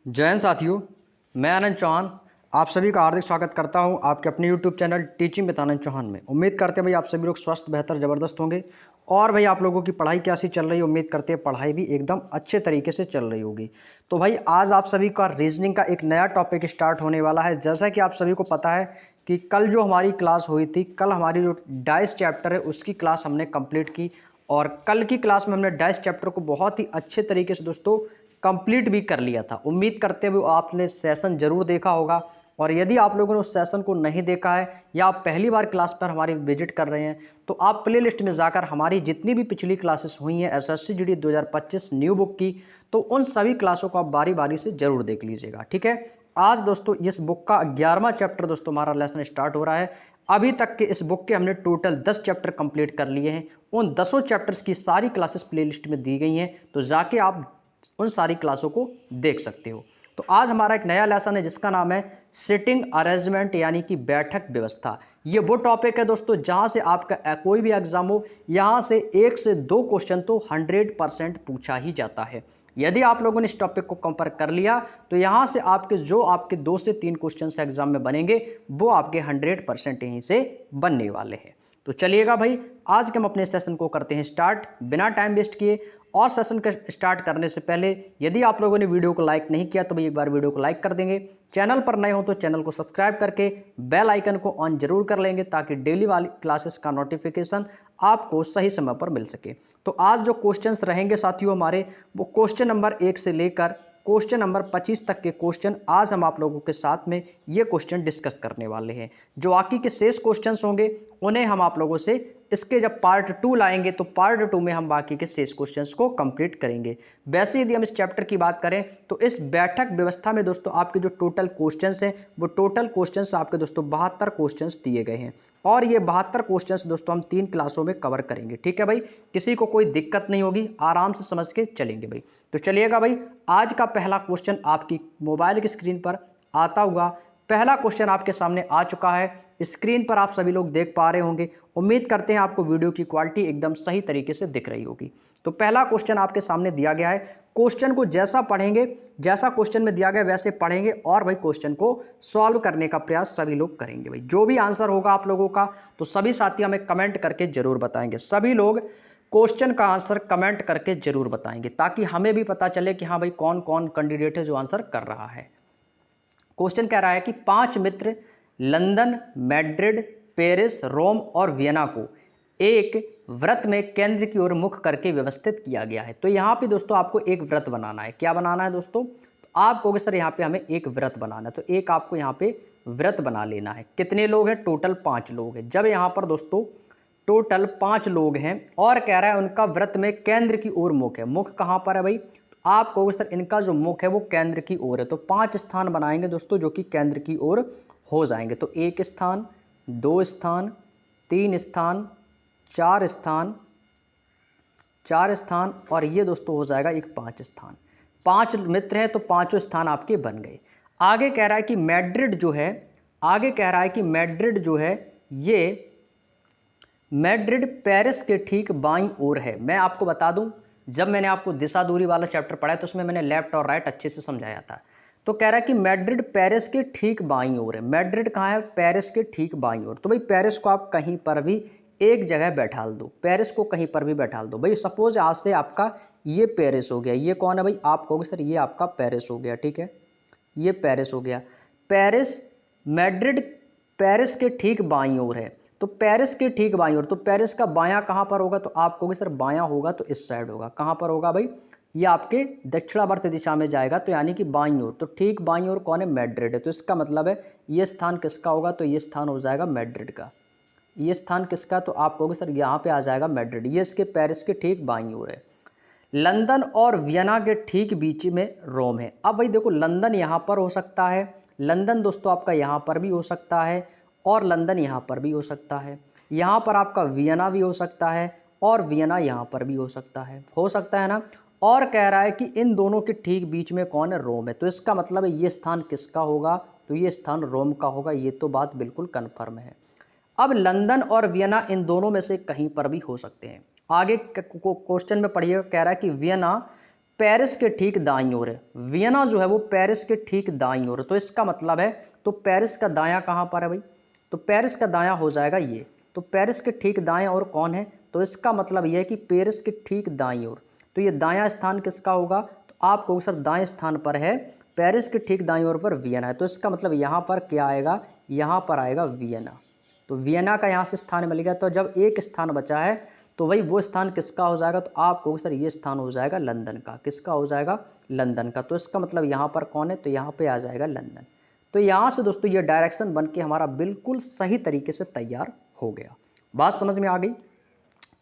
जय हिंद साथियों, मैं आनंद चौहान आप सभी का हार्दिक स्वागत करता हूं आपके अपने यूट्यूब चैनल टीचिंग विद आनंद चौहान में। उम्मीद करते हैं भाई आप सभी लोग स्वस्थ बेहतर ज़बरदस्त होंगे और भाई आप लोगों की पढ़ाई कैसी चल रही है। उम्मीद करते हैं पढ़ाई भी एकदम अच्छे तरीके से चल रही होगी। तो भाई आज आप सभी का रीजनिंग का एक नया टॉपिक स्टार्ट होने वाला है। जैसा कि आप सभी को पता है कि कल जो हमारी क्लास हुई थी, कल हमारी जो डाइस चैप्टर है उसकी क्लास हमने कंप्लीट की और कल की क्लास में हमने डाइस चैप्टर को बहुत ही अच्छे तरीके से दोस्तों कंप्लीट भी कर लिया था। उम्मीद करते हुए आपने सेशन जरूर देखा होगा और यदि आप लोगों ने उस सेशन को नहीं देखा है या आप पहली बार क्लास पर हमारी विजिट कर रहे हैं तो आप प्ले लिस्ट में जाकर हमारी जितनी भी पिछली क्लासेस हुई हैं एसएससी जीडी 2025 न्यू बुक की, तो उन सभी क्लासों को आप बारी बारी से जरूर देख लीजिएगा। ठीक है, आज दोस्तों इस बुक का 11वां चैप्टर दोस्तों हमारा लेसन स्टार्ट हो रहा है। अभी तक के इस बुक के हमने टोटल 10 चैप्टर कंप्लीट कर लिए हैं। उन 10 चैप्टर्स की सारी क्लासेस प्लेलिस्ट में दी गई हैं, तो जाके आप उन सारी क्लासों को देख सकते हो। तो आज हमारा एक नया लेसन है जिसका नाम है सिटिंग अरेंजमेंट यानी कि बैठक व्यवस्था। ये वो टॉपिक है दोस्तों जहां से आपका कोई भी एग्जाम हो, यहां से 1 से 2 क्वेश्चन तो 100% पूछा ही जाता है। यदि आप लोगों ने इस टॉपिक को कंपेयर कर लिया तो यहां से आपके 2 से 3 क्वेश्चन एग्जाम में बनेंगे वो आपके 100% यहीं से बनने वाले हैं। तो चलिएगा भाई, आज के हम अपने सेशन को करते हैं स्टार्ट बिना टाइम वेस्ट किए। और सेशन का स्टार्ट करने से पहले यदि आप लोगों ने वीडियो को लाइक नहीं किया तो भाई एक बार वीडियो को लाइक कर देंगे। चैनल पर नए हो तो चैनल को सब्सक्राइब करके बेल आइकन को ऑन जरूर कर लेंगे ताकि डेली वाली क्लासेस का नोटिफिकेशन आपको सही समय पर मिल सके। तो आज जो क्वेश्चंस रहेंगे साथियों हमारे, वो क्वेश्चन नंबर 1 से लेकर क्वेश्चन नंबर 25 तक के क्वेश्चन आज हम आप लोगों के साथ में ये क्वेश्चन डिस्कस करने वाले हैं। जो बाकी के शेष क्वेश्चंस होंगे उन्हें हम आप लोगों से इसके जब पार्ट 2 लाएंगे तो पार्ट 2 में हम बाकी के शेष क्वेश्चंस को कंप्लीट करेंगे। वैसे यदि हम इस चैप्टर की बात करें तो इस बैठक व्यवस्था में दोस्तों आपके जो टोटल क्वेश्चंस हैं वो टोटल क्वेश्चंस आपके दोस्तों 72 क्वेश्चंस दिए गए हैं और ये 72 क्वेश्चंस दोस्तों हम 3 क्लासों में कवर करेंगे। ठीक है भाई, किसी को कोई दिक्कत नहीं होगी, आराम से समझ के चलेंगे भाई। तो चलिएगा भाई, आज का पहला क्वेश्चन आपकी मोबाइल की स्क्रीन पर आता हुआ पहला क्वेश्चन आपके सामने आ चुका है। स्क्रीन पर आप सभी लोग देख पा रहे होंगे। उम्मीद करते हैं आपको वीडियो की क्वालिटी एकदम सही तरीके से दिख रही होगी। तो पहला क्वेश्चन आपके सामने दिया गया है। क्वेश्चन को जैसा पढ़ेंगे, जैसा क्वेश्चन में दिया गया वैसे पढ़ेंगे और भाई क्वेश्चन को सॉल्व करने का प्रयास सभी लोग करेंगे। भाई जो भी आंसर होगा आप लोगों का तो सभी साथी हमें कमेंट करके जरूर बताएंगे। सभी लोग क्वेश्चन का आंसर कमेंट करके जरूर बताएंगे ताकि हमें भी पता चले कि हाँ भाई कौन कौन कैंडिडेट है जो आंसर कर रहा है। क्वेश्चन कह रहा है कि 5 मित्र लंदन, मैड्रिड, पेरिस, रोम और वियना को एक वृत्त में केंद्र की ओर मुख करके व्यवस्थित किया गया है। तो यहाँ पे दोस्तों आपको एक वृत्त बनाना है। क्या बनाना है दोस्तों? तो आप कहोगे सर यहाँ पे हमें एक वृत्त बनाना है, तो एक आपको यहाँ पे वृत्त बना लेना है। कितने लोग हैं? टोटल 5 लोग हैं। जब यहाँ पर दोस्तों टोटल 5 लोग हैं और कह रहा है उनका वृत्त में केंद्र की ओर मुख है। मुख कहाँ पर है भाई? आप कहोगे सर इनका जो मुख है वो केंद्र की ओर है, तो 5 स्थान बनाएंगे दोस्तों जो कि केंद्र की ओर हो जाएंगे। तो 1 स्थान, 2 स्थान, 3 स्थान, 4 स्थान, 4 स्थान और ये दोस्तों हो जाएगा एक 5 स्थान। 5 मित्र हैं तो 5 स्थान आपके बन गए। आगे कह रहा है कि मैड्रिड जो है, आगे कह रहा है कि मैड्रिड जो है ये मैड्रिड पेरिस के ठीक बाईं ओर है। मैं आपको बता दूं, जब मैंने आपको दिशा दूरी वाला चैप्टर पढ़ा है तो उसमें मैंने लेफ्ट और राइट अच्छे से समझाया था। तो कह रहा है कि मैड्रिड पेरिस के ठीक बाईं ओर है। मैड्रिड कहाँ है? पेरिस के ठीक बाईं ओर। तो भाई पेरिस को आप कहीं पर भी एक जगह बैठाल दो, पेरिस को कहीं पर भी बैठाल दो। भाई सपोज आज से आपका ये पेरिस हो गया, ये कौन है भाई? आप कहोगे सर ये आपका पेरिस हो गया। ठीक है, ये पेरिस हो गया। पेरिस, मैड्रिड पेरिस के ठीक बाईं ओर है। तो पेरिस के ठीक बाईं ओर, तो पेरिस का बायां कहाँ पर होगा? तो आप कहोगे सर बायां होगा तो इस साइड होगा। कहाँ पर होगा भाई? ये आपके दक्षिणावर्त दिशा में जाएगा, तो यानी कि बाईं ओर। तो ठीक बाईं ओर कौन है? मैड्रिड है। तो इसका मतलब है ये स्थान किसका होगा? तो ये स्थान हो जाएगा मैड्रिड का। ये स्थान किसका? तो आप कहोगे सर यहाँ पे आ जाएगा मैड्रिड। ये इसके पेरिस के ठीक बाईं ओर है। लंदन और वियना के ठीक बीच में रोम है। अब भाई देखो लंदन यहाँ पर हो सकता है, लंदन दोस्तों आपका यहाँ पर भी हो सकता है और लंदन यहाँ पर भी हो सकता है। यहाँ पर आपका वियना भी हो सकता है और वियना यहाँ पर भी हो सकता है ना। और कह रहा है कि इन दोनों के ठीक बीच में कौन है? रोम है। तो इसका मतलब है ये स्थान किसका होगा? तो ये स्थान रोम का होगा। ये तो बात बिल्कुल कन्फर्म है। अब लंदन और वियना इन दोनों में से कहीं पर भी हो सकते हैं। आगे क्वेश्चन में पढ़िएगा, कह रहा है कि वियना पेरिस के ठीक दाईं ओर है। वियना जो है वो पेरिस के ठीक दाईं ओर है। तो इसका मतलब है, तो पेरिस का दायां कहाँ पर है भाई? तो पेरिस का दायां हो जाएगा ये। तो पेरिस के ठीक दाएं ओर कौन है? तो इसका मतलब यह है कि पेरिस के ठीक दाईं ओर। तो ये दायां स्थान किसका होगा? तो आप कहोगे सर दाएं स्थान पर है, पेरिस के ठीक दाईं ओर पर वियना है। तो इसका मतलब यहाँ पर क्या आएगा? यहाँ पर आएगा वियना। तो वियना का यहाँ से स्थान मिल गया। तो जब एक स्थान बचा है तो वही वो स्थान किसका हो जाएगा? तो आप कहोगे सर ये स्थान हो जाएगा लंदन का। किसका हो जाएगा? लंदन का। तो इसका मतलब यहाँ पर कौन है? तो यहाँ पे आ जाएगा लंदन। तो यहाँ से दोस्तों ये डायरेक्शन बन के हमारा बिल्कुल सही तरीके से तैयार हो गया। बात समझ में आ गई?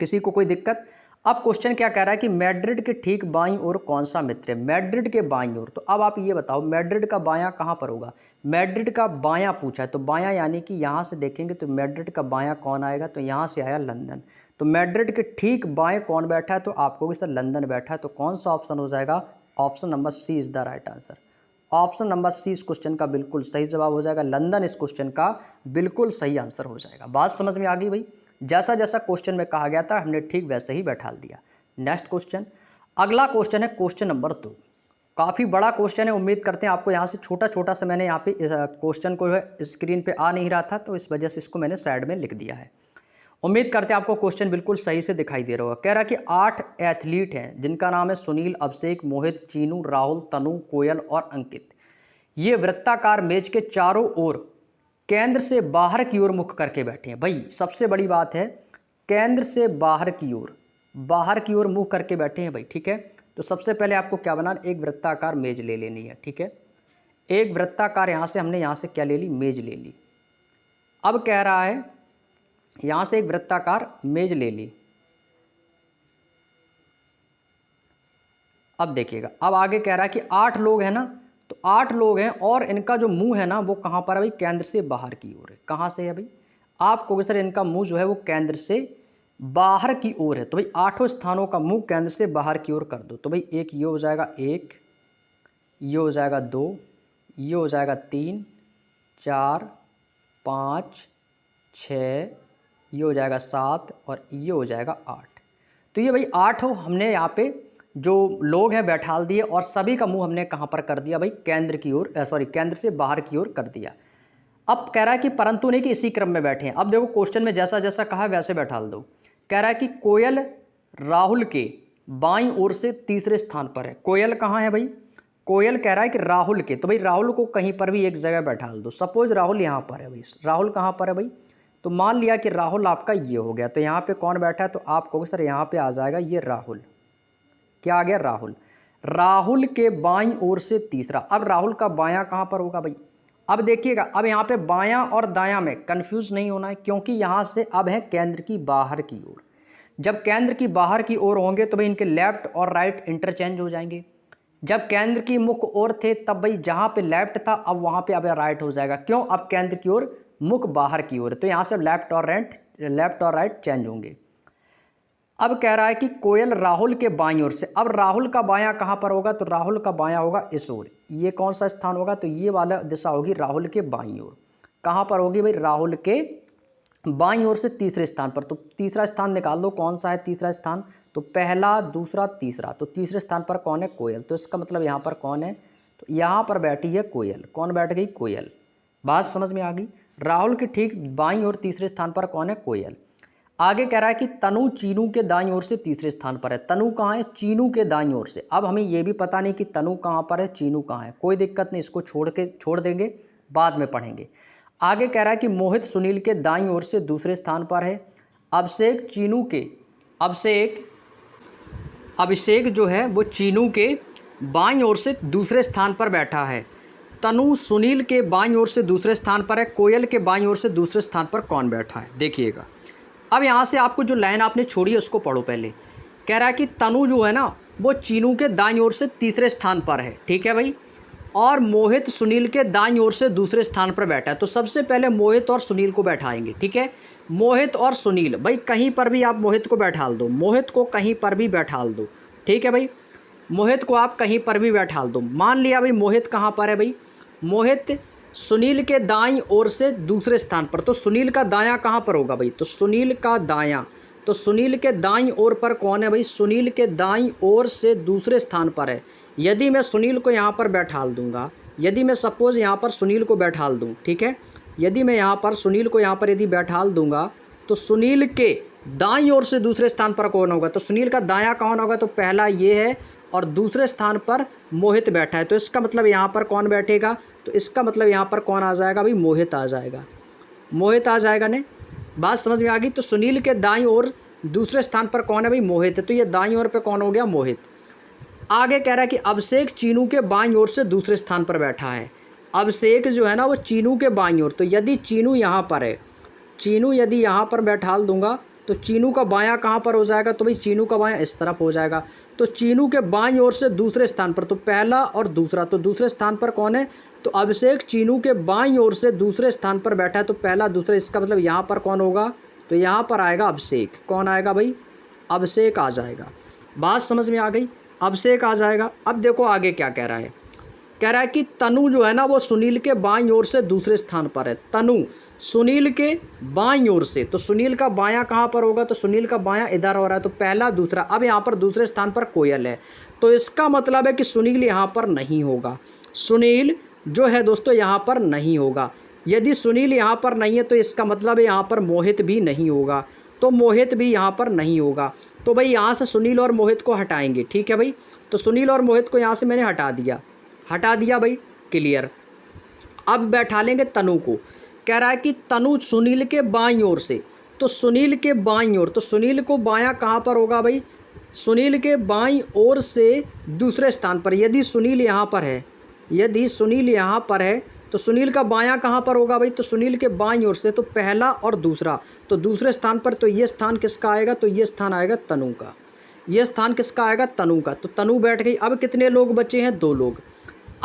किसी को कोई दिक्कत? अब क्वेश्चन क्या कह रहा है कि मैड्रिड के ठीक बाईं ओर कौन सा मित्र है? मैड्रिड के बाईं ओर। तो अब आप ये बताओ मैड्रिड का बायां कहाँ पर होगा? मैड्रिड का बायां पूछा है, तो बायां यानी कि यहाँ से देखेंगे तो मैड्रिड का बायां कौन आएगा? तो यहाँ से आया लंदन। तो मैड्रिड के ठीक बाएं कौन बैठा है? तो आपको भी सर लंदन बैठा है। तो कौन सा ऑप्शन हो जाएगा? Option number C is the right answer. Option number C इस क्वेश्चन का बिल्कुल सही जवाब हो जाएगा। लंदन इस क्वेश्चन का बिल्कुल सही आंसर हो जाएगा। बात समझ में आ गई भाई? जैसा जैसा क्वेश्चन में कहा गया था हमने ठीक वैसे ही बैठा दिया। नेक्स्ट क्वेश्चन, अगला क्वेश्चन है क्वेश्चन नंबर 2। काफ़ी बड़ा क्वेश्चन है, उम्मीद करते हैं आपको यहाँ से छोटा छोटा सा मैंने यहाँ पे इस क्वेश्चन को स्क्रीन पे आ नहीं रहा था तो इस वजह से इसको मैंने साइड में लिख दिया है। उम्मीद करते हैं आपको क्वेश्चन बिल्कुल सही से दिखाई दे रहा होगा। कह रहा है कि 8 एथलीट हैं जिनका नाम है सुनील, अभिषेक, मोहित, चीनू, राहुल, तनु, कोयल और अंकित। ये वृत्ताकार मेज के चारों ओर केंद्र से बाहर की ओर मुख करके बैठे हैं। भाई सबसे बड़ी बात है केंद्र से बाहर की ओर मुंह करके बैठे हैं भाई, ठीक है। तो सबसे पहले आपको क्या बनाना, एक वृत्ताकार मेज ले लेनी है, ठीक है। एक वृत्ताकार यहाँ से हमने यहाँ से क्या ले ली? मेज ले ली। अब कह रहा है यहाँ से एक वृत्ताकार मेज ले ली। अब देखिएगा, अब आगे कह रहा है कि 8 लोग हैं ना, तो 8 लोग हैं और इनका जो मुंह है ना वो कहाँ पर है भाई? केंद्र से बाहर की ओर है। कहाँ से है भाई? आप कहोगे सर इनका मुंह जो है वो केंद्र से बाहर की ओर है। तो भाई 8 स्थानों का मुंह केंद्र से बाहर की ओर कर दो। तो भाई एक ये हो जाएगा 1, ये हो जाएगा 2, ये हो जाएगा 3, 4, 5, 6, ये हो जाएगा 7 और ये हो जाएगा 8। तो ये भाई 8 हमने यहाँ पे जो लोग हैं बैठाल दिए और सभी का मुंह हमने कहाँ पर कर दिया भाई? केंद्र की ओर, सॉरी केंद्र से बाहर की ओर कर दिया। अब कह रहा है कि परंतु नहीं कि इसी क्रम में बैठे हैं। अब देखो क्वेश्चन में जैसा जैसा कहा है वैसे बैठाल दो। कह रहा है कि कोयल राहुल के बाईं ओर से तीसरे स्थान पर है। कोयल कहाँ है भाई? कोयल कह रहा है कि राहुल के, तो भाई राहुल को कहीं पर भी एक जगह बैठाल दो। सपोज राहुल यहाँ पर है भाई, राहुल कहाँ पर है भाई? तो मान लिया कि राहुल आपका ये हो गया, तो यहाँ पे कौन बैठा है? तो आप कहोगे सर यहाँ पे आ जाएगा ये राहुल। क्या आ गया? राहुल। राहुल के बाईं ओर से तीसरा। अब राहुल का बायां कहाँ पर होगा भाई? अब देखिएगा, अब यहाँ पे बायां और दायां में कंफ्यूज नहीं होना है, क्योंकि यहाँ से अब है केंद्र की बाहर की ओर। जब केंद्र की बाहर की ओर होंगे तो भाई इनके लेफ्ट और राइट इंटरचेंज हो जाएंगे। जब केंद्र की मुख ओर थे तब भाई जहाँ पे लेफ्ट था अब वहाँ पे अब राइट हो जाएगा। क्यों? अब केंद्र की ओर मुख बाहर की ओर है, तो यहाँ से लेफ्ट और राइट चेंज होंगे। अब कह रहा है कि कोयल राहुल के बाईं ओर से। अब राहुल का बायां कहाँ पर होगा? तो राहुल का बायां होगा इस ओर। ये कौन सा स्थान होगा? तो ये वाला दिशा होगी राहुल के बाईं ओर। कहाँ पर होगी भाई? राहुल के बाईं ओर से तीसरे स्थान पर। तो तीसरा स्थान निकाल दो, कौन सा है तीसरा स्थान? तो पहला, दूसरा, तीसरा। तो तीसरे स्थान पर कौन है? कोयल। तो इसका मतलब यहाँ पर कौन है? तो यहाँ पर बैठी है कोयल। कौन बैठ गई? कोयल। बात समझ में आ गई? राहुल के ठीक बाईं ओर तीसरे स्थान पर कौन है? कोयल। आगे कह रहा है कि तनु चीनू के दाईं ओर से तीसरे स्थान पर है। तनु कहाँ है? चीनू के दाईं ओर से। अब हमें यह भी पता नहीं कि तनु कहाँ पर है, चीनू कहाँ है। कोई दिक्कत नहीं, इसको छोड़ देंगे, बाद में पढ़ेंगे। आगे कह रहा है कि मोहित सुनील के दाईं ओर से दूसरे स्थान पर है। अभिषेक जो है वो चीनू के बाईं ओर से दूसरे स्थान पर बैठा है। तनु सुनील के बाईं ओर से दूसरे स्थान पर है। कोयल के बाईं ओर से दूसरे स्थान पर कौन बैठा है? देखिएगा, अब यहाँ से आपको जो लाइन आपने छोड़ी है उसको पढ़ो पहले। कह रहा है कि तनु जो है ना वो चीनू के दाईं ओर से तीसरे स्थान पर है, ठीक है भाई, और मोहित सुनील के दाईं ओर से दूसरे स्थान पर बैठा है। तो सबसे पहले मोहित और सुनील को बैठाएंगे, ठीक है। मोहित और सुनील, भाई कहीं पर भी आप मोहित को बैठाल दो, मोहित को कहीं पर भी बैठाल दो, ठीक है भाई, मोहित को आप कहीं पर भी बैठाल दो। मान लिया भाई मोहित कहाँ पर है भाई? मोहित सुनील के दाईं ओर से दूसरे स्थान पर। तो सुनील का दायां कहाँ पर होगा भाई? तो सुनील का दायां, तो सुनील के दाईं ओर पर कौन है भाई? सुनील के दाईं ओर से दूसरे स्थान पर है। यदि मैं सुनील को यहाँ पर बैठाल दूंगा, यदि मैं सपोज़ यहाँ पर सुनील को बैठाल दूँ, ठीक है, यदि मैं यहाँ पर सुनील को यहाँ पर यदि बैठाल दूंगा, तो सुनील के दाईं ओर से दूसरे स्थान पर कौन होगा? तो सुनील का दायां कौन होगा? तो पहला ये है और दूसरे स्थान पर मोहित बैठा है, तो इसका मतलब यहाँ पर कौन बैठेगा? तो इसका मतलब यहाँ पर कौन आ जाएगा भाई? मोहित आ जाएगा। मोहित आ जाएगा ने, बात समझ में आ गई? तो सुनील के दाईं ओर दूसरे स्थान पर कौन है भाई? मोहित है। तो ये दाईं ओर पे कौन हो गया? मोहित। आगे कह रहा है कि अभिषेक चीनू के बाईं ओर से दूसरे स्थान पर बैठा है। अभिषेक जो है ना वो चीनू के बाईं ओर, तो यदि चीनू यहाँ पर है, चीनू यदि यहाँ पर बैठाल दूंगा तो चीनू का बायां कहाँ पर हो जाएगा? तो भाई चीनू का बायां इस तरफ हो जाएगा। तो चीनू के बाईं ओर से दूसरे स्थान पर, तो पहला और दूसरा, तो दूसरे स्थान पर कौन है? तो अभिषेक चीनू के बाईं ओर से दूसरे स्थान पर बैठा है, तो पहला दूसरा, इसका मतलब यहाँ पर कौन होगा? तो यहाँ पर आएगा अभिषेक। कौन आएगा भाई? अभिषेक आ जाएगा। बात समझ में आ गई? अभिषेक आ जाएगा। अब देखो आगे क्या कह रहा है। कह रहा है कि तनु जो है ना वो सुनील के बाईं ओर से दूसरे स्थान पर है। तनु सुनील के बाईं ओर से, तो सुनील का बायां कहाँ पर होगा? तो सुनील का बायां इधर हो रहा है, तो पहला दूसरा। अब यहाँ पर दूसरे स्थान पर कोयल है, तो इसका मतलब है कि सुनील यहाँ पर नहीं होगा। सुनील जो है दोस्तों यहाँ पर नहीं होगा। यदि सुनील यहाँ पर नहीं है तो इसका मतलब है यहाँ पर मोहित भी नहीं होगा, तो मोहित भी यहाँ पर नहीं होगा। तो भाई यहाँ से सुनील और मोहित को हटाएंगे, ठीक है भाई। तो सुनील और मोहित को यहाँ से मैंने हटा दिया भाई, क्लियर। अब बैठा लेंगे तनु को। कह रहा है कि तनु सुनील के बाईं ओर से, तो सुनील के बाईं ओर, तो सुनील को बायां कहाँ पर होगा भाई? सुनील के बाईं ओर से दूसरे स्थान पर। यदि सुनील यहाँ पर है, यदि सुनील यहाँ पर है तो सुनील का बायां कहाँ पर होगा भाई? तो सुनील के बाईं ओर से, तो पहला और दूसरा, तो दूसरे स्थान पर। तो ये स्थान किसका आएगा? तो ये स्थान आएगा तनु का। ये स्थान किसका आएगा? तनु का। तो तनु बैठ गई। अब कितने लोग बचे हैं? 2 लोग।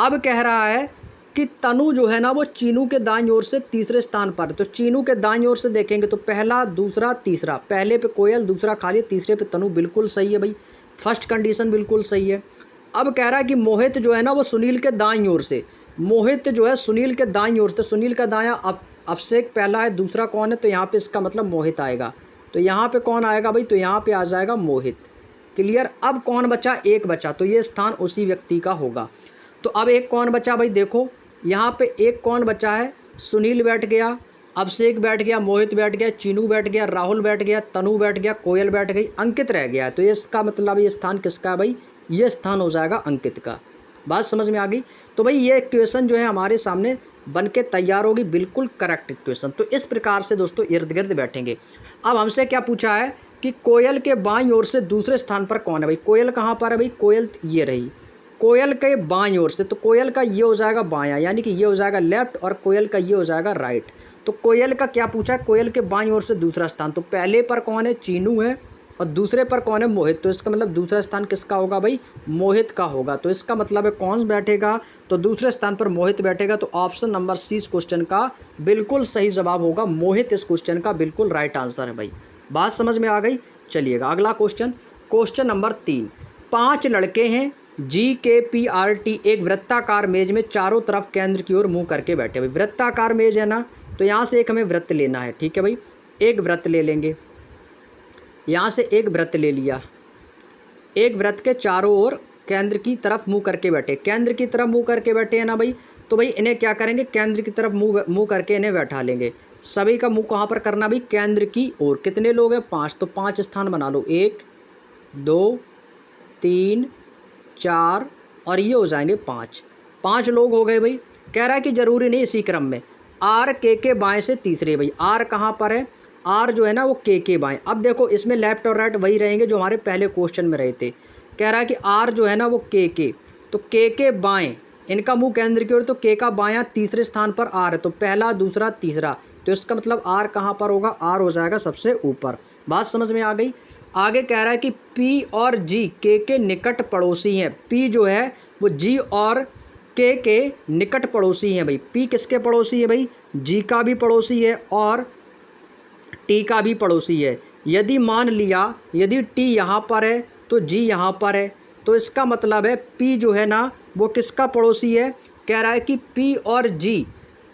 अब कह रहा है कि तनु जो है ना वो चीनू के दाईं ओर से तीसरे स्थान पर। तो चीनू के दाईं ओर से देखेंगे तो पहला, दूसरा, तीसरा। पहले पे कोयल, दूसरा खाली, तीसरे पे तनु। बिल्कुल सही है भाई, फर्स्ट कंडीशन बिल्कुल सही है। अब कह रहा है कि मोहित जो है ना वो सुनील के दाईं ओर से, मोहित जो है सुनील के दाईं ओर से, तो सुनील का दायां अभिषेक पहला है, दूसरा कौन है? तो यहाँ पे इसका मतलब मोहित आएगा। तो यहाँ पे कौन आएगा भाई? तो यहाँ पे आ जाएगा मोहित, क्लियर। अब कौन बचा? एक बचा, तो ये स्थान उसी व्यक्ति का होगा। तो अब एक कौन बचा भाई? देखो यहाँ पे एक कौन बचा है? सुनील बैठ गया, अभिषेक बैठ गया, मोहित बैठ गया, चीनू बैठ गया, राहुल बैठ गया, तनु बैठ गया, कोयल बैठ गई, अंकित रह गया। तो ये इसका मतलब ये स्थान किसका है भाई? ये स्थान हो जाएगा अंकित का। बात समझ में आ गई? तो भाई ये इक्वेशन जो है हमारे सामने बन के तैयार होगी, बिल्कुल करेक्ट इक्वेशन। तो इस प्रकार से दोस्तों इर्द गिर्द बैठेंगे। अब हमसे क्या पूछा है कि कोयल के बाईं ओर से दूसरे स्थान पर कौन है भाई? कोयल कहाँ पर है भाई? कोयल ये रही, कोयल के बाईं ओर से। तो कोयल का ये हो जाएगा बायां, यानी कि ये हो जाएगा लेफ्ट, और कोयल का ये हो जाएगा राइट। तो कोयल का क्या पूछा है? कोयल के बाईं ओर से दूसरा स्थान। तो पहले पर कौन है? चीनू है, और दूसरे पर कौन है? मोहित। तो इसका मतलब दूसरा स्थान किसका होगा भाई? मोहित का होगा। तो इसका मतलब है कौन बैठेगा? तो दूसरे स्थान पर मोहित बैठेगा। तो ऑप्शन नंबर सी इस क्वेश्चन का बिल्कुल सही जवाब होगा। मोहित इस क्वेश्चन का बिल्कुल राइट आंसर है भाई। बात समझ में आ गई? चलिएगा अगला क्वेश्चन, क्वेश्चन नंबर 3। 5 लड़के हैं GKPRT एक वृत्ताकार मेज में चारों तरफ केंद्र की ओर मुंह करके बैठे भाई। वृत्ताकार मेज है ना, तो यहाँ से एक हमें वृत्त लेना है, ठीक है भाई। एक वृत्त ले लेंगे, यहाँ से एक वृत्त ले लिया। एक वृत्त के चारों ओर केंद्र की तरफ मुंह करके बैठे, केंद्र की तरफ मुंह करके बैठे हैं ना भाई। तो भाई इन्हें क्या करेंगे? केंद्र की तरफ मुंह करके इन्हें बैठा लेंगे। सभी का मुंह कहाँ पर करना भाई? केंद्र की ओर। कितने लोग हैं? 5। तो 5 स्थान बना लो, 1 2 3 4 और ये हो जाएंगे 5 लोग हो गए भाई। कह रहा है कि जरूरी नहीं इसी क्रम में, आर के बाएं से तीसरे भाई। आर कहाँ पर है? आर जो है ना वो के बाएं। अब देखो इसमें लेफ्ट और राइट वही रहेंगे जो हमारे पहले क्वेश्चन में रहे थे। कह रहा है कि आर जो है ना वो के, तो के बाएं, इनका मुंह केंद्र की ओर, तो के का बायां तीसरे स्थान पर आर है। तो पहला, दूसरा, तीसरा, तो इसका मतलब आर कहाँ पर होगा? आर हो जाएगा सबसे ऊपर। बात समझ में आ गई? आगे कह रहा है कि पी और जी के निकट पड़ोसी हैं। पी जो है वो जी और के निकट पड़ोसी हैं भाई। पी किसके पड़ोसी है भाई? जी का भी पड़ोसी है और टी का भी पड़ोसी है। यदि मान लिया यदि टी यहाँ पर है तो जी यहाँ पर है, तो इसका मतलब है पी जो है ना वो किसका पड़ोसी है? कह रहा है कि पी और जी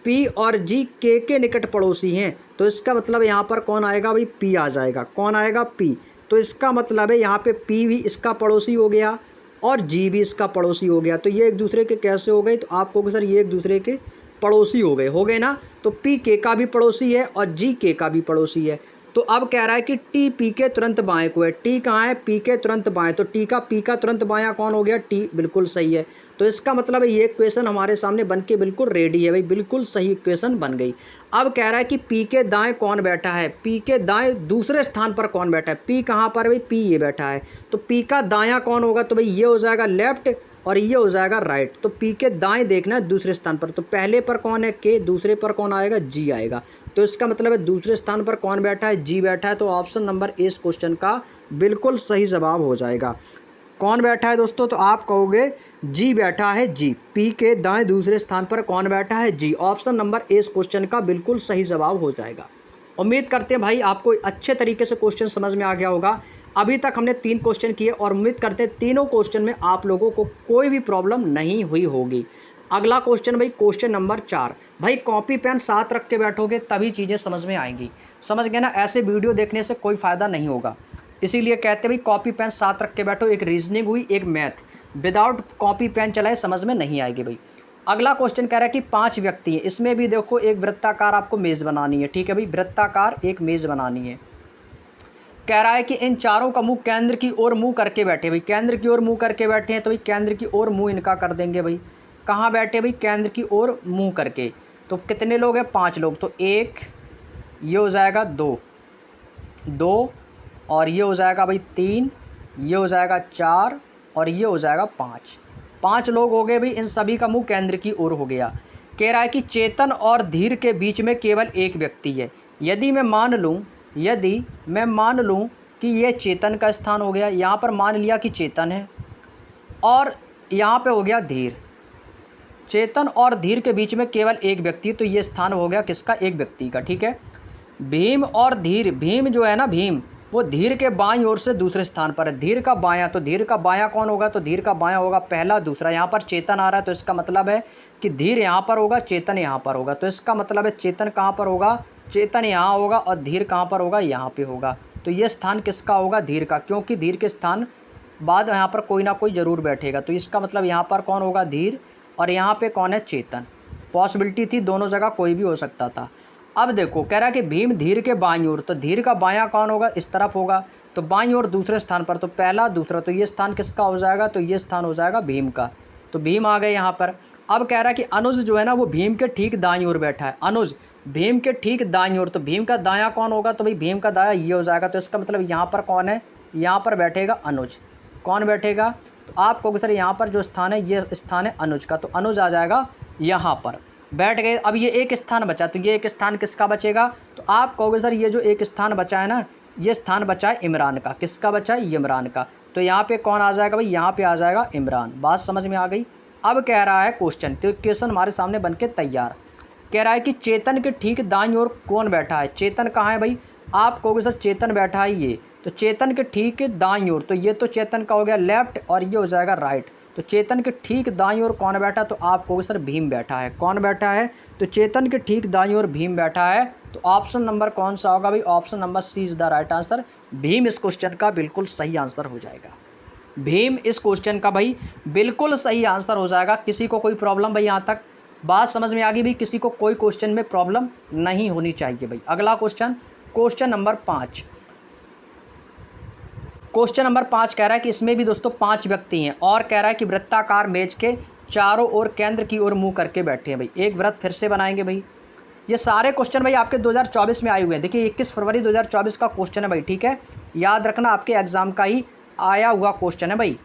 P और G के निकट पड़ोसी हैं, तो इसका मतलब यहाँ पर कौन आएगा भाई, P आ जाएगा। कौन आएगा, P। तो इसका मतलब है यहाँ पे P भी इसका पड़ोसी हो गया और G भी इसका पड़ोसी हो गया। तो ये एक दूसरे के कैसे हो गए, तो आप कहोगे सर ये एक दूसरे के पड़ोसी हो गए ना। तो P K का भी पड़ोसी है और G K का भी पड़ोसी है। तो अब कह रहा है कि T P के तुरंत बाएं को है। T कहाँ है, P के तुरंत बाएं। तो T का P का तुरंत बायां कौन हो गया, T। बिल्कुल सही है। तो इसका मतलब है ये इक्वेशन हमारे सामने बन के बिल्कुल रेडी है भाई, बिल्कुल सही इक्वेशन बन गई। अब कह रहा है कि P के दाएं कौन बैठा है, P के दाएं दूसरे स्थान पर कौन बैठा है। P कहाँ पर भाई, P ये बैठा है। तो P का दायां कौन होगा, तो भाई ये हो जाएगा लेफ्ट और ये हो जाएगा राइट। तो P के दाएं देखना है दूसरे स्थान पर। तो पहले पर कौन है, K, दूसरे पर कौन आएगा, G आएगा। तो इसका मतलब है दूसरे स्थान पर कौन बैठा है, G बैठा है। तो ऑप्शन नंबर ए इस क्वेश्चन का बिल्कुल सही जवाब हो जाएगा। कौन बैठा है दोस्तों, तो आप कहोगे G बैठा है, G। P के दाएं दूसरे स्थान पर कौन बैठा है, G। ऑप्शन नंबर ए इस क्वेश्चन का बिल्कुल सही जवाब हो जाएगा। उम्मीद करते हैं भाई आपको अच्छे तरीके से क्वेश्चन समझ में आ गया होगा। अभी तक हमने 3 क्वेश्चन किए और उम्मीद करते हैं तीनों क्वेश्चन में आप लोगों को कोई भी प्रॉब्लम नहीं हुई होगी। अगला क्वेश्चन भाई, क्वेश्चन नंबर 4। भाई कॉपी पेन साथ रख के बैठोगे तभी चीज़ें समझ में आएंगी। समझ गए ना, ऐसे वीडियो देखने से कोई फ़ायदा नहीं होगा। इसीलिए कहते हैं भाई कॉपी पेन साथ रख के बैठो। एक रीजनिंग हुई, एक मैथ। विदाउट कॉपी पेन चलाए समझ में नहीं आएगी भाई। अगला क्वेश्चन कह रहा है कि 5 व्यक्ति हैं। इसमें भी देखो एक वृत्ताकार आपको मेज़ बनानी है, ठीक है भाई, वृत्ताकार एक मेज़ बनानी है। कह रहा है कि इन चारों का मुंह केंद्र की ओर मुंह करके बैठे। भाई केंद्र की ओर मुंह करके बैठे हैं, तो भाई केंद्र की ओर मुंह इनका कर देंगे। भाई कहाँ बैठे, भाई केंद्र की ओर मुंह करके। तो कितने लोग हैं, 5 लोग। तो 1, ये हो जाएगा 2 और ये हो जाएगा भाई 3, ये हो जाएगा 4 और ये हो जाएगा 5 लोग हो गए भाई। इन सभी का मुंह केंद्र की ओर हो गया। कह रहा है कि चेतन और धीर के बीच में केवल एक व्यक्ति है। यदि मैं मान लूँ कि ये चेतन का स्थान हो गया, यहाँ पर मान लिया कि चेतन है और यहाँ पे हो गया धीर। चेतन और धीर के बीच में केवल एक व्यक्ति, तो ये स्थान हो गया किसका, एक व्यक्ति का, ठीक है। भीम और धीर, भीम जो है ना, भीम वो धीर के बाईं ओर से दूसरे स्थान पर है। धीर का बायां, तो धीर का बायां कौन होगा, तो धीर का बायां होगा पहला दूसरा। यहाँ पर चेतन आ रहा है तो इसका मतलब है कि धीर यहाँ पर होगा, चेतन यहाँ पर होगा। तो इसका मतलब है चेतन कहाँ पर होगा, चेतन यहाँ होगा और धीर कहाँ पर होगा, यहाँ पे होगा। तो ये स्थान किसका होगा, धीर का, क्योंकि धीर के स्थान बाद यहाँ पर कोई ना कोई ज़रूर बैठेगा। तो इसका मतलब यहाँ पर कौन होगा, धीर, और यहाँ पे कौन है, चेतन। पॉसिबिलिटी थी दोनों जगह कोई भी हो सकता था। अब देखो कह रहा है कि भीम धीर के बाईं ओर, तो धीर का बायां कौन होगा, इस तरफ होगा। तो बाईं ओर दूसरे स्थान पर, तो पहला दूसरा, तो ये स्थान किसका हो जाएगा, तो ये स्थान हो जाएगा भीम का। तो भीम आ गए यहाँ पर। अब कह रहा है कि अनुज जो है ना वो भीम के ठीक दाईं ओर बैठा है। अनुज भीम के ठीक दाईं ओर, तो भीम का दायां कौन होगा, तो भाई भीम का दायां ये हो जाएगा। तो इसका मतलब यहाँ पर कौन है, यहाँ पर बैठेगा अनुज। कौन बैठेगा, तो आप कहोगे सर यहाँ पर जो स्थान है ये स्थान है अनुज का, तो अनुज आ जाएगा यहाँ पर, बैठ गए। अब ये एक स्थान बचा, तो ये एक स्थान किसका बचेगा, तो आप कहोगे सर ये जो एक स्थान बचा है ना, ये स्थान बचा है इमरान का। किसका बचा है, इमरान का। तो यहाँ पे कौन आ जाएगा भाई, यहाँ पे आ जाएगा इमरान। बात समझ में आ गई। अब कह रहा है क्वेश्चन, तो क्वेश्चन हमारे सामने बन के तैयार। कह रहा है कि चेतन के ठीक दाईं ओर कौन बैठा है। चेतन कहाँ है भाई, आप कहोगे सर चेतन बैठा है ये, तो चेतन के ठीक दाईं ओर, तो ये तो चेतन का हो गया लेफ्ट और ये हो जाएगा राइट। तो चेतन के ठीक दाईं ओर कौन बैठा, तो आप कहोगे सर भीम बैठा है। कौन बैठा है, तो चेतन के ठीक दाईं ओर भीम बैठा है। तो ऑप्शन नंबर कौन सा होगा भाई, option number C is the right answer. Bhim इस क्वेश्चन का बिल्कुल सही आंसर हो जाएगा। भीम इस क्वेश्चन का भाई बिल्कुल सही आंसर हो जाएगा। किसी को कोई प्रॉब्लम भाई, यहाँ तक बात समझ में आ गई भाई, किसी को कोई क्वेश्चन में प्रॉब्लम नहीं होनी चाहिए भाई। अगला question, question number 5। Question number 5 कह रहा है कि इसमें भी दोस्तों 5 व्यक्ति हैं और कह रहा है कि वृत्ताकार मेज के चारों ओर केंद्र की ओर मुंह करके बैठे हैं भाई। एक व्रत फिर से बनाएंगे भाई। ये सारे क्वेश्चन भाई आपके 2024 में आए हुए हैं। देखिए 21 फरवरी 2024 का क्वेश्चन है भाई, ठीक है, याद रखना आपके एग्जाम का ही आया हुआ क्वेश्चन है भाई।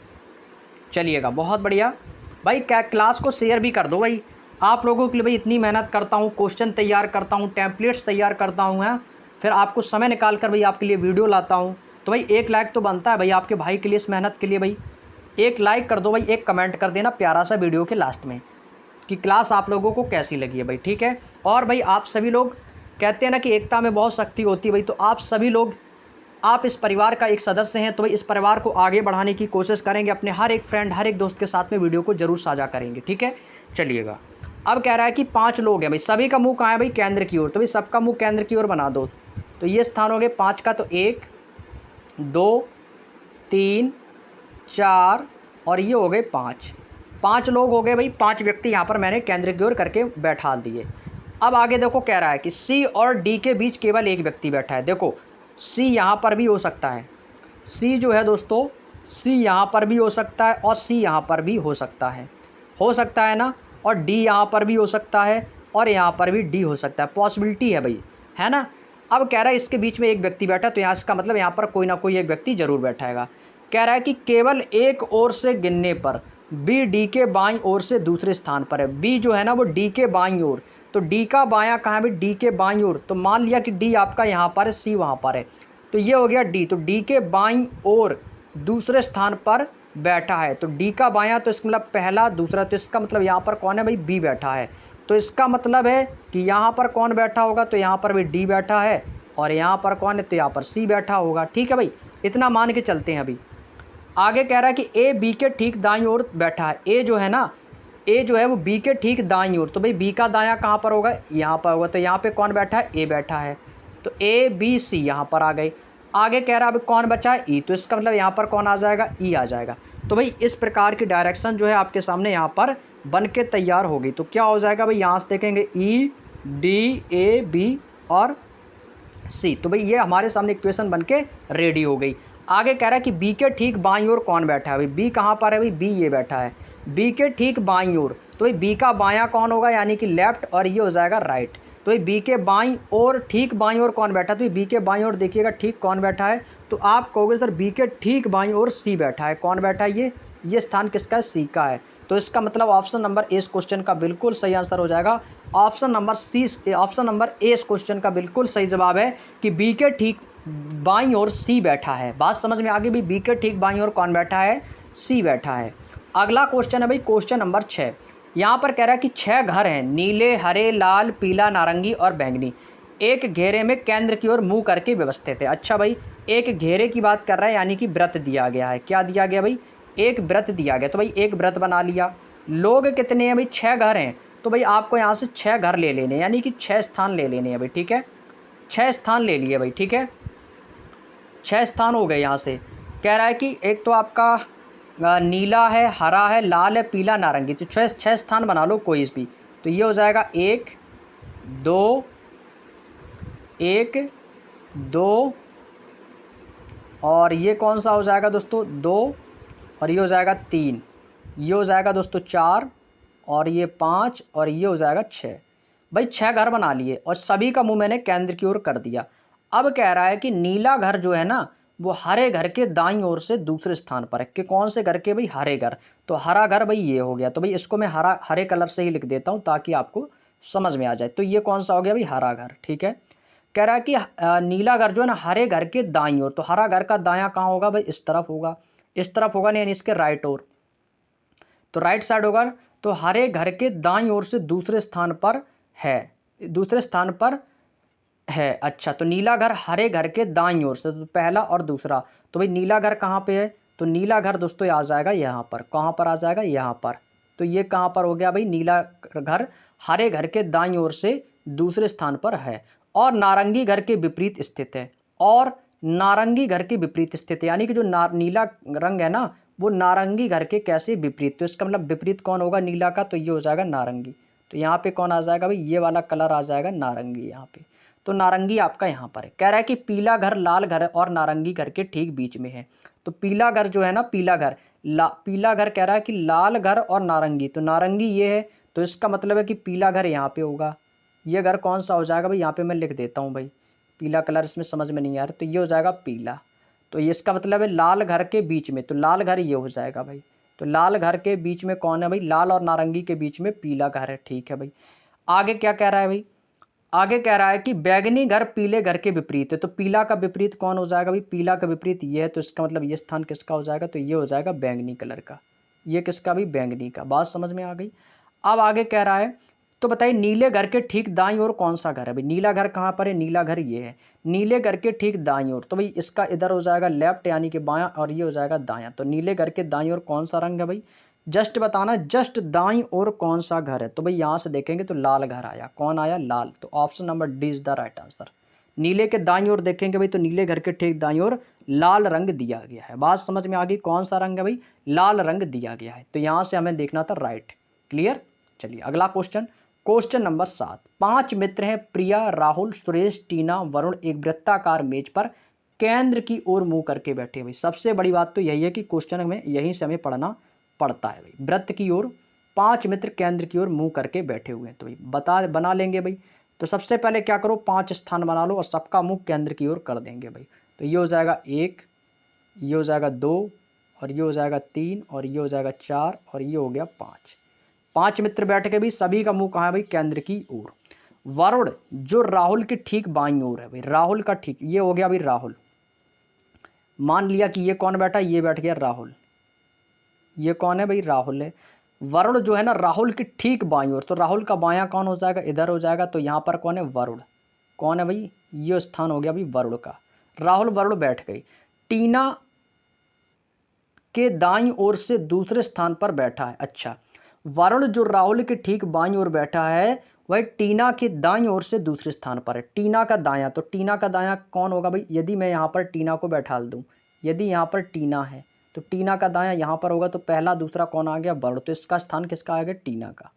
चलिएगा, बहुत बढ़िया भाई। क्या क्लास को शेयर भी कर दो भाई, आप लोगों के लिए भाई इतनी मेहनत करता हूँ, क्वेश्चन तैयार करता हूँ, टेम्पलेट्स तैयार करता हूँ, है फिर आपको समय निकाल कर भाई आपके लिए वीडियो लाता हूँ। तो भाई एक लाइक तो बनता है भाई आपके भाई के लिए, इस मेहनत के लिए भाई एक लाइक कर दो भाई, एक कमेंट कर देना प्यारा सा वीडियो के लास्ट में कि क्लास आप लोगों को कैसी लगी है भाई, ठीक है। और भाई आप सभी लोग कहते हैं ना कि एकता में बहुत शक्ति होती है भाई, तो आप सभी लोग, आप इस परिवार का एक सदस्य हैं, तो भाई इस परिवार को आगे बढ़ाने की कोशिश करेंगे। अपने हर एक फ्रेंड, हर एक दोस्त के साथ में वीडियो को ज़रूर साझा करेंगे, ठीक है। चलिएगा, अब कह रहा है कि 5 लोग हैं भाई, सभी का मुंह कहाँ है भाई, केंद्र की ओर, तो भाई सबका मुंह केंद्र की ओर बना दो। तो ये स्थान हो गए 5 का, तो 1 2 3 4 और ये हो गए 5 लोग हो गए भाई, 5 व्यक्ति यहाँ पर मैंने केंद्र की ओर करके बैठा दिए। अब आगे देखो कह रहा है कि सी और डी के बीच केवल एक व्यक्ति बैठा है। देखो सी यहाँ पर भी हो सकता है, सी जो है दोस्तों, सी यहाँ पर भी हो सकता है और सी यहाँ पर भी हो सकता है ना, और डी यहाँ पर भी हो सकता है और यहाँ पर भी डी हो सकता है, पॉसिबिलिटी है भाई, है ना। अब कह रहा है इसके बीच में एक व्यक्ति बैठा, तो यहाँ इसका मतलब यहाँ पर कोई ना कोई एक व्यक्ति जरूर बैठाएगा। कह रहा है कि केवल एक ओर से गिनने पर बी डी के बाईं ओर से दूसरे स्थान पर है। बी जो है ना वो डी के बाईं ओर, तो डी का बायां कहाँ है भाई, डी के बाईं ओर। तो मान लिया कि डी आपका यहाँ पर है, सी वहाँ पर है, तो ये हो गया डी। तो डी के बाईं ओर दूसरे स्थान पर बैठा है, तो डी का बायां तो इसका मतलब पहला दूसरा, तो इसका मतलब यहाँ पर कौन है भाई, बी बैठा है। तो इसका मतलब है कि यहाँ पर कौन बैठा होगा, तो यहाँ पर भी डी बैठा है, और यहाँ पर कौन है, तो यहाँ पर सी बैठा होगा। ठीक है भाई, इतना मान के चलते हैं। अभी आगे कह रहा है कि ए बी के ठीक दाईं ओर बैठा है। ए जो है ना, ए जो है वो बी के ठीक दाईं ओर, तो भाई बी का दायां कहाँ पर होगा, यहाँ पर होगा। तो यहाँ पे कौन बैठा है, ए बैठा है, तो ए बी सी यहाँ पर आ गए। आगे कह रहा है अब कौन बचा है, ई, तो इसका मतलब यहाँ पर कौन आ जाएगा, ई आ जाएगा। तो भाई इस प्रकार की डायरेक्शन जो है आपके सामने यहाँ पर बन के तैयार होगी। तो क्या हो जाएगा भाई, यहाँ से देखेंगे ई डी ए बी और सी, तो भाई ये हमारे सामने इक्वेशन बन के रेडी हो गई। आगे कह रहा है कि बी के ठीक बाईं ओर कौन बैठा है भाई, बी कहाँ पर है भाई, बी ये बैठा है, बी के ठीक बाईं ओर, तो भाई बी का बायां कौन होगा, यानी कि लेफ्ट, और ये हो जाएगा राइट। तो भाई बी के बाईं ओर ठीक बाईं ओर कौन बैठा है, तो बी के बाईं ओर देखिएगा ठीक कौन बैठा है, तो आप कहोगे सर बी के ठीक बाईं ओर सी बैठा है। कौन बैठा है, ये स्थान किसका है, सी का है। तो इसका मतलब ऑप्शन नंबर ए इस क्वेश्चन का बिल्कुल सही आंसर हो जाएगा। ऑप्शन नंबर ए इस क्वेश्चन का बिल्कुल सही जवाब है कि बी के ठीक बाईं ओर सी बैठा है। बात समझ में आ गई भी, बी के ठीक बाईं ओर कौन बैठा है, सी बैठा है। अगला क्वेश्चन है भाई क्वेश्चन नंबर 6। यहाँ पर कह रहा है कि 6 घर हैं, नीले हरे लाल पीला नारंगी और बैंगनी, एक घेरे में केंद्र की ओर मुंह करके व्यवस्थित है। अच्छा भाई, एक घेरे की बात कर रहा है, यानी कि व्रत दिया गया है। क्या दिया गया भाई, एक व्रत दिया गया, तो भाई एक व्रत बना लिया। लोग कितने हैं भाई, 6 घर हैं, तो भाई आपको यहाँ से 6 घर ले लेने, यानी कि 6 स्थान ले लेने हैं भाई। ठीक है, 6 स्थान ले लिए भाई। ठीक है, 6 स्थान हो गए। यहाँ से कह रहा है कि एक तो आपका नीला है, हरा है, लाल है, पीला नारंगी, तो 6 स्थान बना लो कोई भी। तो ये हो जाएगा 1 2 1 2, और ये कौन सा हो जाएगा दोस्तों, 2, और ये हो जाएगा 3, ये हो जाएगा दोस्तों 4, और ये 5, और ये हो जाएगा 6। भाई 6 घर बना लिए और सभी का मुंह मैंने केंद्र की ओर कर दिया। अब कह रहा है कि नीला घर जो है ना वो हरे घर के दाईं ओर से दूसरे स्थान पर है। कि कौन से घर के भाई, हरे घर, तो हरा घर भाई ये हो गया। तो भाई इसको मैं हरे कलर से ही लिख देता हूँ ताकि आपको समझ में आ जाए। तो ये कौन सा हो गया भाई, हरा घर। ठीक है, कह रहा है कि नीला घर जो है ना हरे घर के दाईं ओर, तो हरा घर का दायां कहाँ होगा भाई, इस तरफ होगा, इस तरफ होगा नहीं, यानी इसके राइट ओर, तो राइट साइड होगा। तो हरे घर के दाईं ओर से दूसरे स्थान पर है, दूसरे स्थान पर है। अच्छा, तो नीला घर हरे घर के दाईं ओर से, तो पहला और दूसरा, तो भाई नीला घर कहाँ पे है, तो नीला घर दोस्तों आ जाएगा यहाँ पर। कहाँ पर आ जाएगा, यहाँ पर। तो ये कहाँ पर हो गया भाई, नीला घर हरे घर के दाईं ओर से दूसरे स्थान पर है, और नारंगी घर के विपरीत स्थित है, और नारंगी घर के विपरीत स्थित है, यानी कि जो नीला रंग है ना वो नारंगी घर के कैसे विपरीत, तो इसका मतलब विपरीत कौन होगा नीला का, तो ये हो जाएगा नारंगी। तो यहाँ पे कौन आ जाएगा भाई, ये वाला कलर आ जाएगा नारंगी यहाँ पे। तो नारंगी आपका यहाँ पर है। कह रहा है कि पीला घर लाल घर और नारंगी घर के ठीक बीच में है। तो पीला घर जो है ना, पीला घर पीला घर कह रहा है कि लाल घर और नारंगी, तो नारंगी ये है, तो इसका मतलब है कि पीला घर यहाँ पे होगा। ये घर कौन सा हो जाएगा भाई, यहाँ पे मैं लिख देता हूँ भाई, पीला कलर इसमें समझ में नहीं आ रहा, तो ये हो जाएगा पीला। तो ये इसका मतलब है लाल घर के बीच में, तो लाल घर ये हो जाएगा भाई। तो लाल घर के बीच में कौन है भाई, लाल और नारंगी के बीच में पीला घर है। ठीक है भाई, आगे क्या कह रहा है भाई, आगे कह रहा है कि बैगनी घर पीले घर के विपरीत है। तो पीला का विपरीत कौन हो जाएगा भाई, पीला का विपरीत ये है, तो इसका मतलब ये स्थान किसका हो जाएगा, तो ये हो जाएगा बैंगनी कलर का। ये किसका भाई, बैंगनी का। बात समझ में आ गई। अब आगे कह रहा है, तो बताइए नीले घर के ठीक दाईं ओर कौन सा घर है भाई, नीला घर कहाँ पर है, नीला घर ये है, नीले घर के ठीक दाईं ओर, तो भाई इसका इधर हो जाएगा लेफ्ट यानी कि बायां, और ये हो जाएगा दायां। तो नीले घर के दाईं ओर कौन सा रंग है भाई, जस्ट बताना जस्ट दाईं ओर कौन सा घर है। तो भाई यहाँ से देखेंगे तो लाल घर आया। कौन आया? लाल। तो option number D is the right answer. नीले के दाईं ओर देखेंगे भाई तो नीले घर के ठीक दाईं ओर लाल रंग दिया गया है। बात समझ में आ गई? कौन सा रंग है भाई? लाल रंग दिया गया है। तो यहाँ से हमें देखना था राइट। क्लियर? चलिए अगला क्वेश्चन, क्वेश्चन नंबर 7। 5 मित्र हैं, प्रिया, राहुल, सुरेश, टीना, वरुण एक वृत्ताकार मेज पर केंद्र की ओर मुंह करके बैठे। भाई सबसे बड़ी बात तो यही है कि क्वेश्चन में यहीं से हमें पढ़ना पड़ता है। भाई वृत्त की ओर 5 मित्र केंद्र की ओर मुंह करके बैठे हुए हैं। तो भाई बना लेंगे भाई। तो सबसे पहले क्या करो, 5 स्थान बना लो और सबका मुंह केंद्र की ओर कर देंगे भाई। तो ये हो जाएगा 1, ये हो जाएगा 2, और ये हो जाएगा 3, और ये हो जाएगा 4, और ये हो गया 5। 5 मित्र बैठ के भी सभी का मुंह कहाँ है भाई? केंद्र की ओर। वरुण जो राहुल के ठीक बाईं ओर है भाई, राहुल का ठीक, ये हो गया भाई राहुल। मान लिया कि ये कौन बैठा? ये बैठ गया राहुल। ये कौन है भाई? राहुल है। वरुण जो है ना राहुल की ठीक बाईं ओर, तो राहुल का बायां कौन हो जाएगा? इधर हो जाएगा। तो यहाँ पर कौन है? वरुण। कौन है भाई? ये स्थान हो गया भाई वरुण का। राहुल वरुण बैठ गई। टीना के दाईं ओर से दूसरे स्थान पर बैठा है। अच्छा, वरुण जो राहुल के ठीक बाईं ओर बैठा है वह टीना के दाईं ओर से दूसरे स्थान पर है। टीना का दायां, तो टीना का दायां कौन होगा भाई? यदि मैं यहाँ पर टीना को बैठा दूं, यदि यहाँ पर टीना है तो टीना का दायां यहाँ पर होगा। तो पहला दूसरा कौन आ गया? वरुण। तो इसका स्थान किसका आ गया? टीना का।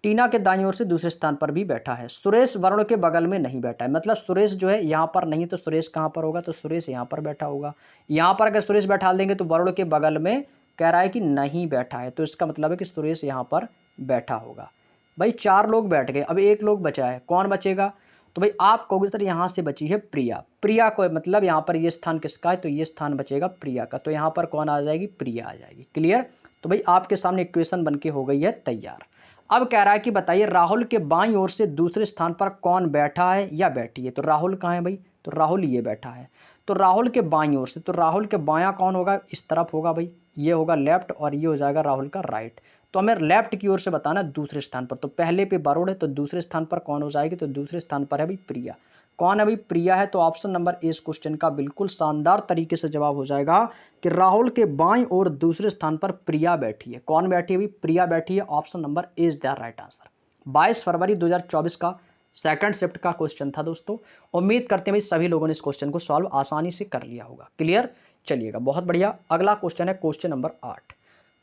टीना के दाईं ओर से दूसरे स्थान पर भी बैठा है। सुरेश वरुण के बगल में नहीं बैठा है, मतलब सुरेश जो है यहाँ पर नहीं, तो सुरेश कहाँ पर होगा? तो सुरेश यहाँ पर बैठा होगा। यहाँ पर अगर सुरेश बैठा देंगे तो वरुण के बगल में कह रहा है कि नहीं बैठा है, तो इसका मतलब है कि सुरेश यहाँ पर बैठा होगा। भाई 4 लोग बैठ गए, अब 1 लोग बचा है। कौन बचेगा? तो भाई आप कहोगे सर यहाँ से बची है प्रिया। प्रिया को मतलब यहाँ पर ये स्थान किसका है? तो ये स्थान बचेगा प्रिया का। तो यहाँ पर कौन आ जाएगी? प्रिया आ जाएगी। क्लियर? तो भाई आपके सामने इक्वेशन बन के हो गई है तैयार। अब कह रहा है कि बताइए राहुल के बाईं ओर से दूसरे स्थान पर कौन बैठा है या बैठी है? तो राहुल कहाँ है भाई? तो राहुल ये बैठा है। तो राहुल के बाईं ओर से, तो राहुल के बायां कौन होगा? इस तरफ होगा भाई, ये होगा लेफ्ट, और ये हो जाएगा राहुल का राइट। तो हमें लेफ्ट की ओर से बताना दूसरे स्थान पर। तो पहले पे वरुण है, तो दूसरे स्थान पर कौन हो जाएगी? तो दूसरे स्थान पर है भाई प्रिया। कौन है भाई? प्रिया है। तो ऑप्शन नंबर ए इस क्वेश्चन का बिल्कुल शानदार तरीके से जवाब हो जाएगा कि राहुल के बाईं ओर दूसरे स्थान पर प्रिया बैठी है। कौन बैठी है भाई? प्रिया बैठी है। Option number A is the right answer. 22 फरवरी 2024 का सेकंड शिफ्ट का क्वेश्चन था दोस्तों। उम्मीद करते हैं भाई सभी लोगों ने इस क्वेश्चन को सॉल्व आसानी से कर लिया होगा। क्लियर? चलिएगा, बहुत बढ़िया। अगला क्वेश्चन है क्वेश्चन नंबर 8।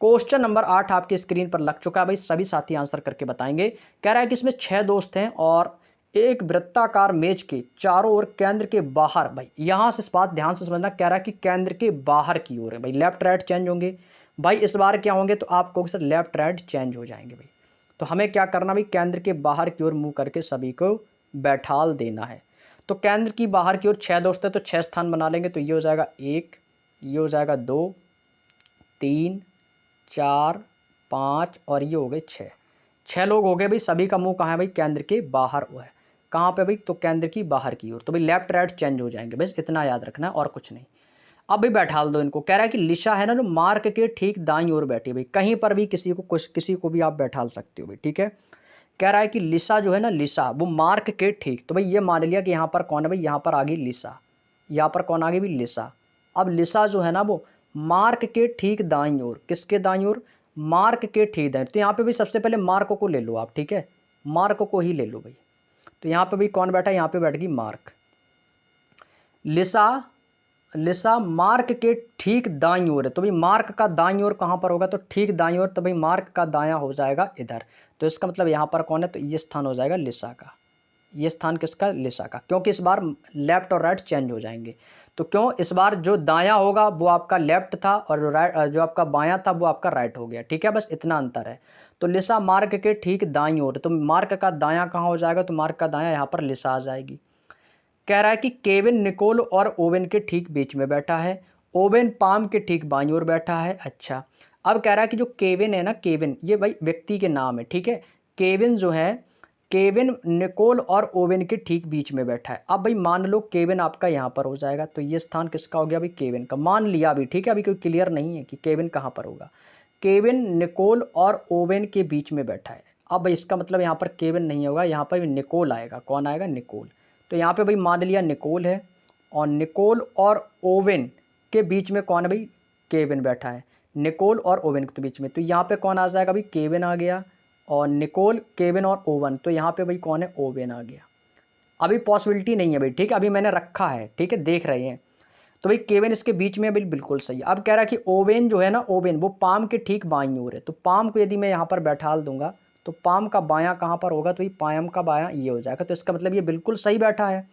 क्वेश्चन नंबर 8 आपकी स्क्रीन पर लग चुका है भाई, सभी साथी आंसर करके बताएंगे। कह रहा है कि इसमें 6 दोस्त हैं और एक वृत्ताकार मेज के चारों ओर केंद्र के बाहर, भाई यहां से इस बात ध्यान से समझना, कह रहा है कि केंद्र के बाहर की ओर है भाई। लेफ्ट राइट चेंज होंगे भाई, इस बार क्या होंगे? तो आपको सर लेफ्ट राइट चेंज हो जाएंगे भाई। तो हमें क्या करना भाई? केंद्र के बाहर की ओर मुंह करके सभी को बैठाल देना है। तो केंद्र की बाहर की ओर 6 दोस्त है, तो 6 स्थान बना लेंगे। तो ये हो जाएगा 1, ये हो जाएगा 2, 3, 4, 5, और ये हो गए 6। 6 लोग हो गए भाई। सभी का मुंह कहाँ है भाई? केंद्र के बाहर है। कहाँ पे भाई? तो केंद्र की बाहर की ओर। तो भाई लेफ्ट राइट चेंज हो जाएंगे, बस इतना याद रखना है और कुछ नहीं। अब भाई बैठाल दो इनको। कह रहा है कि लिशा है ना जो मार्क के ठीक दाईं ओर बैठी है भाई। कहीं पर भी किसी को भी आप बैठाल सकते हो भाई, ठीक है। कह रहा है कि लिशा जो है ना, लिशा वो मार्क के ठीक, तो भाई ये मान लिया कि यहाँ पर कौन है भाई? यहाँ पर आ गई लिशा। यहाँ पर कौन आ गई भाई? लिशा। अब लिशा जो है ना वो मार्क के ठीक दाईं ओर, किसके दाईं ओर? मार्क के ठीक दाईं। तो यहाँ पे भी सबसे पहले मार्क को ले लो आप, ठीक है, मार्क को ही ले लो भाई। तो यहाँ पे भी कौन बैठा है? यहाँ पे बैठ गई मार्क। लिशा, लिशा मार्क के ठीक दाईं ओर है। तो भाई मार्क का दाईं ओर कहाँ पर होगा? तो ठीक दाईं ओर। तो भाई मार्क का दायां हो जाएगा इधर। तो इसका मतलब यहाँ पर कौन है? तो ये स्थान हो जाएगा लिशा का। ये स्थान किसका? लिशा का। क्योंकि इस बार लेफ्ट और राइट चेंज हो जाएंगे। तो क्यों? इस बार जो दायां होगा वो आपका लेफ्ट था, और जो राइट, जो आपका बायां था वो आपका राइट हो गया, ठीक है, बस इतना अंतर है। तो लिशा मार्क के ठीक दाईं ओर, तो मार्क का दायां कहाँ हो जाएगा? तो मार्क का दायां यहाँ पर लिशा आ जाएगी। कह रहा है कि केविन निकोल और ओवेन के ठीक बीच में बैठा है। ओवेन पाम के ठीक बाईं ओर बैठा है। अच्छा, अब कह रहा है कि जो केविन है ना, केविन ये भाई व्यक्ति के नाम है, ठीक है। केविन जो है, केविन निकोल और ओवेन के ठीक बीच में बैठा है। अब भाई मान लो केविन आपका यहाँ पर हो जाएगा। तो ये स्थान किसका हो गया भाई? केविन का। मान लिया अभी, ठीक है, अभी कोई क्लियर नहीं है कि केविन कहाँ पर होगा। केविन निकोल और ओवेन के बीच में बैठा है। अब भाई इसका मतलब यहाँ पर केविन नहीं होगा, यहाँ पर निकोल आएगा। कौन आएगा? निकोल। तो यहाँ पे भाई मान लिया निकोल है, और निकोल और ओवेन के बीच में कौन है भाई? केविन बैठा है। निकोल और ओवेन के बीच में, तो यहाँ पे कौन आ जाएगा भाई, केविन आ गया, और निकोल, केविन और ओवन, तो यहाँ पे भाई कौन है, ओवेन आ गया। अभी पॉसिबिलिटी नहीं है भाई, ठीक है, अभी मैंने रखा है, ठीक है, देख रहे हैं। तो भाई केविन इसके बीच में भाई बिल्कुल सही है। अब कह रहा है कि ओवेन जो है ना, ओवेन वो पाम के ठीक बाईं ओर है, तो पाम को यदि मैं यहाँ पर बैठा दूंगा तो पाम का बायां कहाँ पर होगा, तो ये पायम का बायां ये हो जाएगा, तो इसका मतलब ये बिल्कुल सही बैठा है।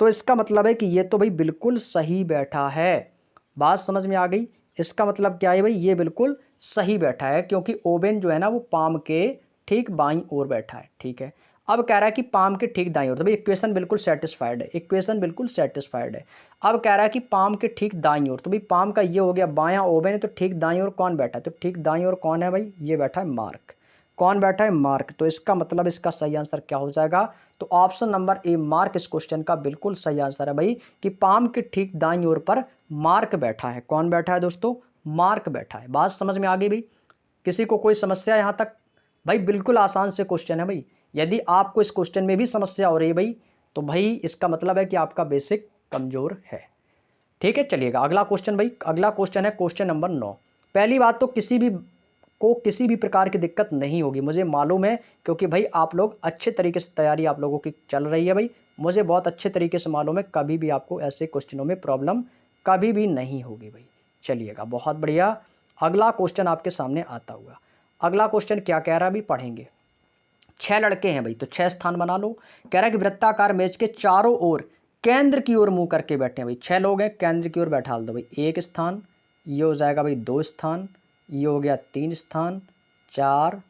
तो इसका मतलब है कि ये तो भाई बिल्कुल सही बैठा है। बात समझ में आ गई? इसका मतलब क्या है भाई, ये बिल्कुल सही बैठा है, क्योंकि ओवेन जो है ना वो पाम के ठीक बाईं ओर बैठा है, ठीक है। अब कह रहा है कि पाम के ठीक दाईं ओर, तो भाई इक्वेशन बिल्कुल सेटिस्फाइड है, इक्वेशन बिल्कुल सेटिस्फाइड है। अब कह रहा है कि पाम के ठीक दाईं ओर, तो भाई पाम का ये हो गया बायां ओवेन है, तो ठीक दाईं ओर कौन बैठा है, तो ठीक दाईं ओर कौन है भाई, ये बैठा है मार्क। कौन बैठा है, मार्क। तो इसका मतलब इसका सही आंसर क्या हो जाएगा, तो ऑप्शन नंबर ए मार्क इस क्वेश्चन का बिल्कुल सही आंसर है भाई, कि पाम के ठीक दाईं ओर पर मार्क बैठा है। कौन बैठा है दोस्तों, मार्क बैठा है। बात समझ में आ गई भाई? किसी को कोई समस्या यहाँ तक? भाई बिल्कुल आसान से क्वेश्चन है भाई, यदि आपको इस क्वेश्चन में भी समस्या हो रही है भाई, तो भाई इसका मतलब है कि आपका बेसिक कमजोर है, ठीक है। चलिएगा अगला क्वेश्चन भाई, अगला क्वेश्चन है क्वेश्चन नंबर 9। पहली बात तो किसी भी प्रकार की दिक्कत नहीं होगी, मुझे मालूम है, क्योंकि भाई आप लोग अच्छे तरीके से तैयारी आप लोगों की चल रही है भाई, मुझे बहुत अच्छे तरीके से मालूम है, कभी भी आपको ऐसे क्वेश्चनों में प्रॉब्लम कभी भी नहीं होगी भाई। चलिएगा बहुत बढ़िया, अगला क्वेश्चन आपके सामने आता हुआ। अगला क्वेश्चन क्या कह रहा है अभी पढ़ेंगे। 6 लड़के हैं भाई, तो 6 स्थान बना लो। कह रहा है कि वृत्ताकार मेज के चारों ओर केंद्र की ओर मुंह करके बैठे हैं भाई, 6 लोग हैं, केंद्र की ओर बैठा दो भाई। 1 स्थान, ये हो जाएगा भाई 2 स्थान, ये हो गया 3 स्थान, 4,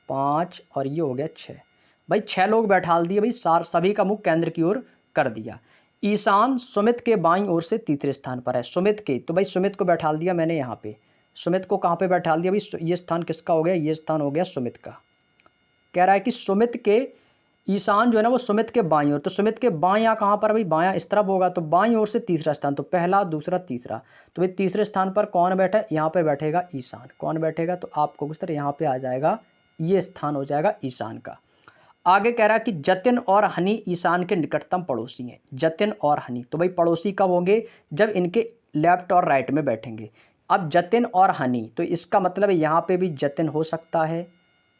5 और ये हो गया 6। भाई 6 लोग बैठा दिए भाई, सभी का मुंह केंद्र की ओर कर दिया। ईशान सुमित के बाईं ओर से तीसरे स्थान पर है, सुमित के, तो भाई सुमित को बैठा दिया मैंने यहाँ पे। सुमित को कहाँ पे बैठा दिया भाई, ये स्थान किसका हो गया, ये स्थान हो गया सुमित का। कह रहा है कि सुमित के ईशान जो है ना वो सुमित के बाईं ओर, तो सुमित के बायां कहाँ पर भाई, बायां इस तरफ होगा, तो बाईं ओर से तीसरा स्थान, तो पहला दूसरा तीसरा, तो भाई तीसरे स्थान पर कौन बैठा है, यहाँ पे बैठेगा ईशान। कौन बैठेगा, तो आपको किस तरह यहाँ पे आ जाएगा, ये स्थान हो जाएगा ईशान का। आगे कह रहा है कि जतिन और हनी ईशान के निकटतम पड़ोसी हैं, जतिन और हनी, तो भाई पड़ोसी कब होंगे, जब इनके लेफ्ट और राइट में बैठेंगे। अब जतिन और हनी, तो इसका मतलब है यहाँ पे भी जतिन हो सकता है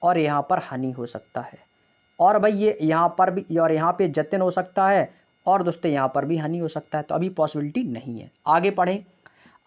और यहाँ पर हनी हो सकता है, और भाई ये यहाँ पर भी, और यहाँ पे जतिन हो सकता है, और दोस्तों यहाँ पर भी हनी हो सकता है, तो अभी पॉसिबिलिटी नहीं है। आगे पढ़ें।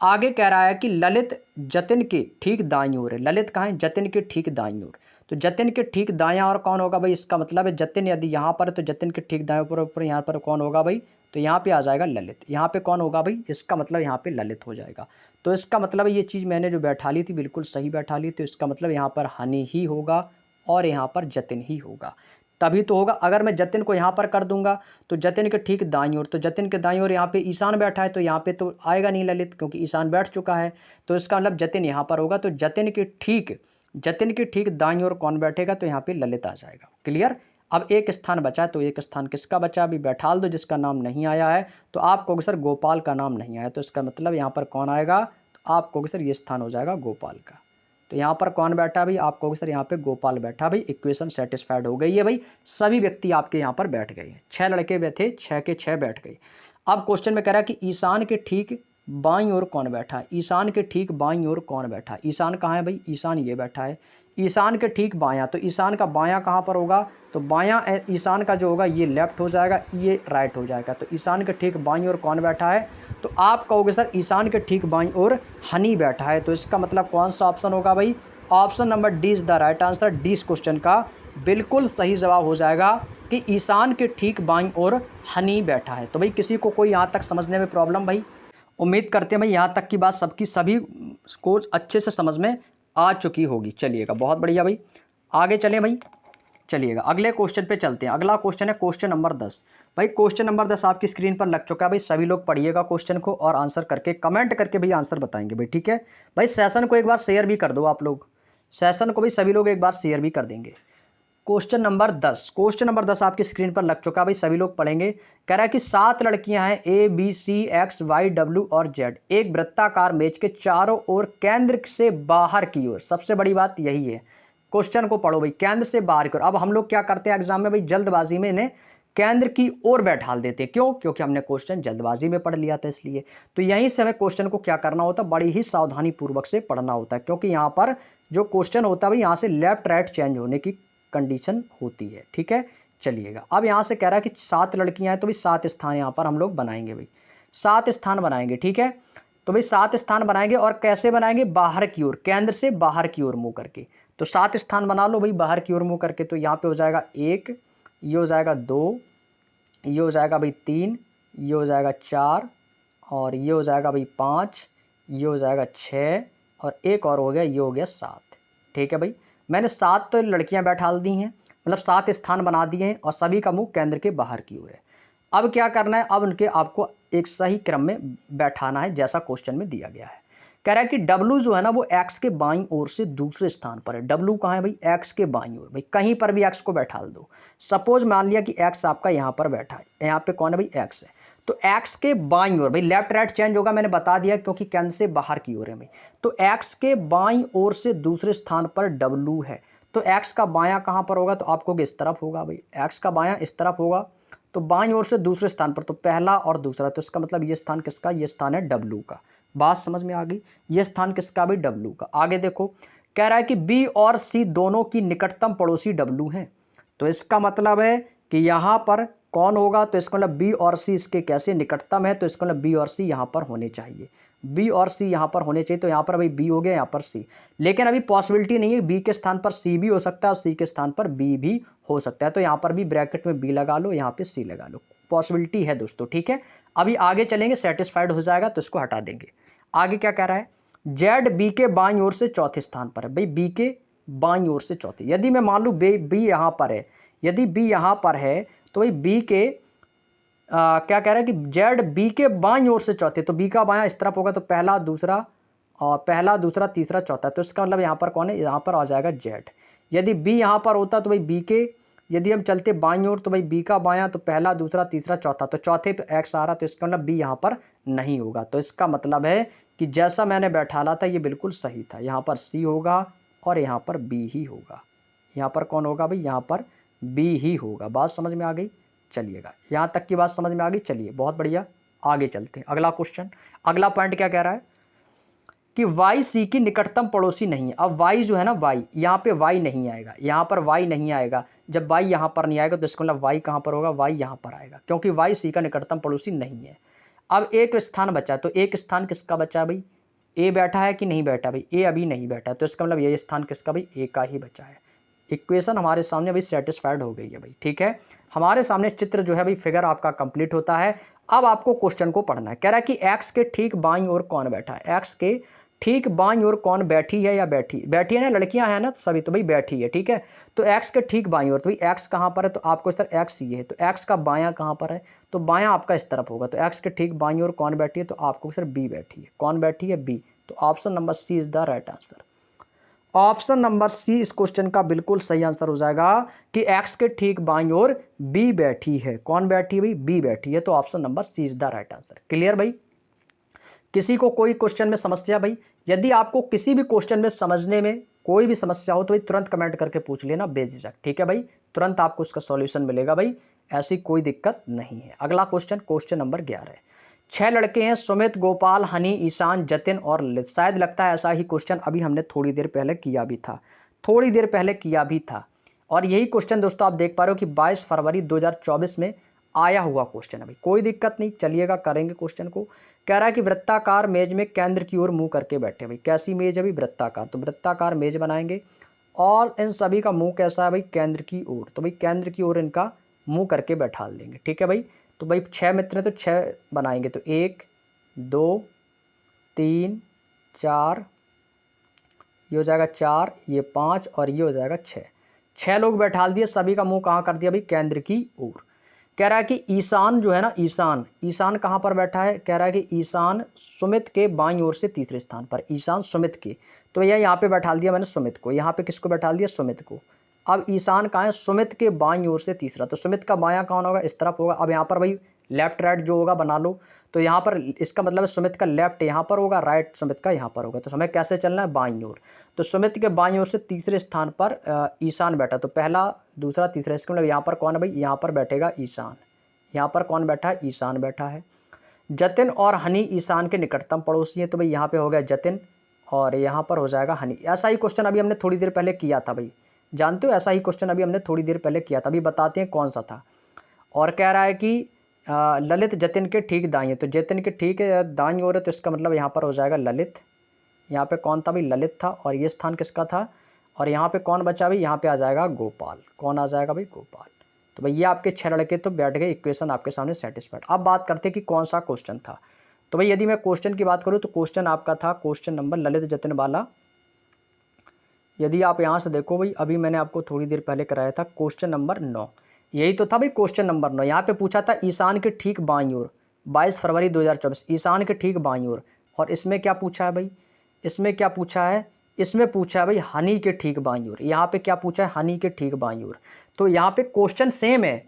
आगे कह रहा है कि ललित जतिन के ठीक दाईं ओर है, ललित कहाँ है, जतिन के ठीक दाईं ओर, तो जतिन के ठीक दायां और कौन होगा भाई, इसका मतलब है जतिन यदि यहाँ पर है तो जतिन के ठीक दाएं ऊपर यहाँ पर कौन होगा भाई, तो यहाँ पे आ जाएगा ललित। यहाँ पे कौन होगा भाई, इसका मतलब यहाँ पे ललित हो जाएगा। तो इसका मतलब ये चीज़ मैंने जो बैठा ली थी बिल्कुल सही बैठा ली, तो इसका मतलब यहाँ पर हनी ही होगा और यहाँ पर जतिन ही होगा, तभी तो होगा। अगर मैं जतिन को यहाँ पर कर दूंगा तो जतिन के ठीक दाईं ओर, तो जतिन के दाईं ओर यहाँ पे ईशान बैठा है, तो यहाँ पे तो आएगा नहीं ललित, क्योंकि ईशान बैठ चुका है, तो इसका मतलब जतिन यहाँ पर होगा, तो जतिन के ठीक दाईं ओर कौन बैठेगा, तो यहाँ पे ललित आ जाएगा। क्लियर? अब एक स्थान बचा, तो एक स्थान किसका बचा, अभी बैठा दो, जिसका नाम नहीं आया है, तो आप कहोगे सर गोपाल का नाम नहीं आया, तो इसका मतलब यहाँ पर कौन आएगा, तो आप कहोगे सर ये स्थान हो जाएगा गोपाल का। तो यहाँ पर कौन बैठा भाई, आप कहोगे सर यहाँ पे गोपाल बैठा। भाई इक्वेशन सेटिस्फाइड हो गई है भाई, सभी व्यक्ति आपके यहाँ पर बैठ गए हैं, 6 लड़के बैठे, 6 के 6 बैठ गए। अब क्वेश्चन में कह रहा है कि ईशान के ठीक बाईं ओर कौन बैठा है, ईशान के ठीक बाईं ओर कौन बैठा है, ईशान कहाँ है भाई, ईशान ये बैठा है। ईशान के ठीक बायां, तो ईशान का बायां कहाँ पर होगा, तो बायां ईशान का जो होगा ये लेफ्ट हो जाएगा, ये राइट हो जाएगा, तो ईशान के ठीक बाईं ओर कौन बैठा है, तो आप कहोगे सर ईशान के ठीक बाईं ओर हनी बैठा है, तो इसका मतलब कौन सा ऑप्शन होगा भाई, option number D is the right answer. D इस क्वेश्चन का बिल्कुल सही जवाब हो जाएगा कि ईशान के ठीक बाईं ओर हनी बैठा है। तो भाई किसी को कोई यहाँ तक समझने में प्रॉब्लम भाई, उम्मीद करते हैं भाई यहाँ तक की बात सबकी सभी को अच्छे से समझ में आ चुकी होगी। चलिएगा बहुत बढ़िया भाई, आगे चलें भाई। चलिएगा अगले क्वेश्चन पे चलते हैं। अगला क्वेश्चन है क्वेश्चन नंबर 10। भाई क्वेश्चन नंबर 10 आपकी स्क्रीन पर लग चुका है भाई, सभी लोग पढ़िएगा क्वेश्चन को और आंसर करके कमेंट करके भाई आंसर बताएंगे भाई, ठीक है भाई। सेशन को एक बार शेयर भी कर दो आप लोग, सेशन को भी सभी लोग एक बार शेयर भी कर देंगे। क्वेश्चन नंबर 10, क्वेश्चन नंबर 10 आपकी स्क्रीन पर लग चुका है भाई, सभी लोग पढ़ेंगे। कह रहा है कि 7 लड़कियां हैं A B C X Y W और जेड, एक वृत्ताकार मेज के चारों ओर केंद्र से बाहर की ओर, सबसे बड़ी बात यही है, क्वेश्चन को पढ़ो भाई, केंद्र से बाहर की ओर। अब हम लोग क्या करते हैं एग्जाम में भाई, जल्दबाजी में इन्हें केंद्र की ओर बैठाल देते। क्यों? क्योंकि हमने क्वेश्चन जल्दबाजी में पढ़ लिया था इसलिए। तो यहीं से हमें क्वेश्चन को क्या करना होता है, बड़ी ही सावधानी पूर्वक से पढ़ना होता है, क्योंकि यहाँ पर जो क्वेश्चन होता है भाई यहाँ से लेफ्ट राइट चेंज होने की कंडीशन होती है। ठीक है, चलिएगा। अब यहाँ से कह रहा है कि 7 लड़कियां हैं, तो भाई 7 स्थान यहाँ पर हम लोग बनाएंगे भाई, 7 स्थान बनाएंगे। ठीक है, तो भाई 7 स्थान बनाएंगे और कैसे बनाएंगे, बाहर की ओर, केंद्र से बाहर की ओर मुंह करके। तो 7 स्थान बना लो भाई बाहर की ओर मुंह करके। तो यहाँ पे हो जाएगा 1, ये हो जाएगा 2, ये हो जाएगा भाई 3, ये हो जाएगा 4, और ये हो जाएगा भाई 5, ये हो जाएगा 6, और एक और हो गया, ये हो गया 7। ठीक है भाई, मैंने 7 तो लड़कियां बैठा दी हैं, मतलब 7 स्थान बना दिए हैं और सभी का मुंह केंद्र के बाहर की ओर है। अब क्या करना है, अब उनके आपको एक सही क्रम में बैठाना है जैसा क्वेश्चन में दिया गया है। कह रहा है कि W जो है ना वो एक्स के बाईं ओर से दूसरे स्थान पर है। W कहाँ है भाई, एक्स के बाईं ओर। भाई कहीं पर भी एक्स को बैठा दो। सपोज मान लिया कि एक्स आपका यहाँ पर बैठा है, यहाँ पे कौन है भाई, एक्स है। तो एक्स के बाईं ओर, भाई लेफ्ट राइट चेंज होगा मैंने बता दिया क्योंकि केंद्र से बाहर की ओर है भाई। तो एक्स के बाईं ओर से दूसरे स्थान पर W है। तो एक्स का बायां कहाँ पर होगा, तो आपको इस तरफ होगा भाई, एक्स का बायां इस तरफ होगा। तो बाईं ओर से दूसरे स्थान पर, तो पहला और दूसरा, तो इसका मतलब ये स्थान किसका, ये स्थान है W का। बात समझ में आ गई, ये स्थान किसका भाई, W का। आगे देखो, कह रहा है कि B और C दोनों की निकटतम पड़ोसी W हैं। तो इसका मतलब है कि यहाँ पर कौन होगा, तो इसका मतलब B और C इसके कैसे निकटतम है, तो इसका मतलब B और C यहाँ पर होने चाहिए, B और C यहाँ पर होने चाहिए। तो यहाँ पर भाई B हो गया, यहाँ पर C। लेकिन अभी पॉसिबिलिटी नहीं है, B के स्थान पर C भी हो सकता है और C के स्थान पर B भी हो सकता है। तो यहाँ पर भी ब्रैकेट में B लगा लो, यहाँ पे C लगा लो, पॉसिबिलिटी है दोस्तों। ठीक है, अभी आगे चलेंगे, सेटिस्फाइड हो जाएगा तो इसको हटा देंगे। आगे क्या कह रहा है, जेड बी के बाईं ओर से चौथे स्थान पर है। भाई बी के बाईं ओर से चौथे, यदि मैं मान लूँ बी यहाँ पर है, यदि बी यहाँ पर है तो भाई बी के क्या कह रहा है कि जेड बी के बाईं ओर से चौथे। तो बी का बायां इस तरफ होगा, तो पहला दूसरा और पहला दूसरा तीसरा चौथा। तो इसका मतलब यहाँ पर कौन है, यहाँ पर आ जाएगा जेड। यदि बी यहाँ पर होता तो भाई बी के, यदि हम चलते बाईं ओर तो भाई बी का बायां, तो पहला दूसरा तीसरा चौथा, तो चौथे पे एक्स आ रहा, तो इसका मतलब बी यहाँ पर नहीं होगा। तो इसका मतलब है कि जैसा मैंने बैठाला था ये बिल्कुल सही था। यहाँ पर सी होगा और यहाँ पर बी ही होगा। यहाँ पर कौन होगा भाई, यहाँ पर बी ही होगा। बात समझ में आ गई, चलिएगा यहाँ तक की बात समझ में आ गई। चलिए बहुत बढ़िया, आगे चलते हैं। अगला क्वेश्चन, अगला पॉइंट क्या कह रहा है कि वाई सी की निकटतम पड़ोसी नहीं है। अब वाई जो है ना, वाई यहाँ पे वाई नहीं आएगा, यहाँ पर वाई नहीं आएगा। जब वाई यहाँ पर नहीं आएगा तो इसका मतलब वाई कहाँ पर होगा, वाई यहाँ पर आएगा, क्योंकि वाई सी का निकटतम पड़ोसी नहीं है। अब एक स्थान बचा, तो एक स्थान किसका बचा भाई, ए बैठा है कि नहीं बैठा भाई, ए अभी नहीं बैठा, तो इसका मतलब ये स्थान किसका भाई, ए का ही बचा है। इक्वेशन हमारे सामने भाई सेटिस्फाइड हो गई है भाई। ठीक है, हमारे सामने चित्र जो है भाई, फिगर आपका कंप्लीट होता है। अब आपको क्वेश्चन को पढ़ना है। कह रहा है कि एक्स के ठीक बाईं ओर कौन बैठा है, एक्स के ठीक बाईं ओर कौन बैठी है या बैठी बैठी है ना, लड़कियां हैं ना सभी, तो भाई बैठी है। ठीक है, तो एक्स के ठीक बाईं ओर, तो भाई एक्स कहाँ पर है, तो आपको इस तरह एक्स ये है, तो एक्स का बायां कहाँ पर है, तो बायां आपका इस तरफ होगा। तो एक्स के ठीक बाईं ओर कौन बैठी है, तो आपको सर बी बैठी है। कौन बैठी है, बी। तो option number C is the right answer. Option number C इस क्वेश्चन का बिल्कुल सही आंसर हो जाएगा कि एक्स के ठीक बाईं ओर बी बैठी है। कौन बैठी है भाई, बी बैठी है। तो option number C is the right answer. Clear भाई, किसी को कोई क्वेश्चन में समस्या भाई, यदि आपको किसी भी क्वेश्चन में समझने में कोई भी समस्या हो तो भाई तुरंत कमेंट करके पूछ लेना बेझिझक। ठीक है भाई, तुरंत आपको उसका सॉल्यूशन मिलेगा भाई, ऐसी कोई दिक्कत नहीं है। अगला क्वेश्चन, क्वेश्चन नंबर 11 है। 6 लड़के हैं, सुमित, गोपाल, हनी, ईशान, जतिन और ललित। शायद लगता है ऐसा ही क्वेश्चन अभी हमने थोड़ी देर पहले किया भी था, थोड़ी देर पहले किया भी था। और यही क्वेश्चन दोस्तों आप देख पा रहे हो कि 22 फरवरी 2024 में आया हुआ क्वेश्चन है भाई। कोई दिक्कत नहीं, चलिएगा करेंगे क्वेश्चन को। कह रहा है कि वृत्ताकार मेज में केंद्र की ओर मुंह करके बैठे। भाई कैसी मेज है भाई, वृत्ताकार। तो वृत्ताकार मेज बनाएंगे और इन सभी का मुंह कैसा है भाई, केंद्र की ओर। तो भाई केंद्र की ओर इनका मुंह करके बैठा देंगे। ठीक है भाई, तो भाई 6 मित्र हैं तो 6 बनाएंगे, तो 1 2 3 4, ये हो जाएगा 4, ये 5 और ये हो जाएगा 6। 6 लोग बैठा दिए, सभी का मुंह कहाँ कर दिया भाई, केंद्र की ओर। कह रहा है कि ईशान जो है ना, ईशान, ईशान कहाँ पर बैठा है, कह रहा है कि ईशान सुमित के बाईं ओर से तीसरे स्थान पर। ईशान सुमित के, तो भैया यहाँ पे बैठा दिया मैंने सुमित को, यहाँ पे किसको बैठा दिया, सुमित को। अब ईशान कहाँ है, सुमित के बाईं ओर से तीसरा, तो सुमित का बायां कौन होगा, इस तरफ होगा। अब यहाँ पर भाई लेफ्ट राइट जो होगा बना लो, तो यहाँ पर इसका मतलब है सुमित का लेफ्ट यहाँ पर होगा, राइट सुमित का यहाँ पर होगा। तो हमें कैसे चलना है, बाईं ओर। तो सुमित के बाईं ओर से तीसरे स्थान पर ईशान बैठा, तो पहला दूसरा तीसरा, इसका मतलब यहाँ पर कौन है भाई, यहाँ पर बैठेगा ईशान। यहाँ पर कौन बैठा है, ईशान बैठा है। जतिन और हनी ईशान के निकटतम पड़ोसी हैं, तो भाई यहाँ पे हो गया जतिन और यहाँ पर हो जाएगा हनी। ऐसा ही क्वेश्चन अभी हमने थोड़ी देर पहले किया था भाई, जानते हो, ऐसा ही क्वेश्चन अभी हमने थोड़ी देर पहले किया था। अभी बताते हैं कौन सा था। और कह रहा है कि ललित जतिन के ठीक दाईं है, तो जतिन के ठीक दाईं ओर है, तो इसका मतलब यहाँ पर हो जाएगा ललित। यहाँ पे कौन था भाई, ललित था, और ये स्थान किसका था, और यहाँ पे कौन बचा भाई, यहाँ पे आ जाएगा गोपाल। कौन आ जाएगा भाई, गोपाल। तो भाई ये आपके 6 लड़के तो बैठ गए, इक्वेशन आपके सामने सेटिस्फाइड। अब बात करते हैं कि कौन सा क्वेश्चन था। तो भाई यदि मैं क्वेश्चन की बात करूँ तो क्वेश्चन आपका था क्वेश्चन नंबर ललित जतिन वाला। यदि आप यहाँ से देखो भाई, अभी मैंने आपको थोड़ी देर पहले कराया था क्वेश्चन नंबर 9, यही तो था भाई क्वेश्चन नंबर 9। यहाँ पे पूछा था ईशान के ठीक बाईं ओर, 22 फरवरी 2024, ईशान के ठीक बाईं ओर। और इसमें क्या पूछा है भाई, इसमें क्या पूछा है, इसमें पूछा है भाई हनी के ठीक बाईं ओर। यहाँ पे क्या पूछा है, हनी के ठीक बाईं ओर। तो यहाँ पे क्वेश्चन सेम है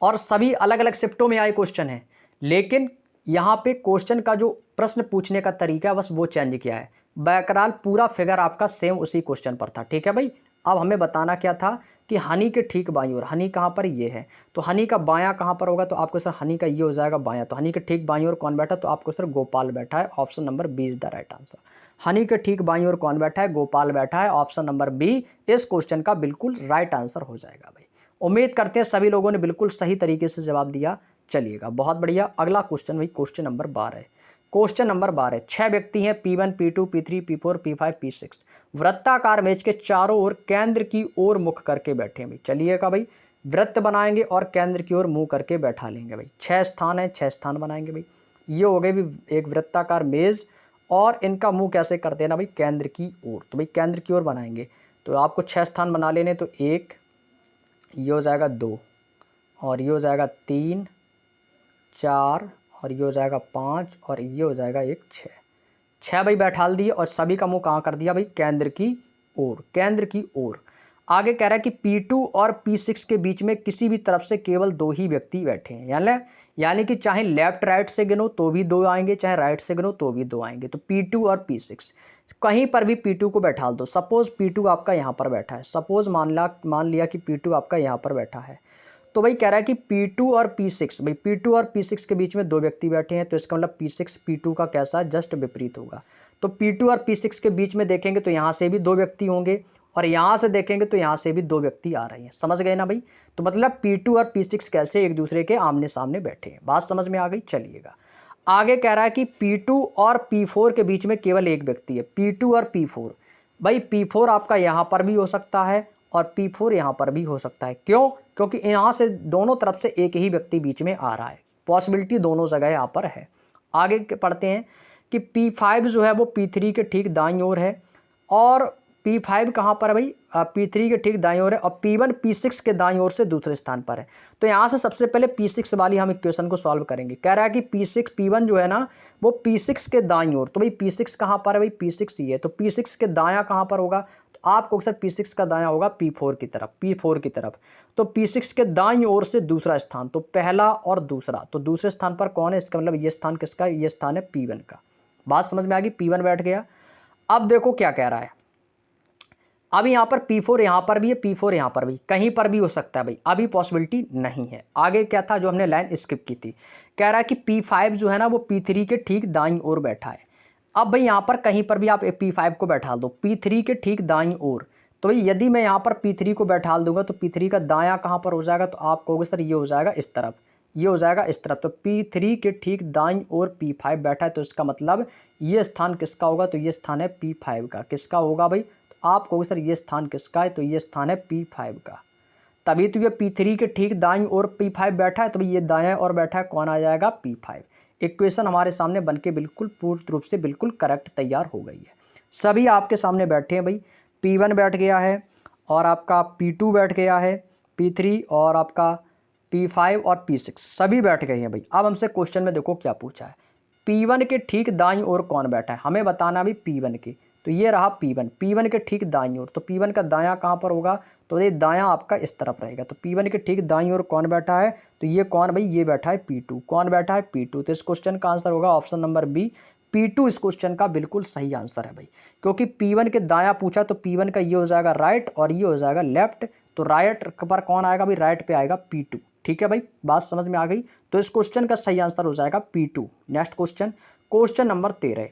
और सभी अलग अलग शिफ्टों में आए क्वेश्चन है, लेकिन यहाँ पे क्वेश्चन का जो प्रश्न पूछने का तरीका है बस वो चेंज किया है। बैकग्राउंड पूरा फिगर आपका सेम उसी क्वेश्चन पर था, ठीक है भाई। अब हमें बताना क्या था कि हनी के ठीक बाईं ओर, हनी कहाँ पर, ये है, तो हनी का बायां कहाँ पर होगा, तो आपको सर हनी का ये हो जाएगा बायां। तो हनी के ठीक बाईं ओर कौन बैठा, तो आपको सर गोपाल बैठा है। Option number B is the right answer. Honey के ठीक बाईं ओर कौन बैठा है, गोपाल बैठा है। ऑप्शन नंबर बी इस क्वेश्चन का बिल्कुल राइट आंसर हो जाएगा भाई। उम्मीद करते हैं सभी लोगों ने बिल्कुल सही तरीके से जवाब दिया। चलिएगा बहुत बढ़िया। अगला क्वेश्चन भाई क्वेश्चन नंबर 12। क्वेश्चन नंबर 12, 6 व्यक्ति हैं P1, P2, P3, P4, P5, P6 वृत्ताकार मेज के चारों ओर केंद्र की ओर मुख करके बैठे हैं भाई। चलिएगा भाई, वृत्त बनाएंगे और केंद्र की ओर मुंह करके बैठा लेंगे भाई। 6 स्थान है, 6 स्थान बनाएंगे भाई। ये हो गए भी एक वृत्ताकार मेज और इनका मुंह कैसे कर देना भाई, केंद्र की ओर। तो भाई केंद्र की ओर बनाएंगे तो आपको 6 स्थान बना लेने, तो 1, ये हो जाएगा 2, और ये हो जाएगा 3, 4, और ये हो जाएगा 5, और ये हो जाएगा 1, 6। 6 भाई बैठाल दिए और सभी का मुंह कहाँ कर दिया भाई, केंद्र की ओर, केंद्र की ओर। आगे कह रहा है कि P2 और P6 के बीच में किसी भी तरफ से केवल 2 ही व्यक्ति बैठे हैं, यानी कि चाहे लेफ्ट राइट से गिनो तो भी 2 आएंगे, चाहे राइट से गिनो तो भी 2 आएंगे। तो P2 और P6 कहीं पर भी P2 को बैठा दो। सपोज P2 आपका यहाँ पर बैठा है, सपोज मान लिया कि P2 आपका यहाँ पर बैठा है, तो भाई कह रहा है कि P2 और P6, भाई P2 और P6 के बीच में 2 व्यक्ति बैठे हैं, तो इसका मतलब P6 P2 का कैसा जस्ट विपरीत होगा। तो P2 और P6 के बीच में देखेंगे तो यहाँ से भी 2 व्यक्ति होंगे, और यहाँ से देखेंगे तो यहाँ से भी 2 व्यक्ति आ रहे हैं। समझ गए ना भाई। तो मतलब P2 और P6 कैसे एक दूसरे के आमने सामने बैठे हैं, बात समझ में आ गई। चलिएगा आगे कह रहा है कि P2 और P4 के बीच में केवल एक व्यक्ति है। P2 और P4, भाई P4 आपका यहाँ पर भी हो सकता है और P4 यहाँ पर भी हो सकता है। क्यों, क्योंकि यहाँ से दोनों तरफ से एक ही व्यक्ति बीच में आ रहा है, पॉसिबिलिटी दोनों जगह यहाँ पर है। आगे पढ़ते हैं कि P5 जो है वो P3 के ठीक दाईं ओर है, और P5 कहाँ पर है भाई, P3 के ठीक दाईं ओर है, और P1 P6 के दाईं ओर से दूसरे स्थान पर है। तो यहाँ से सबसे पहले P6 वाली हम इक्वेशन को सॉल्व करेंगे। कह रहा है कि P1 जो है ना वो P6 के दाईं ओर, तो भाई P6 कहाँ पर है भाई, P6 ये है, तो P6 के दायां कहाँ पर होगा, तो आपको सर P6 का दायां होगा P4 की तरफ, P4 की तरफ। तो P6 के दाईं ओर से दूसरा स्थान, तो पहला और दूसरा, तो दूसरे स्थान पर कौन है, इसका मतलब ये स्थान किसका है, ये स्थान है P1 का। बात समझ में आ गई, P1 बैठ गया। अब देखो क्या कह रहा है, अब यहाँ पर P4 यहाँ पर भी है, P4 यहाँ पर भी, कहीं पर भी हो सकता है भाई, अभी पॉसिबिलिटी नहीं है। आगे क्या था जो हमने लाइन स्किप की थी, कह रहा है कि P5 जो है ना वो P3 के ठीक दाईं ओर बैठा है। अब भाई यहाँ पर कहीं पर भी आप P5 को बैठा दो P3 के ठीक दाईं ओर, तो भाई यदि मैं यहाँ पर P3 को बैठा दूंगा तो P3 का दायां कहाँ पर हो जाएगा, तो आप कहोगे सर ये हो जाएगा इस तरफ, ये हो जाएगा इस तरफ। तो P3 के ठीक दाईं ओर P5 बैठा है, तो इसका मतलब ये स्थान किसका होगा, तो ये स्थान है P5 का। किसका होगा भाई, आप कहोगे सर ये स्थान किसका है, तो ये स्थान है P5 का। तभी तो ये P3 के ठीक दाईं ओर P5 बैठा है, तो भाई ये दाएं और बैठा है, कौन आ जाएगा, P5। इक्वेशन हमारे सामने बनके बिल्कुल पूर्ण रूप से बिल्कुल करेक्ट तैयार हो गई है। सभी आपके सामने बैठे हैं भाई, P1 बैठ गया है, और आपका P2 बैठ गया है, P3 और आपका P5 और P6 सभी बैठ गए हैं भाई। अब हमसे क्वेश्चन में देखो क्या पूछा है, P1 के ठीक दाईं ओर कौन बैठा है, हमें बताना भी P1 के। तो ये रहा P1 के ठीक दाईं ओर, तो P1 का दायां कहाँ पर होगा, तो ये दायां आपका इस तरफ रहेगा। तो P1 के ठीक दाईं ओर कौन बैठा है, तो ये कौन भाई, ये बैठा है P2। कौन बैठा है, P2। तो इस क्वेश्चन का आंसर होगा ऑप्शन नंबर बी, P2 इस क्वेश्चन का बिल्कुल सही आंसर है भाई। क्योंकि P1 के दायां पूछा तो P1 का ये हो जाएगा राइट और ये हो जाएगा लेफ्ट, तो राइट पर कौन आएगा भाई, राइट पे आएगा P2। ठीक है भाई, बात समझ में आ गई। तो इस क्वेश्चन का सही आंसर हो जाएगा P2। Next question, question number 13।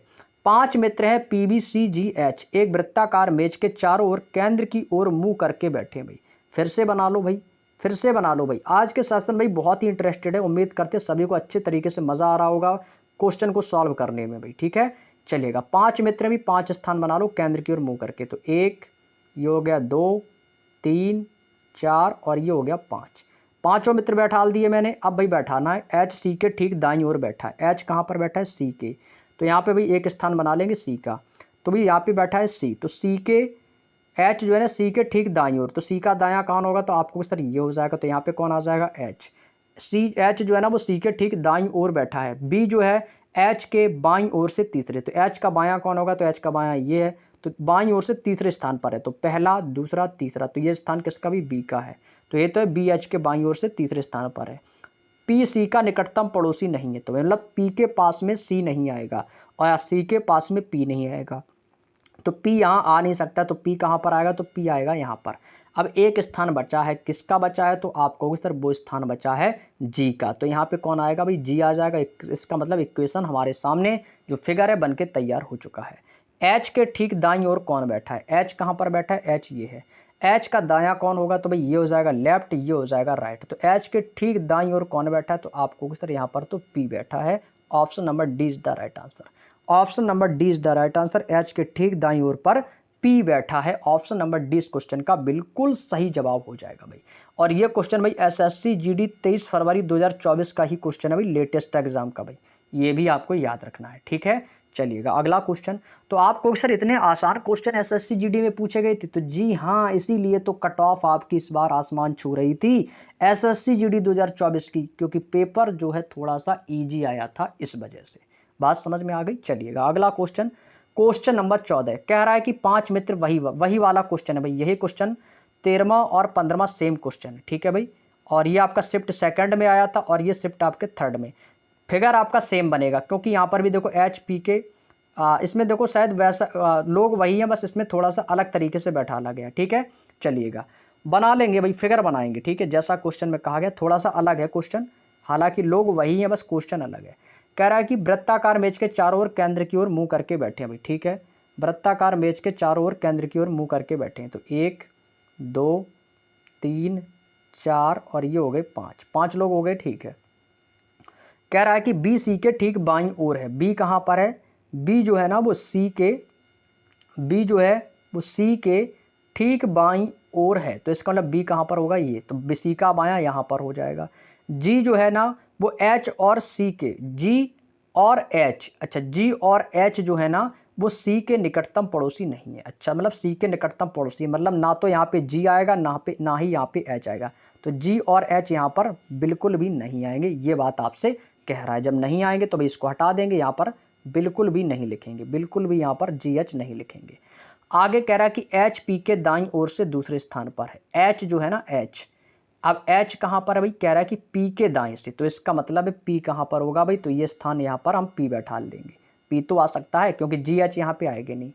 5 मित्र हैं PBCGH एक वृत्ताकार मेज के चारों ओर केंद्र की ओर मुंह करके बैठे भाई। फिर से बना लो भाई, फिर से बना लो भाई। आज के सेशन भाई बहुत ही इंटरेस्टेड है, उम्मीद करते सभी को अच्छे तरीके से मजा आ रहा होगा क्वेश्चन को सॉल्व करने में भाई। ठीक है, चलिएगा। 5 मित्र भी 5 स्थान बना लो केंद्र की ओर मुंह करके। तो 1, ये हो गया 2, 3, 4 और ये हो गया 5। पांचों मित्र बैठा दिए मैंने। अब भाई बैठाना है एच सी के ठीक दाईं ओर बैठा है। एच कहाँ पर बैठा है, सी के। तो यहाँ पे भाई एक स्थान बना लेंगे सी का। तो भाई यहाँ पे बैठा है सी, तो सी के एच जो है ना सी के ठीक दाईं ओर, तो सी का दायां कौन होगा, तो आपको सर ये हो जाएगा। तो यहाँ पे कौन आ जाएगा, एच। सी एच जो है ना वो सी के ठीक दाईं ओर बैठा है। बी जो है एच के बाईं ओर से तीसरे, तो एच का बायां कौन होगा, तो एच का बायां ये है, तो बाईं ओर से तीसरे स्थान पर है। तो पहला, दूसरा, तीसरा, तो ये स्थान किसका भी, बी का है। तो ये तो है बी एच के बाईं ओर से तीसरे स्थान पर है। पी सी का निकटतम पड़ोसी नहीं है, तो मतलब पी के पास में सी नहीं आएगा और सी के पास में पी नहीं आएगा। तो P यहाँ आ नहीं सकता, तो P कहाँ पर आएगा, तो P आएगा यहाँ पर। अब एक स्थान बचा है, किसका बचा है, तो आप कहोगे सर वो स्थान बचा है G का। तो यहाँ पे कौन आएगा भाई, G आ जाएगा। इसका मतलब इक्वेशन हमारे सामने जो फिगर है बनके तैयार हो चुका है। H के ठीक दाईं ओर कौन बैठा है, H कहाँ पर बैठा है, H ये है। H का दायां कौन होगा, तो भाई ये हो जाएगा लेफ्ट, ये हो जाएगा राइट। तो H के ठीक दाईं ओर कौन बैठा है, तो आप कहोगे सर यहाँ पर तो P बैठा है। Option number D is the right answer. Option number D is the right answer. H के ठीक दाईं ओर पर पी बैठा है। ऑप्शन नंबर डी इस क्वेश्चन का बिल्कुल सही जवाब हो जाएगा भाई। और ये क्वेश्चन भाई एसएससी जीडी 23 फरवरी 2024 का ही क्वेश्चन है भाई, लेटेस्ट एग्जाम का भाई। ये भी आपको याद रखना है। ठीक है, चलिएगा अगला क्वेश्चन। तो आपको सर इतने आसान क्वेश्चन एसएससी जीडी में पूछे गए थे, तो जी हाँ, इसीलिए तो कट ऑफ आपकी इस बार आसमान छू रही थी एसएससी जीडी 2024 की, क्योंकि पेपर जो है थोड़ा सा ईजी आया था, इस वजह से। बात समझ में आ गई। चलिएगा अगला क्वेश्चन, क्वेश्चन नंबर 14 कह रहा है कि 5 मित्र, वही वाला क्वेश्चन है भाई। यही क्वेश्चन 13वां और 15वां सेम क्वेश्चन है। ठीक है भाई, और ये आपका शिफ्ट सेकंड में आया था और ये शिफ्ट आपके थर्ड में। फिगर आपका सेम बनेगा, क्योंकि यहाँ पर भी देखो एच पी के, इसमें देखो शायद वैसा लोग वही हैं, बस इसमें थोड़ा सा अलग तरीके से बैठाला गया। ठीक है, चलिएगा बना लेंगे भाई, फिगर बनाएंगे। ठीक है, जैसा क्वेश्चन में कहा गया थोड़ा सा अलग है क्वेश्चन, हालांकि लोग वही हैं, बस क्वेश्चन अलग है। कह रहा है कि वृत्ताकार मेज के चारों ओर केंद्र की ओर मुंह करके बैठे हैं भाई। ठीक है, वृत्ताकार मेज के चारों ओर केंद्र की ओर मुंह करके बैठे हैं। तो 1, 2, 3, 4 और ये हो गए 5, 5 लोग हो गए। ठीक है, कह रहा है कि बी सी के ठीक बाईं ओर है। बी कहाँ पर है, बी जो है ना वो सी के, बी जो है वो सी के ठीक बाईं ओर है। तो इसका मतलब बी कहाँ पर होगा, ये, तो सी का बायां यहाँ पर हो जाएगा। जी जो है ना वो एच और सी के, जी और एच, अच्छा जी और एच जो है ना वो सी के निकटतम पड़ोसी नहीं है। अच्छा, मतलब सी के निकटतम पड़ोसी मतलब ना तो यहाँ पे जी आएगा, ना ही यहाँ पे एच आएगा। तो जी और एच यहाँ पर बिल्कुल भी नहीं आएंगे, ये बात आपसे कह रहा है। जब नहीं आएंगे तो भाई इसको हटा देंगे, यहाँ पर बिल्कुल भी नहीं लिखेंगे, बिल्कुल भी यहाँ पर जी एच नहीं लिखेंगे। आगे कह रहा है कि एच पी के दाईं ओर से दूसरे स्थान पर है। एच जो है ना एच, अब एच कहाँ पर है भाई, कह रहा है कि पी के दाएं से, तो इसका मतलब है पी कहाँ पर होगा भाई, तो ये स्थान यहाँ पर हम पी बैठा देंगे। पी तो आ सकता है क्योंकि जी एच यहाँ पे आएगा नहीं।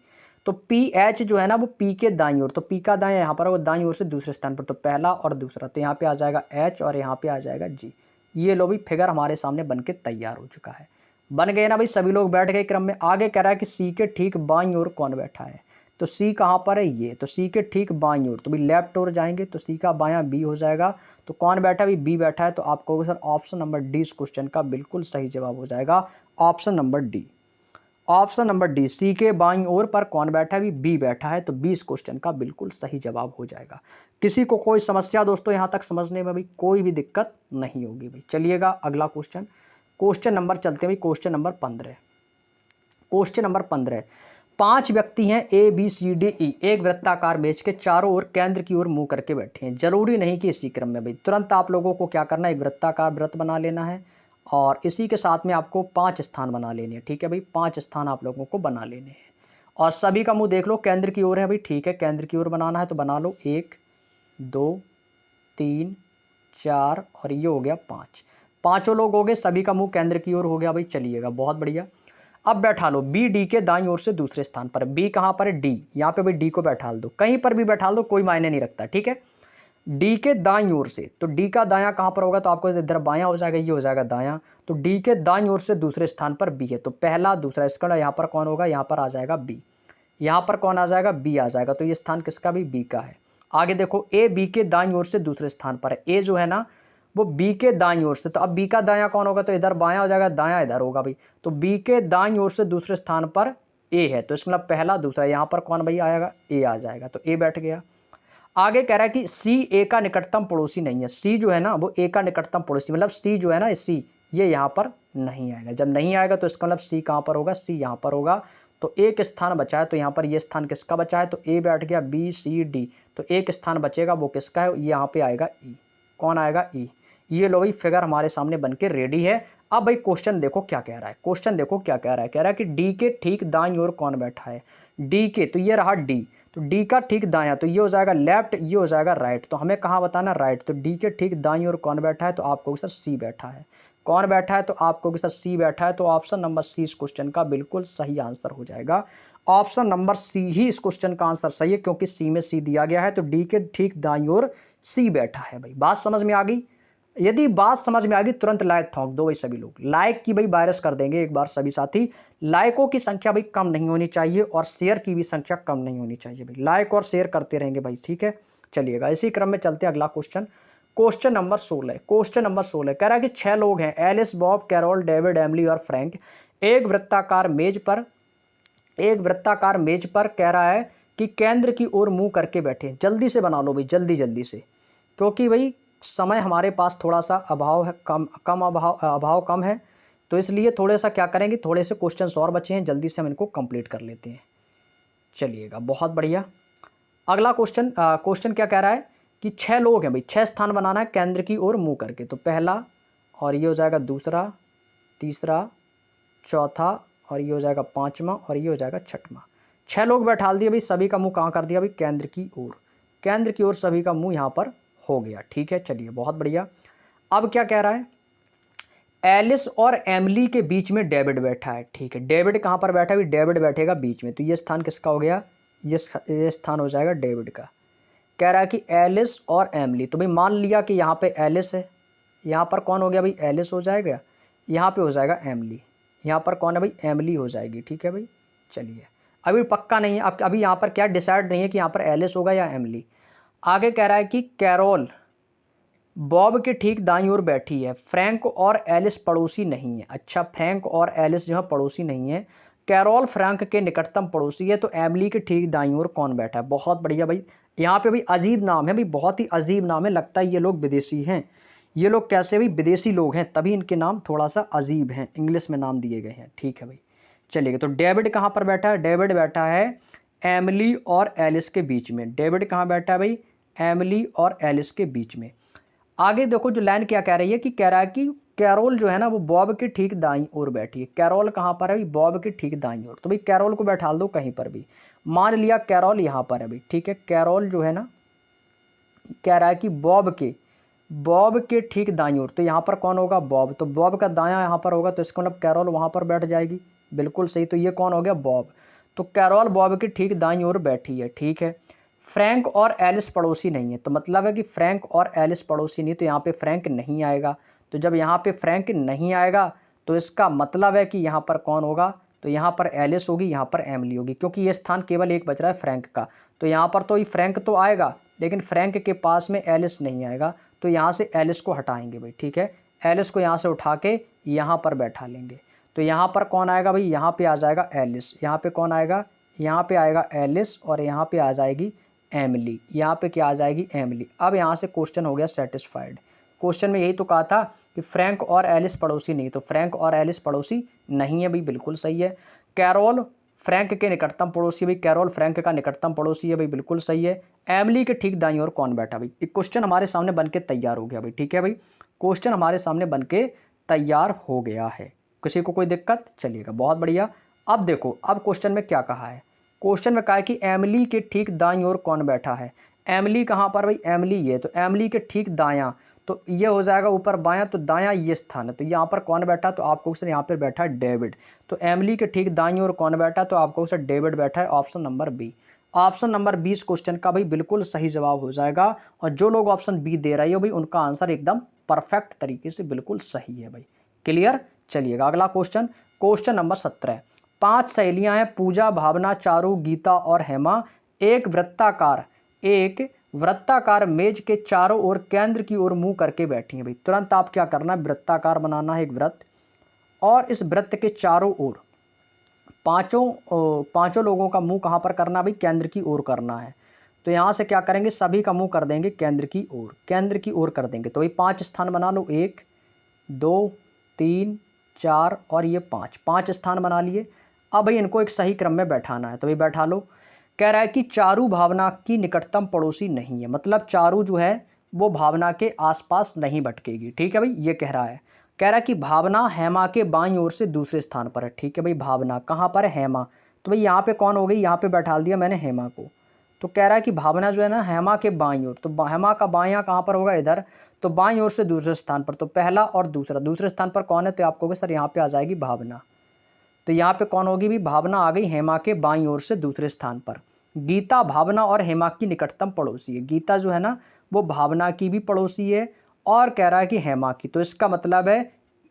तो पी एच जो है ना वो पी के दाईं ओर, तो पी का दाएं यहाँ पर, वो दाईं ओर से दूसरे स्थान पर, तो पहला और दूसरा, तो यहाँ पे आ जाएगा एच और यहाँ पे आ जाएगा जी। ये लो भाई फिगर हमारे सामने बन के तैयार हो चुका है। बन गए ना भाई, सभी लोग बैठ गए क्रम में। आगे कह रहा है कि सी के ठीक बाईं ओर कौन बैठा है, तो सी कहाँ पर है, ये, तो सी के ठीक बाईं ओर, तो भाई लेफ्ट ओर जाएंगे तो सी का बायां बी हो जाएगा। तो कौन बैठा है, बी बैठा है। तो आप कहोगे सर ऑप्शन नंबर डी इस क्वेश्चन का बिल्कुल सही जवाब हो जाएगा। Option number D, option number D, C के बाईं ओर पर कौन बैठा है, बी बैठा है। तो बी इस क्वेश्चन का बिल्कुल सही जवाब हो जाएगा। किसी को कोई समस्या दोस्तों यहाँ तक समझने में भी कोई भी दिक्कत नहीं होगी भाई। चलिएगा अगला क्वेश्चन, क्वेश्चन नंबर चलते हैं भाई, क्वेश्चन नंबर 15। क्वेश्चन नंबर 15, 5 व्यक्ति हैं A B C D E एक वृत्ताकार मेज के चारों ओर केंद्र की ओर मुंह करके बैठे हैं। जरूरी नहीं कि इसी क्रम में भाई, तुरंत आप लोगों को क्या करना है, एक वृत्ताकार वृत्त बना लेना है और इसी के साथ में आपको 5 स्थान बना लेने हैं। ठीक है भाई, 5 स्थान आप लोगों को बना लेने हैं और सभी का मुंह देख लो केंद्र की ओर है भाई। ठीक है, केंद्र की ओर बनाना है तो बना लो। 1, 2, 3, 4 और ये हो गया 5, पांचों लोग हो गए, सभी का मुंह केंद्र की ओर हो गया भाई। चलिएगा बहुत बढ़िया। अब बैठा लो बी डी के दाईं ओर से दूसरे स्थान पर। बी कहाँ पर है, डी, यहाँ पे भाई डी को बैठा दो, कहीं पर भी बैठा दो, कोई मायने नहीं रखता। ठीक है, डी के दाईं ओर से, तो डी का दायां कहाँ पर होगा, तो आपको इधर बायां हो जाएगा, ये हो जाएगा दायां। तो डी के दाईं ओर से दूसरे स्थान पर बी है, तो पहला दूसरा, इसका यहाँ पर कौन होगा, यहाँ पर आ जाएगा बी। यहाँ पर कौन आ जाएगा, बी आ जाएगा। तो ये स्थान किसका भी, बी का है। आगे देखो, ए बी के दाईं ओर से दूसरे स्थान पर है। ए जो है ना वो बी के दाईं ओर से, तो अब बी का दायां कौन होगा, तो इधर बायां हो जाएगा, दायां इधर होगा भाई। तो बी के दाईं ओर से दूसरे स्थान पर ए है, तो इसका मतलब पहला दूसरा, यहाँ पर कौन भाई आएगा, ए आ जाएगा। तो ए बैठ गया। आगे कह रहा है कि सी ए का निकटतम पड़ोसी नहीं है। सी जो है ना वो ए का निकटतम पड़ोसी, मतलब सी जो है ना, सी ये यहाँ पर नहीं आएगा। जब नहीं आएगा तो इसका मतलब सी कहाँ पर होगा, सी यहाँ पर होगा। तो एक स्थान बचा है, तो यहाँ पर ये स्थान किसका बचा है, तो ए बैठ गया, बी सी डी, तो एक स्थान बचेगा, वो किसका है, यहाँ पे आएगा ई। कौन आएगा, ई। ये लो भाई, फिगर हमारे सामने बन के रेडी है। अब भाई क्वेश्चन देखो क्या कह रहा है, क्वेश्चन देखो क्या कह रहा है। कह रहा है कि डी के ठीक दाईं ओर कौन बैठा है, डी के, तो ये रहा डी, तो डी का ठीक दायां, तो ये हो जाएगा लेफ्ट, ये हो जाएगा राइट। तो हमें कहाँ बताना, राइट। तो डी के ठीक दाईं ओर कौन बैठा है, तो आपको सर सी बैठा है। कौन बैठा है, तो आपको सर सी बैठा है। तो ऑप्शन नंबर सी इस क्वेश्चन का बिल्कुल सही आंसर हो जाएगा। ऑप्शन नंबर सी ही इस क्वेश्चन का आंसर सही है, क्योंकि सी में सी दिया गया है, तो डी के ठीक दाईं ओर सी बैठा है भाई। बात समझ में आ गई। यदि बात समझ में आ गई तुरंत लाइक ठोक दो भाई सभी लोग, लाइक की भाई वायरस कर देंगे एक बार सभी साथी। लाइकों की संख्या भाई कम नहीं होनी चाहिए और शेयर की भी संख्या कम नहीं होनी चाहिए भाई, लाइक और शेयर करते रहेंगे भाई, ठीक है। चलिएगा इसी क्रम में चलते हैं अगला question. Question number 16, question number 16 कह रहा है कि 6 लोग हैं, Alice, Bob, Carol, David, Emily और फ्रैंक, एक वृत्ताकार मेज पर कह रहा है कि केंद्र की ओर मुंह करके बैठे। जल्दी से बना लो भाई, जल्दी जल्दी से, क्योंकि भाई समय हमारे पास थोड़ा सा अभाव है, अभाव कम है, तो इसलिए थोड़े सा क्या करेंगे, थोड़े से क्वेश्चन और बचे हैं, जल्दी से हम इनको कंप्लीट कर लेते हैं। चलिएगा बहुत बढ़िया। अगला क्वेश्चन क्या कह रहा है कि 6 लोग हैं भाई, 6 स्थान बनाना है केंद्र की ओर मुंह करके। तो पहला, और ये हो जाएगा दूसरा, तीसरा, चौथा, और ये हो जाएगा पांचवा, और ये हो जाएगा छठवां। 6 लोग बैठा दिए भाई, सभी का मुंह कहाँ कर दिया भाई, केंद्र की ओर। केंद्र की ओर सभी का मुंह यहाँ पर हो गया, ठीक है। चलिए बहुत बढ़िया। अब क्या कह रहा है, एलिस और एमिली के बीच में डेविड बैठा है, ठीक है। डेविड कहाँ पर बैठा है, डेविड बैठेगा बीच में, तो ये स्थान किसका हो गया, ये स्थान हो जाएगा डेविड का। कह रहा है कि एलिस और एमिली, तो भाई मान लिया कि यहाँ पे एलिस है, यहाँ पर कौन हो गया भाई, एलिस हो जाएगा, यहाँ पे हो जाएगा एमिली, यहाँ पर कौन है भाई, एमिली हो जाएगी, ठीक है भाई। चलिए अभी पक्का नहीं है, अब अभी यहाँ पर क्या डिसाइड नहीं है कि यहाँ पर एलिस होगा या एमिली। आगे कह रहा है कि कैरोल बॉब के ठीक दाईं ओर बैठी है, फ्रैंक और एलिस पड़ोसी नहीं है। अच्छा, फ्रैंक और एलिस जो है पड़ोसी नहीं है, कैरोल फ्रैंक के निकटतम पड़ोसी है, तो एमिली के ठीक दाईं ओर कौन बैठा है। बहुत बढ़िया भाई, यहाँ पे भाई अजीब नाम है भाई, बहुत ही अजीब नाम है, लगता है ये लोग विदेशी हैं। ये लोग कैसे भाई, विदेशी लोग हैं, तभी इनके नाम थोड़ा सा अजीब हैं, इंग्लिश में नाम दिए गए हैं, ठीक है भाई। चलिए, तो डेविड कहाँ पर बैठा है, डेविड बैठा है एमिली और एलिस के बीच में। डेविड कहाँ बैठा है भाई, एमिली और एलिस के बीच में। आगे देखो जो लाइन क्या कह रही है, कि कह रहा है कि कैरोल जो है ना वो बॉब के ठीक दाईं ओर बैठी है। कैरोल कहाँ पर है भाई, बॉब के ठीक दाईं ओर। तो भाई कैरोल को बैठा दो कहीं पर भी, मान लिया कैरोल यहाँ पर है भाई, ठीक है। कैरोल जो है ना कह रहा है कि बॉब के ठीक दाईं ओर, तो यहाँ पर कौन होगा, बॉब, तो बॉब का दायां यहाँ पर होगा, तो इसका मतलब कैरोल वहाँ पर बैठ जाएगी, बिल्कुल सही। तो ये कौन हो गया, बॉब। तो कैरोल बॉब के ठीक दाईं ओर बैठी है, ठीक है। फ्रैंक और एलिस पड़ोसी नहीं है, तो मतलब है कि फ्रैंक और एलिस पड़ोसी नहीं, तो यहाँ पे फ्रैंक नहीं आएगा। तो जब यहाँ पे फ्रैंक नहीं आएगा तो इसका मतलब है कि यहाँ पर कौन होगा, तो यहाँ पर एलिस होगी, यहाँ पर एमिली होगी, क्योंकि ये स्थान केवल एक बच रहा है फ्रैंक का। तो यहाँ पर तो ये फ्रैंक तो आएगा, लेकिन फ्रैंक के पास में एलिस नहीं आएगा, तो यहाँ से एलिस को हटाएंगे भाई, ठीक है। एलिस को यहाँ से उठा के यहाँ पर बैठा लेंगे, तो यहाँ पर कौन आएगा भाई, यहाँ पे आ जाएगा एलिस। यहाँ पे कौन आएगा, यहाँ पे आएगा एलिस, और यहाँ पे आ जाएगी एमिली। यहाँ पे क्या आ जाएगी, एमिली। अब यहाँ से क्वेश्चन हो गया सेटिस्फाइड। क्वेश्चन में यही तो कहा था कि फ्रैंक और एलिस पड़ोसी नहीं, तो फ्रैंक और एलिस पड़ोसी नहीं है भाई, बिल्कुल सही है। कैरोल फ्रैंक के निकटतम पड़ोसी भाई, कैरोल फ्रैंक का निकटतम पड़ोसी है भाई, बिल्कुल सही है। एमिली के ठीक दाईं ओर कौन बैठा भाई, एक क्वेश्चन हमारे सामने बन के तैयार हो गया भाई, ठीक है भाई। क्वेश्चन हमारे सामने बन के तैयार हो गया है, किसी को कोई दिक्कत, चलिएगा बहुत बढ़िया। अब देखो, अब क्वेश्चन में क्या कहा है, क्वेश्चन में कहा है कि एमिली के ठीक दाईं ओर कौन बैठा है। एमिली कहाँ पर भाई, एमिली ये, तो एमिली के ठीक दायां, तो ये हो जाएगा ऊपर बायां, तो दायां ये स्थान है, तो यहाँ पर कौन बैठा, तो आपको क्वेश्चन यहाँ पर बैठा है डेविड। तो एमिली के ठीक दाईं ओर कौन बैठा, तो आपको क्वेश्चन डेविड बैठा है, option number B. Option number 20 question का भाई बिल्कुल सही जवाब हो जाएगा। और जो लोग ऑप्शन बी दे रहे हो भाई उनका आंसर एकदम परफेक्ट तरीके से बिल्कुल सही है भाई। क्लियर। चलिएगा अगला क्वेश्चन, क्वेश्चन नंबर 17। 5 सहेलियां हैं पूजा, भावना, चारू, गीता और हेमा। एक वृत्ताकार मेज के चारों ओर केंद्र की ओर मुंह करके बैठी हैं भाई। तुरंत आप क्या करना है, वृत्ताकार बनाना है एक वृत्त, और इस वृत्त के चारों ओर पांचों लोगों का मुंह कहां पर करना है भाई, केंद्र की ओर करना है। तो यहां से क्या करेंगे, सभी का मुंह कर देंगे केंद्र की ओर, केंद्र की ओर कर देंगे। तो भाई 5 स्थान बना लो, 1 2 3 4 और ये 5 स्थान बना लिए। अब भाई इनको एक सही क्रम में बैठाना है, तो भाई बैठा लो। कह रहा है कि चारू भावना की निकटतम पड़ोसी नहीं है, मतलब चारू जो है वो भावना के आसपास नहीं भटकेगी। ठीक है भाई, ये कह रहा है। कह रहा है कि भावना हेमा के बाईं ओर से दूसरे स्थान पर है। ठीक है भाई, भावना कहाँ पर है, हेमा। तो भाई यहाँ पे कौन हो गई, यहाँ पे बैठा दिया मैंने हेमा को। तो कह रहा है कि भावना जो है ना हेमा के बाईं ओर, तो हेमा का बायां कहाँ पर होगा, इधर। तो बाईं ओर से दूसरे स्थान पर, तो पहला और दूसरा, दूसरे स्थान पर कौन है, तो आप कहोगे सर यहाँ पे आ जाएगी भावना। तो यहाँ पे कौन होगी भी, भावना आ गई हेमा के बाईं ओर से दूसरे स्थान पर। गीता भावना और हेमा की निकटतम पड़ोसी है। गीता जो है ना वो भावना की भी पड़ोसी है और कह रहा है कि हेमा की। तो इसका मतलब है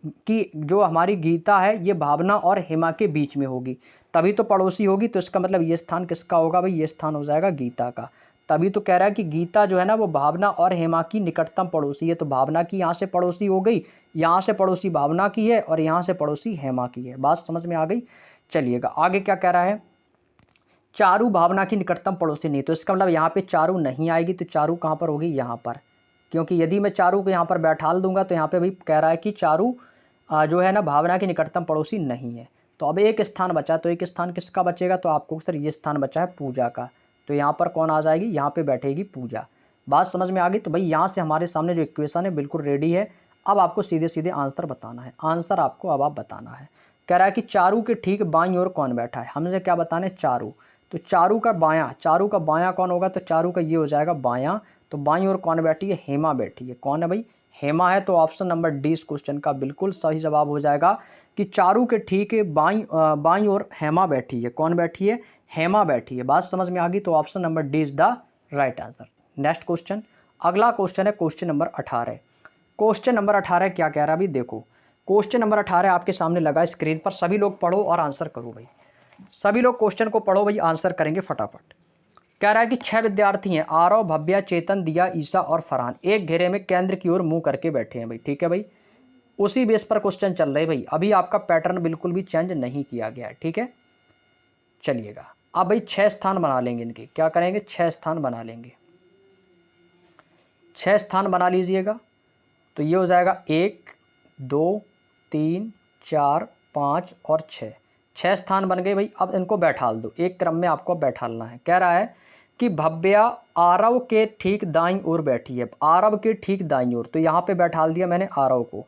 कि जो हमारी गीता है ये भावना और हेमा के बीच में होगी, तभी तो पड़ोसी होगी। तो इसका मतलब ये स्थान किसका होगा भाई, ये स्थान हो जाएगा गीता का। तभी तो कह रहा है कि गीता जो है ना वो भावना और हेमा की निकटतम पड़ोसी है। तो भावना की यहाँ से पड़ोसी हो गई, यहाँ से पड़ोसी भावना की है और यहाँ से पड़ोसी हेमा की है। बात समझ में आ गई। चलिएगा आगे क्या कह रहा है, चारू भावना की निकटतम पड़ोसी नहीं। तो इसका मतलब यहाँ पे चारू नहीं आएगी, तो चारू कहाँ पर होगी, यहाँ पर। क्योंकि यदि मैं चारू को यहाँ पर बैठाल दूंगा तो यहाँ पे भाई कह रहा है कि चारू जो है ना भावना की निकटतम पड़ोसी नहीं है। तो अब एक स्थान बचा, तो एक स्थान किसका बचेगा, तो आपको सर ये स्थान बचा है पूजा का। तो यहाँ पर कौन आ जाएगी, यहाँ पे बैठेगी पूजा। बात समझ में आ गई। तो भाई यहाँ से हमारे सामने जो इक्वेशन है बिल्कुल रेडी है। अब आपको सीधे सीधे आंसर बताना है, आंसर आपको अब आप बताना है। कह रहा है कि चारू के ठीक बाईं ओर कौन बैठा है, हमसे क्या बताना है, चारू। तो चारू का बायां कौन होगा, तो चारू का ये हो जाएगा बायां। तो बाईं ओर कौन बैठी है, हेमा बैठी है। कौन है भाई, हेमा है। तो ऑप्शन नंबर डी इस क्वेश्चन का बिल्कुल सही जवाब हो जाएगा कि चारू के ठीक बाईं ओर हेमा बैठी है। कौन बैठी है, हेमा बैठी है। बात समझ में आ गई। तो option number D is the right answer. Next question, अगला क्वेश्चन है क्वेश्चन नंबर 18। क्वेश्चन नंबर 18 क्या कह रहा है अभी देखो। क्वेश्चन नंबर 18 आपके सामने लगा स्क्रीन पर, सभी लोग पढ़ो और आंसर करो भाई। सभी लोग क्वेश्चन को पढ़ो भाई, आंसर करेंगे फटाफट। कह रहा है कि 6 विद्यार्थी हैं, आरव, भव्या, चेतन, दिया, ईसा और फरहान, एक घेरे में केंद्र की ओर मुंह करके बैठे हैं भाई। ठीक है भाई, उसी बेस पर क्वेश्चन चल रहे भाई, अभी आपका पैटर्न बिल्कुल भी चेंज नहीं किया गया है। ठीक है, चलिएगा अब भाई 6 स्थान बना लेंगे इनके, क्या करेंगे, 6 स्थान बना लेंगे। 6 स्थान बना लीजिएगा। तो ये हो जाएगा 1 2 3 4 5 और 6, 6 स्थान बन गए भाई। अब इनको बैठाल दो, एक क्रम में आपको बैठालना है। कह रहा है कि भव्या आरव के ठीक दाईं ओर बैठी है, आरव के ठीक दाईं ओर। तो यहाँ पे बैठाल दिया मैंने आरव को।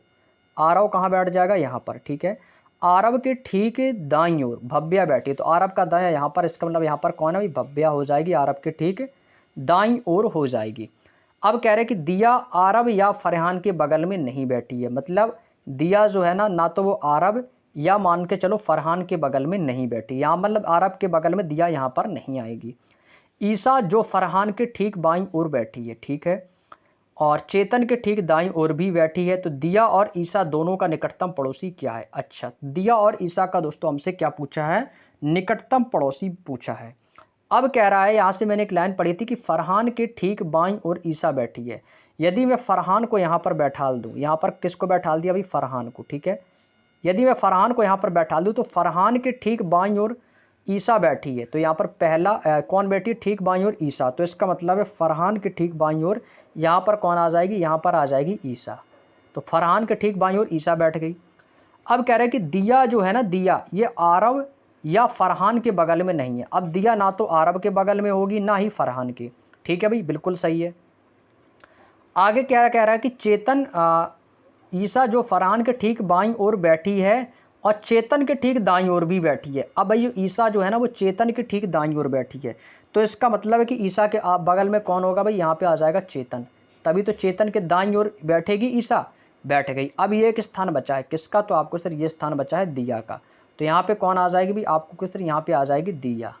आरव कहाँ बैठ जाएगा, यहाँ पर। ठीक है, आरव के ठीक दाईं ओर भव्या बैठी है। तो आरव का दायां यहाँ पर, इसका मतलब यहाँ पर कौन है भाई, भव्या हो जाएगी, आरव के ठीक दाईं ओर हो जाएगी। अब कह रहे कि दिया आरव या फरहान के बगल में नहीं बैठी है, मतलब दिया जो है ना तो वो आरव या मान के चलो फरहान के बगल में नहीं बैठी, यहाँ मतलब आरव के बगल में दिया यहाँ पर नहीं आएगी। ईसा जो फरहान के ठीक बाईं ओर बैठी है, ठीक है, और चेतन के ठीक दाईं ओर भी बैठी है। तो दिया और ईसा दोनों का निकटतम पड़ोसी क्या है। अच्छा, दिया और ईसा का दोस्तों हमसे क्या पूछा है, निकटतम पड़ोसी पूछा है। अब कह रहा है, यहाँ से मैंने एक लाइन पढ़ी थी कि फरहान के ठीक बाईं ओर ईसा बैठी है। यदि मैं फरहान को यहाँ पर बैठाल दूँ, यहाँ पर किसको बैठाल दिया भाई, फरहान को। ठीक है, यदि मैं फरहान को यहाँ पर बैठाल दूँ तो फरहान के ठीक बाईं ओर ईसा बैठी है। तो यहाँ पर पहला कौन बैठी है, ठीक बाईं ओर ईसा। तो इसका मतलब है फरहान के ठीक बाईं ओर यहाँ पर कौन आ जाएगी, यहाँ पर आ जाएगी ईसा। तो फरहान के ठीक बाईं ओर ईसा बैठ गई। अब कह रहे हैं कि दिया जो है ना, दिया ये आरव या फरहान के बगल में नहीं है। अब दिया ना तो आरव के बगल में होगी ना ही फरहान के। ठीक है भाई, बिल्कुल सही है। आगे क्या कह रहा है कि चेतन ईसा जो फरहान के ठीक बाईं ओर बैठी है और चेतन के ठीक दाईं ओर भी बैठी है। अब भाई ईसा जो है ना वो चेतन के ठीक दाईं ओर बैठी है। तो इसका मतलब है कि ईसा के बगल में कौन होगा भाई, यहाँ पे आ जाएगा चेतन। तभी तो चेतन के दाईं ओर बैठेगी ईसा, बैठ गई। अब ये एक स्थान बचा है किसका, तो आपको सर ये स्थान बचा है दिया का। तो यहाँ पे कौन आ जाएगी भी, आपको किस तरह यहाँ पे आ जाएगी दिया।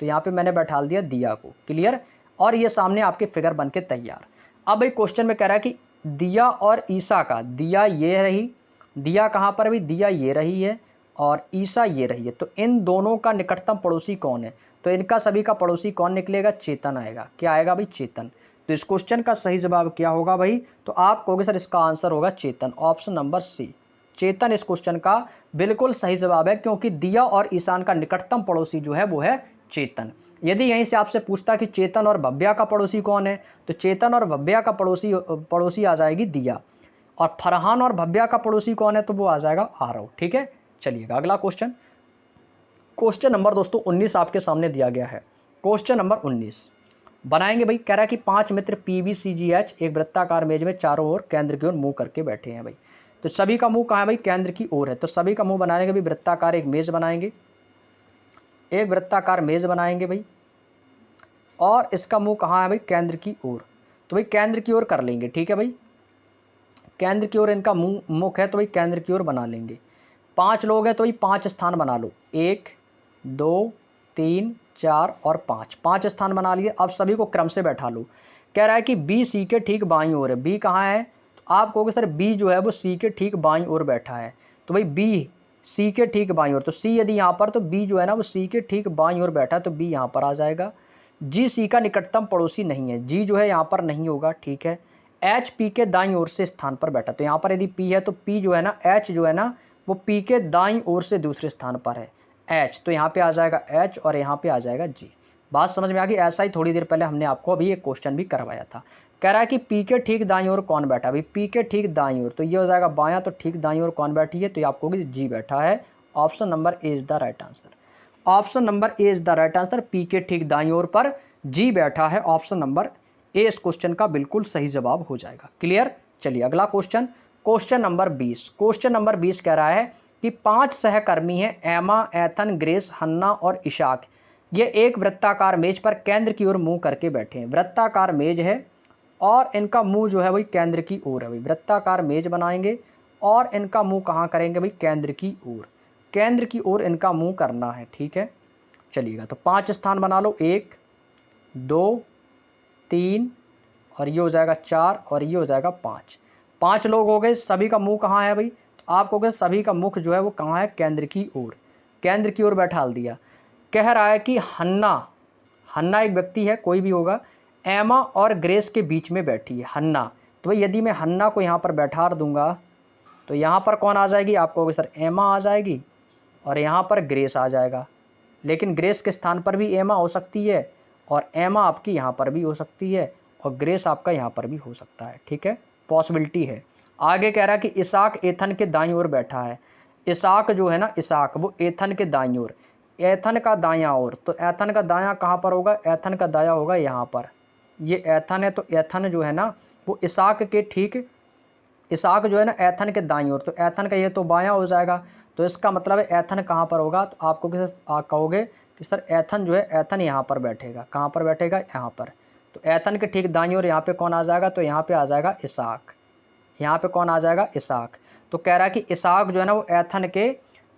तो यहाँ पे मैंने बैठा दिया दिया को। क्लियर। और ये सामने आपके फिगर बन के तैयार। अब भाई क्वेश्चन में कह रहा है कि दिया और ईसा का, दिया ये रही, दिया कहाँ पर भी, दिया ये रही है और ईसा ये रही है, तो इन दोनों का निकटतम पड़ोसी कौन है? तो इनका सभी का पड़ोसी कौन निकलेगा? चेतन आएगा। क्या आएगा भाई? चेतन। तो इस क्वेश्चन का सही जवाब क्या होगा भाई? तो आप कहोगे सर इसका आंसर होगा चेतन, ऑप्शन नंबर सी। चेतन इस क्वेश्चन का बिल्कुल सही जवाब है, क्योंकि दिया और ईशान का निकटतम पड़ोसी जो है वो है चेतन। यदि यहीं से आपसे पूछता कि चेतन और भव्या का पड़ोसी कौन है, तो चेतन और भव्या का पड़ोसी आ जाएगी दिया, और फरहान और भव्या का पड़ोसी कौन है, तो वो आ जाएगा आरव। ठीक है, चलिएगा अगला क्वेश्चन। क्वेश्चन नंबर दोस्तों 19 आपके सामने दिया गया है। क्वेश्चन नंबर 19 बनाएंगे भाई। कह रहा है कि 5 मित्र PBCGH एक वृत्ताकार मेज में चारों ओर केंद्र की ओर मुंह करके बैठे हैं भाई। तो सभी का मुंह कहाँ है भाई? केंद्र की ओर है। तो सभी का मुंह बनाने के भी वृत्ताकार एक मेज बनाएंगे, एक वृत्ताकार मेज बनाएंगे भाई, और इसका मुंह कहाँ है भाई? केंद्र की ओर। तो भाई केंद्र की ओर कर लेंगे। ठीक है भाई, केंद्र की ओर इनका मुख है, तो भाई केंद्र की ओर बना लेंगे। 5 लोग हैं तो भाई 5 स्थान बना लो, 1 2 3 4 और 5, 5 स्थान बना लिए। अब सभी को क्रम से बैठा लो। कह रहा है कि बी सी के ठीक बाईं ओर है। बी कहाँ है? तो आप कहोगे सर बी जो है वो सी के ठीक बाईं ओर बैठा है। तो भाई बी सी के ठीक बाईं ओर, तो सी यदि यहाँ पर, तो बी जो है ना वो सी के ठीक बाईं ओर बैठा है, तो बी यहाँ पर आ जाएगा। जी सी का निकटतम पड़ोसी नहीं है, जी जो है यहाँ पर नहीं होगा। ठीक है, एच पी के दाईं ओर से स्थान पर बैठा, तो यहाँ पर यदि पी है तो पी जो है ना, एच जो है ना वो पी के दाईं ओर से दूसरे स्थान पर है, एच, तो यहाँ पे आ जाएगा एच और यहाँ पे आ जाएगा जी। बात समझ में आ गई? ऐसा ही थोड़ी देर पहले हमने आपको अभी एक क्वेश्चन भी करवाया था। कह रहा है कि पी के ठीक दाईं ओर कौन बैठा? भाई पी के ठीक दाईं ओर, तो ये हो जाएगा बायां, तो ठीक दाईं ओर कौन बैठी है? तो ये आपको जी बैठा है। Option number A is the right answer. Option number A is the right answer. P के ठीक दाईं ओर पर जी बैठा है। ऑप्शन नंबर ए इस क्वेश्चन का बिल्कुल सही जवाब हो जाएगा। क्लियर। चलिए अगला question, question number 20। Question number 20 कह रहा है कि 5 सहकर्मी हैं, एमा, एथन, ग्रेस, हन्ना और इशाक। ये एक वृत्ताकार मेज पर केंद्र की ओर मुंह करके बैठे हैं। वृत्ताकार मेज है और इनका मुंह जो है वही केंद्र की ओर है भाई। वृत्ताकार मेज बनाएंगे और इनका मुंह कहाँ करेंगे भाई? केंद्र की ओर। केंद्र की ओर इनका मुंह करना है। ठीक है, चलिएगा। तो 5 स्थान बना लो, 1 2 3 और ये हो जाएगा 4 और ये हो जाएगा 5। 5 लोग हो गए। सभी का मुंह कहाँ है भाई? तो आप कहोगे सभी का मुख जो है वो कहाँ है? केंद्र की ओर। केंद्र की ओर बैठा दिया। कह रहा है कि हन्ना, हन्ना एक व्यक्ति है, कोई भी होगा, एमा और ग्रेस के बीच में बैठी है हन्ना। तो भाई यदि मैं हन्ना को यहाँ पर बैठा दूंगा तो यहाँ पर कौन आ जाएगी? आप कहोगे सर एमा आ जाएगी और यहाँ पर ग्रेस आ जाएगा। लेकिन ग्रेस के स्थान पर भी एमा हो सकती है और एमा आपकी यहाँ पर भी हो सकती है और ग्रेस आपका यहाँ पर भी हो सकता है। ठीक है, पॉसिबिलिटी है। आगे कह रहा है कि इसाक एथन के दाईं ओर बैठा है। इसाक जो है ना, इसाक वो एथन के दाईं ओर, एथन का दायां ओर। तो एथन का दायां कहाँ पर होगा? एथन का दायां होगा यहाँ पर। ये एथन है, तो एथन जो है ना वो इसाक के ठीक, इसाक जो है ना एथन के दाईं ओर, तो एथन का ये तो बायां हो जाएगा। तो इसका मतलब है एथन कहाँ पर होगा? तो आपको कहोगे कि सर एथन जो है, एथन यहाँ पर बैठेगा। कहाँ पर बैठेगा? यहाँ पर। तो एथन के ठीक दाईं ओर यहाँ पे कौन आ जाएगा? तो यहाँ पे आ जाएगा इसाक। यहाँ पे कौन आ जाएगा? इसाक। तो कह रहा है कि इसाक जो है ना वो एथन के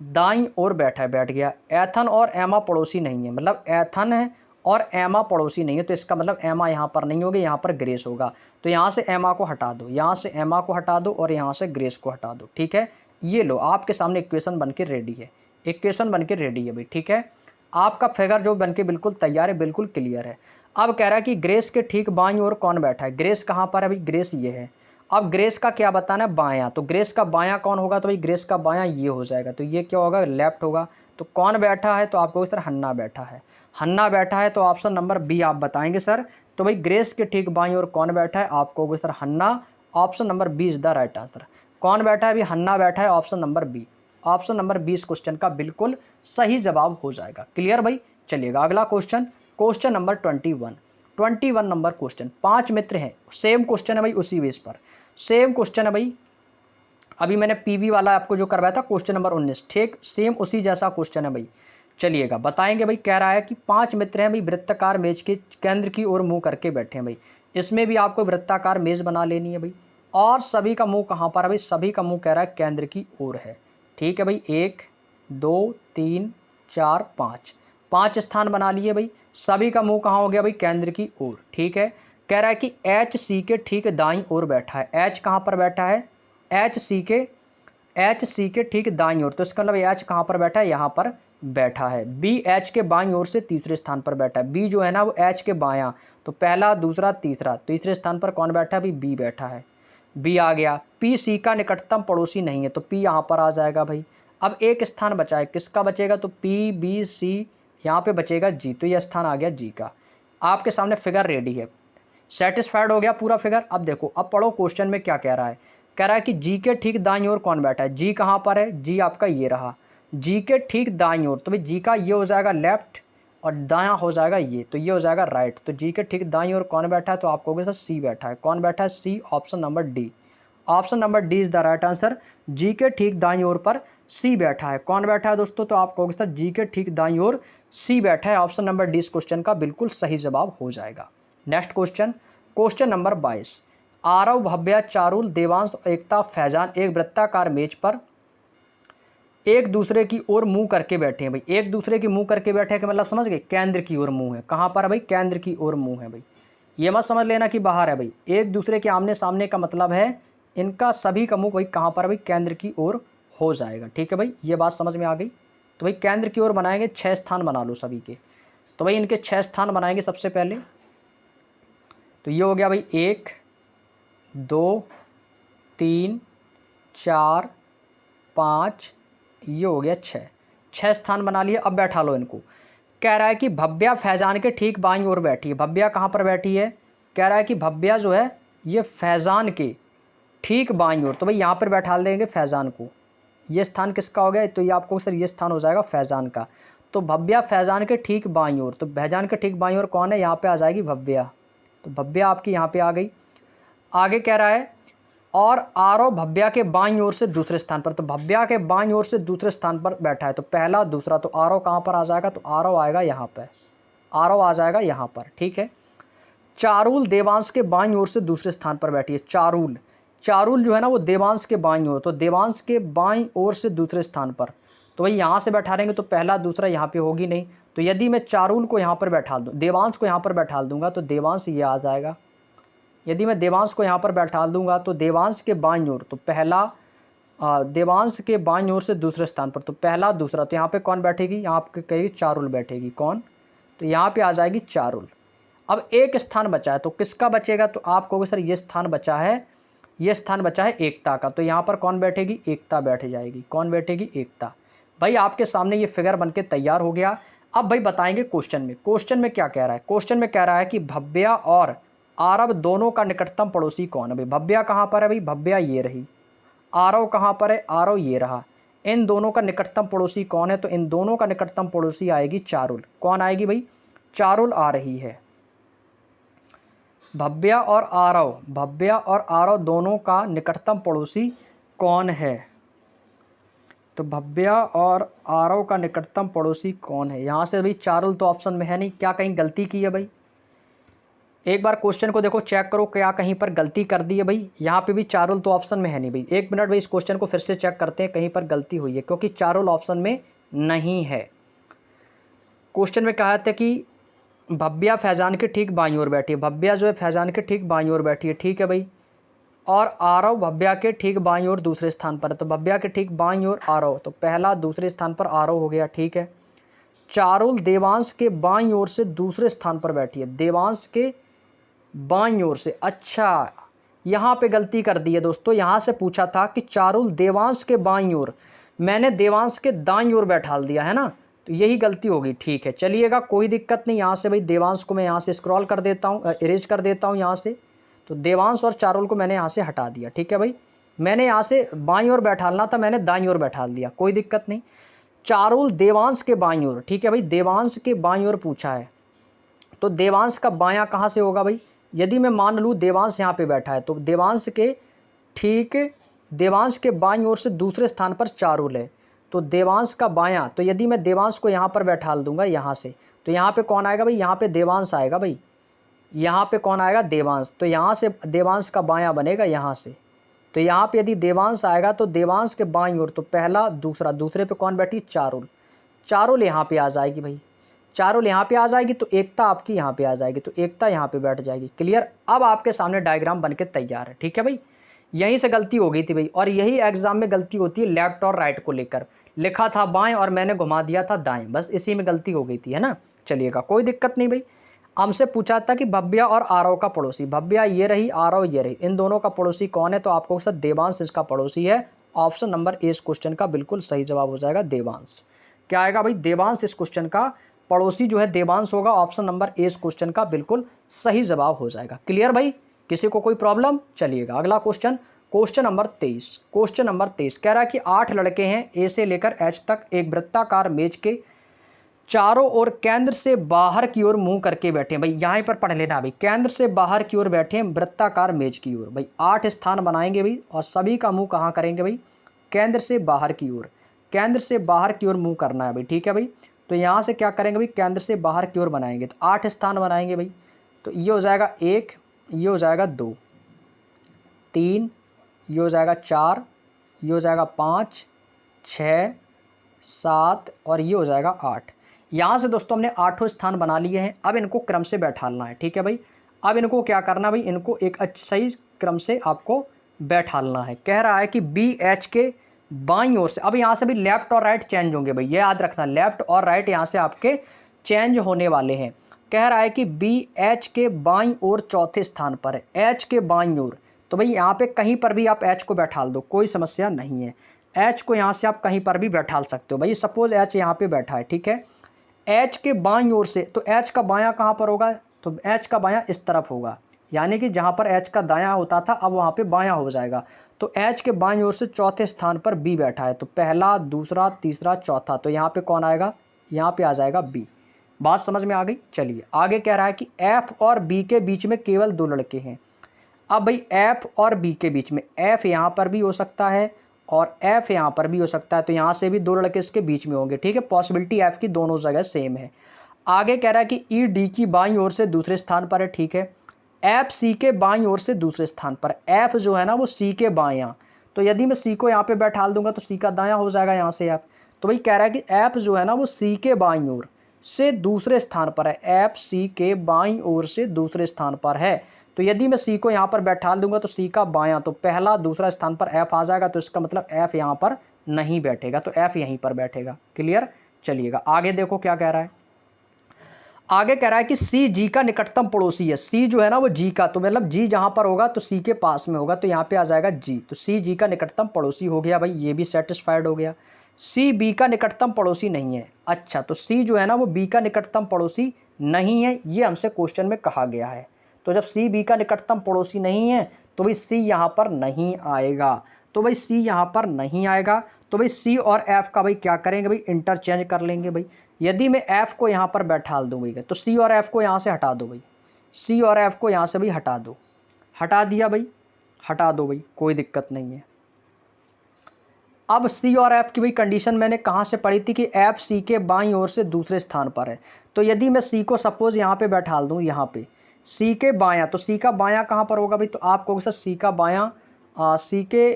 दाईं ओर बैठा है, बैठ गया। एथन और एमा पड़ोसी नहीं है, मतलब एथन है और एमा पड़ोसी नहीं है, तो इसका मतलब एमा यहाँ पर नहीं होगी, यहाँ पर ग्रेस होगा। तो यहाँ से एमा को हटा दो, यहाँ से एमा को हटा दो और यहाँ से ग्रेस को हटा दो। ठीक है, ये लो आपके सामने इक्वेशन बन के रेडी है, इक्वेशन बन के रेडी है भाई। ठीक है, आपका फिगर जो बन के बिल्कुल तैयार है, बिल्कुल क्लियर है। अब कह रहा है कि ग्रेस के ठीक बाईं ओर कौन बैठा है? ग्रेस कहाँ पर है भाई? ग्रेस ये है। अब ग्रेस का क्या बताना है? बायां। तो ग्रेस का बायां कौन होगा? तो भाई ग्रेस का बायां ये हो जाएगा, तो ये क्या होगा? लेफ्ट होगा। तो कौन बैठा है? तो आपको सर हन्ना बैठा है। हन्ना बैठा है, तो ऑप्शन नंबर बी आप बताएंगे सर। तो भाई ग्रेस के ठीक बाईं ओर कौन बैठा है? आप कहोगे sir Hannah. Option number B is the right answer. कौन बैठा है? भी हन्ना बैठा है, option number B. Option number 20 question का बिल्कुल सही जवाब हो जाएगा। क्लियर भाई। चलिएगा अगला question, question number 21 number question. 5 मित्र हैं, सेम क्वेश्चन है भाई, उसी बेस पर सेम क्वेश्चन है भाई। अभी मैंने पीवी वाला आपको जो करवाया था क्वेश्चन नंबर 19, ठीक सेम उसी जैसा क्वेश्चन है भाई। चलिएगा बताएंगे भाई। कह रहा है कि 5 मित्र हैं भाई, वृत्ताकार मेज के केंद्र की ओर मुंह करके बैठे हैं भाई। इसमें भी आपको वृत्ताकार मेज बना लेनी है भाई, और सभी का मुंह कहाँ पर है भाई? सभी का मुंह कह रहा है केंद्र की ओर है। ठीक है भाई, 1 2 3 4 5, 5 स्थान बना लिए भाई। सभी का मुंह कहाँ हो गया भाई, केंद्र की ओर। ठीक है, कह रहा है कि एच सी के ठीक दाईं ओर बैठा है। एच कहाँ पर बैठा है, एच सी के ठीक दाईं ओर, तो इसका मतलब एच कहाँ पर बैठा है, यहाँ पर बैठा है। बी एच के बाईं ओर से तीसरे स्थान पर बैठा है। बी जो है ना वो एच के बायां, तो पहला दूसरा तीसरा, तीसरे स्थान पर कौन बैठा है भाई, बी बैठा है। बी आ गया। पी सी का निकटतम पड़ोसी नहीं है, तो पी यहाँ पर आ जाएगा भाई। अब एक स्थान बचा है, किसका बचेगा, तो पी बी सी, यहाँ पे बचेगा जी, तो यह स्थान आ गया जी का। आपके सामने फिगर रेडी है, सेटिस्फाइड हो गया पूरा फिगर। अब देखो, अब पढ़ो क्वेश्चन में क्या कह रहा है। कह रहा है कि जी के ठीक दाईं ओर कौन बैठा है। जी कहाँ पर है, जी आपका ये रहा, जी के ठीक दाईं ओर, तो भाई जी का ये हो जाएगा लेफ्ट और दायां हो जाएगा ये, तो ये हो जाएगा राइट। तो जी के ठीक दाईं ओर कौन बैठा है, तो आप कहोगे सर सी बैठा है। कौन बैठा है, C, option number D. Option number D is the right answer. G के ठीक दाईं ओर पर सी बैठा है। कौन बैठा है दोस्तों, तो आप कहोगे सर जी के ठीक दाईं ओर सी बैठा है। ऑप्शन नंबर डी इस क्वेश्चन का बिल्कुल सही जवाब हो जाएगा। Next question, question number 22। Aarav, Bhavya, Charul, Devansh, Ekta, Faizan एक वृत्ताकार मेज पर एक दूसरे की ओर मुंह करके बैठे हैं भाई। एक दूसरे की मुंह करके बैठे हैं कि मतलब समझ गए, केंद्र की ओर मुंह है। कहाँ पर है भाई, केंद्र की ओर मुंह है भाई। ये मत समझ लेना कि बाहर है भाई। एक दूसरे के आमने सामने का मतलब है इनका सभी का मुंह भाई कहाँ पर है भाई, केंद्र की ओर हो जाएगा। ठीक है भाई, ये बात समझ में आ गई। तो भाई केंद्र की ओर बनाएंगे, 6 स्थान बना लो सभी के। तो भाई इनके 6 स्थान बनाएंगे सबसे पहले। तो ये हो गया भाई 1 2 3 4 5, ये हो गया 6 स्थान बना लिए। अब बैठा लो इनको। कह रहा है कि भव्या फैजान के ठीक बाईं ओर बैठी है। भव्या कहाँ पर बैठी है, कह रहा है कि भव्या जो है ये फैजान के ठीक बाईं ओर, तो भाई यहाँ पर बैठा देंगे फैजान को। ये स्थान किसका हो गया, तो ये आपको सर ये स्थान हो जाएगा फैजान का। तो भव्या फैजान के ठीक बाईं ओर, तो फैजान के ठीक बाईं ओर कौन है, यहाँ पे आ जाएगी भव्या। तो भव्या आपकी यहाँ पे आ गई। आगे कह रहा है और आरव भव्या के बाईं ओर से दूसरे स्थान पर, तो भव्या के बाईं ओर से दूसरे स्थान पर बैठा है। तो पहला दूसरा, तो आरव कहाँ पर आ जाएगा, तो आरव आएगा यहाँ पर, आरव आ जाएगा यहाँ पर। ठीक है। चारुल देवांश के बाईं ओर से दूसरे स्थान पर बैठी है। चारुल, चारुल जो है ना वो देवांश के बाईं ओर, तो देवांश के बाईं ओर से दूसरे स्थान पर, तो भाई यहाँ से बैठा देंगे तो पहला दूसरा यहाँ पे होगी नहीं। तो यदि मैं चारुल को यहाँ पर बैठा दूँ, देवांश को यहाँ पर बैठा दूंगा, तो देवांश ये आ जाएगा। यदि मैं देवांश को यहाँ पर बैठा दूंगा तो देवांश के बाईं ओर, तो पहला देवांश के बाईं ओर से दूसरे स्थान पर, तो पहला दूसरा, तो यहाँ पे कौन बैठेगी, यहाँ पे कहेगी चारुल बैठेगी। कौन, तो यहाँ पे आ जाएगी चारुल। अब एक स्थान बचा है, तो किसका बचेगा, तो आप कहोगे सर ये स्थान बचा है, ये स्थान बचा है एकता का। तो यहाँ पर कौन बैठेगी, एकता बैठ जाएगी। कौन बैठेगी, एकता। भाई आपके सामने ये फिगर बनके तैयार हो गया। अब भाई बताएंगे क्वेश्चन में, क्वेश्चन में क्या कह रहा है। क्वेश्चन में कह रहा है कि भव्या और आरव दोनों का निकटतम पड़ोसी कौन है। भाई भव्या कहाँ पर है, भाई भव्या ये रही। आरव कहाँ पर है, आरव ये रहा। इन दोनों का निकटतम पड़ोसी कौन है, तो इन दोनों का निकटतम पड़ोसी आएगी चारुल। कौन आएगी भाई, चारुल आ रही है। भव्या और आरव, भव्या और आरव दोनों का निकटतम पड़ोसी कौन है, तो भव्या और आरव का निकटतम पड़ोसी कौन है। यहाँ से भाई चारुल तो ऑप्शन में है नहीं, क्या कहीं गलती की है भाई। एक बार क्वेश्चन को देखो, चेक करो क्या कहीं पर गलती कर दी है भाई। यहाँ पे भी चारुल तो ऑप्शन में है नहीं भाई। 1 मिनट भाई, इस क्वेश्चन को फिर से चेक करते हैं कहीं पर गलती हुई है, क्योंकि चारुल ऑप्शन में नहीं है। क्वेश्चन में कहा था कि भव्या फैजान के ठीक बाईं ओर बैठी है। भव्या जो है फैजान के ठीक बाईं ओर बैठी है। ठीक है भाई। और आरव भव्या के ठीक बाईं ओर दूसरे स्थान पर है, तो भव्या के ठीक बाईं ओर आरव, तो पहला दूसरे स्थान पर आरव हो गया। ठीक है। चारुल देवांश के बाईं ओर से दूसरे स्थान पर बैठी है। देवांश के बाईं ओर से, अच्छा यहाँ पे गलती कर दी है दोस्तों। यहाँ से पूछा था कि चारुल देवांश के बाईं ओर, मैंने देवांश के दाईं ओर बैठा दिया है ना, तो यही गलती होगी। ठीक है, चलिएगा कोई दिक्कत नहीं। यहाँ से भाई देवांश को मैं यहाँ से स्क्रॉल कर देता हूँ, इरेज कर देता हूँ यहाँ से। तो देवांश और चारुल को मैंने यहाँ से हटा दिया। ठीक है भाई, मैंने यहाँ से बाईं ओर बैठालना था, मैंने दाईं ओर बैठा दिया, कोई दिक्कत नहीं। चारुल देवांश के बाईं ओर, ठीक है भाई, देवांश के बाईं ओर पूछा है, तो देवांश का बायां कहाँ से होगा भाई। यदि मैं मान लूँ देवांश यहाँ पे बैठा है, तो देवांश के ठीक, देवांश के बाईं ओर से दूसरे स्थान पर चारुल है, तो देवांश का बायां, तो यदि मैं देवांश को यहाँ पर बैठा दूंगा यहाँ से, तो यहाँ पे कौन आएगा भाई, यहाँ पे देवांश आएगा भाई। यहाँ पे कौन आएगा, देवांश। तो यहाँ से देवांश का बायां बनेगा यहाँ से, तो यहाँ पे यदि देवांश आएगा तो देवांश के बाईं ओर, तो पहला दूसरा, दूसरे पे कौन बैठी, चारुल। चारुल यहाँ पे आ जाएगी भाई। चारों यहाँ पे आ जाएगी तो एकता आपकी यहाँ पे आ जाएगी, तो एकता यहाँ पे बैठ जाएगी। क्लियर। अब आपके सामने डायग्राम बन के तैयार है। ठीक है भाई, यहीं से गलती हो गई थी भाई, और यही एग्जाम में गलती होती है लेफ्ट और राइट को लेकर। लिखा था बाएं और मैंने घुमा दिया था दाएं, बस इसी में गलती हो गई थी, है ना। चलिएगा, कोई दिक्कत नहीं भाई। हमसे पूछा था कि भव्या और आरव का पड़ोसी, भव्या ये रही, आरव ये रही, इन दोनों का पड़ोसी कौन है, तो आपको सर देवांश इसका पड़ोसी है। ऑप्शन नंबर ए इस क्वेश्चन का बिल्कुल सही जवाब हो जाएगा देवांश। क्या आएगा भाई, देवांश इस क्वेश्चन का पड़ोसी जो है देवांश होगा। ऑप्शन नंबर ए इस क्वेश्चन का बिल्कुल सही जवाब हो जाएगा। क्लियर भाई, किसी को कोई प्रॉब्लम। चलिएगा अगला question, question number 23। Question number 23 कह रहा है कि 8 लड़के हैं ए से लेकर एच तक एक वृत्ताकार मेज के चारों ओर केंद्र से बाहर की ओर मुंह करके बैठे हैं। भाई यहाँ पर पढ़ लेना भाई, केंद्र से बाहर की ओर बैठे हैं वृत्ताकार मेज की ओर। भाई 8 स्थान बनाएंगे भाई, और सभी का मुंह कहाँ करेंगे भाई, केंद्र से बाहर की ओर। केंद्र से बाहर की ओर मुंह करना है भाई। ठीक है भाई, तो यहाँ से क्या करेंगे भाई, केंद्र से बाहर की ओर बनाएंगे, तो 8 स्थान बनाएंगे भाई। तो ये हो जाएगा 1, ये हो जाएगा 2, 3, ये हो जाएगा 4, ये हो जाएगा 5, 6, 7 और ये हो जाएगा 8। यहाँ से दोस्तों हमने 8 स्थान बना लिए हैं। अब इनको क्रम से बैठालना है। ठीक है भाई, अब इनको क्या करना भाई, इनको एक सही क्रम से आपको बैठालना है। कह रहा है कि बी एच के बाईं ओर से, अब यहाँ से भी लेफ्ट और राइट चेंज होंगे भाई, ये याद रखना, लेफ्ट और राइट यहाँ से आपके चेंज होने वाले हैं। कह रहा है कि बी एच के बाईं ओर चौथे स्थान पर है, एच के बाईं ओर। तो भाई यहाँ पे कहीं पर भी आप एच को बैठाल दो, कोई समस्या नहीं है। एच को यहाँ से आप कहीं पर भी बैठाल सकते हो भाई। सपोज एच यहाँ पे बैठा है, ठीक है, एच के बाईं ओर से, तो एच का बायां कहाँ पर होगा, तो एच का बायां इस तरफ होगा, यानी कि जहाँ पर एच का दायां होता था अब वहाँ पे बायां हो जाएगा। तो एच के बाईं ओर से चौथे स्थान पर बी बैठा है, तो पहला, दूसरा, तीसरा, चौथा, तो यहाँ पे कौन आएगा, यहाँ पे आ जाएगा बी। बात समझ में आ गई। चलिए आगे कह रहा है कि एफ और बी के बीच में केवल 2 लड़के हैं। अब भाई एफ और बी के बीच में, एफ यहाँ पर भी हो सकता है और एफ यहाँ पर भी हो सकता है, तो यहाँ से भी 2 लड़के इसके बीच में होंगे। ठीक है, पॉसिबिलिटी एफ की दोनों जगह सेम है। आगे कह रहा है कि ई डी की बाईं ओर से दूसरे स्थान पर है। ठीक है, एफ सी के बाईं ओर से दूसरे स्थान पर, एफ जो है ना वो सी के बायां, तो यदि मैं सी को यहाँ पे बैठाल दूंगा तो सी का दायां हो जाएगा यहाँ से एफ। तो भाई कह रहा है कि एफ जो है ना वो सी के बाईं ओर से दूसरे स्थान पर है, एफ सी के बाईं ओर से दूसरे स्थान पर है। तो यदि मैं सी को यहाँ पर बैठाल दूंगा तो सी का बायां, तो पहला दूसरा स्थान पर एफ आ जाएगा, तो इसका मतलब एफ यहाँ पर नहीं बैठेगा, तो एफ यहीं पर बैठेगा। क्लियर। चलिएगा आगे देखो क्या कह रहा है। आगे कह रहा है कि सी जी का निकटतम पड़ोसी है। सी जो है ना वो जी का, तो मतलब जी जहां पर होगा तो सी के पास में होगा, तो यहाँ पे आ जाएगा जी, तो सी जी का निकटतम पड़ोसी हो गया भाई, ये भी सेटिस्फाइड हो गया। सी बी का निकटतम पड़ोसी नहीं है। अच्छा, तो सी जो है ना वो बी का निकटतम पड़ोसी नहीं है, ये हमसे क्वेश्चन में कहा गया है। तो जब सी बी का निकटतम पड़ोसी नहीं है तो भाई सी यहाँ पर नहीं आएगा, तो भाई सी यहाँ पर नहीं आएगा। तो भाई सी और एफ का भाई क्या करेंगे भाई, इंटरचेंज कर लेंगे भाई। यदि मैं एफ को यहाँ पर बैठाल दूँ भाई, तो सी और एफ को यहाँ से हटा दो भाई, सी और एफ को यहाँ से भाई हटा दो, हटा दिया भाई, हटा दो भाई, कोई दिक्कत नहीं है। अब सी और एफ की भाई कंडीशन मैंने कहाँ से पढ़ी थी कि एफ सी के बाईं ओर से दूसरे स्थान पर है। तो यदि मैं सी को सपोज यहाँ पे बैठाल दूँ, यहाँ पे सी के बायां, तो सी का बायां कहाँ पर होगा भाई, तो आप कहोगे सर सी का बायां, सी के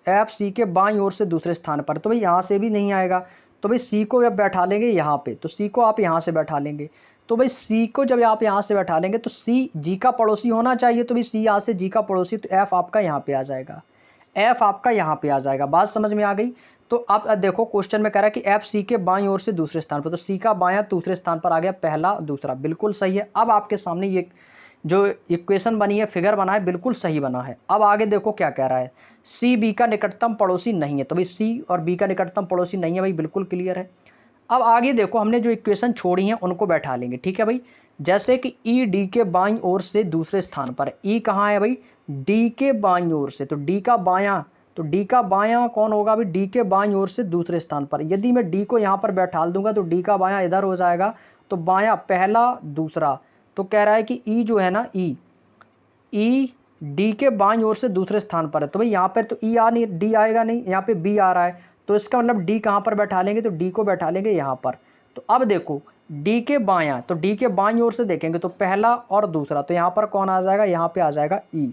एफ सी के बाईं ओर से दूसरे स्थान पर, तो भाई यहाँ से भी नहीं आएगा। तो भाई सी को जब बैठा लेंगे यहाँ पे, तो सी को आप यहाँ से बैठा लेंगे, तो भाई सी को जब आप यहाँ से बैठा लेंगे तो सी जी का पड़ोसी होना चाहिए, तो भाई सी यहाँ से जी का पड़ोसी, तो एफ आपका यहाँ पे आ जाएगा, एफ आपका यहाँ पे आ जाएगा। बात समझ में आ गई। तो आप देखो क्वेश्चन में कह रहा है कि एफ सी के बाईं ओर से दूसरे स्थान पर, तो सी का बायां दूसरे स्थान पर आ गया, पहला दूसरा, बिल्कुल सही है। अब आपके सामने ये जो इक्वेशन बनी है, फिगर बना है, बिल्कुल सही बना है। अब आगे देखो क्या कह रहा है, सी बी का निकटतम पड़ोसी नहीं है, तो भाई सी और बी का निकटतम पड़ोसी नहीं है भाई, बिल्कुल क्लियर है। अब आगे देखो हमने जो इक्वेशन छोड़ी हैं उनको बैठा लेंगे। ठीक है भाई, जैसे कि ई डी के बाईं ओर से दूसरे स्थान पर, ई कहाँ है भाई, डी के बाईं ओर से, तो डी का बायां, तो डी का बायां कौन होगा भाई, डी के बाईं ओर से दूसरे स्थान पर। यदि मैं डी को यहाँ पर बैठाल दूंगा तो डी का बायां इधर हो जाएगा, तो बायां पहला दूसरा, तो कह रहा है कि ई जो है ना, ई डी के बाईं ओर से दूसरे स्थान पर है, तो भाई यहाँ पर तो ई आ नहीं, डी आएगा नहीं, यहाँ पे बी आ रहा है, तो इसका मतलब डी कहाँ पर बैठा लेंगे, तो डी को बैठा लेंगे यहाँ पर। तो अब देखो डी के बायां, तो डी के बाईं ओर से देखेंगे तो पहला और दूसरा, तो यहाँ पर कौन आ जाएगा, यहाँ पे आ जाएगा ई,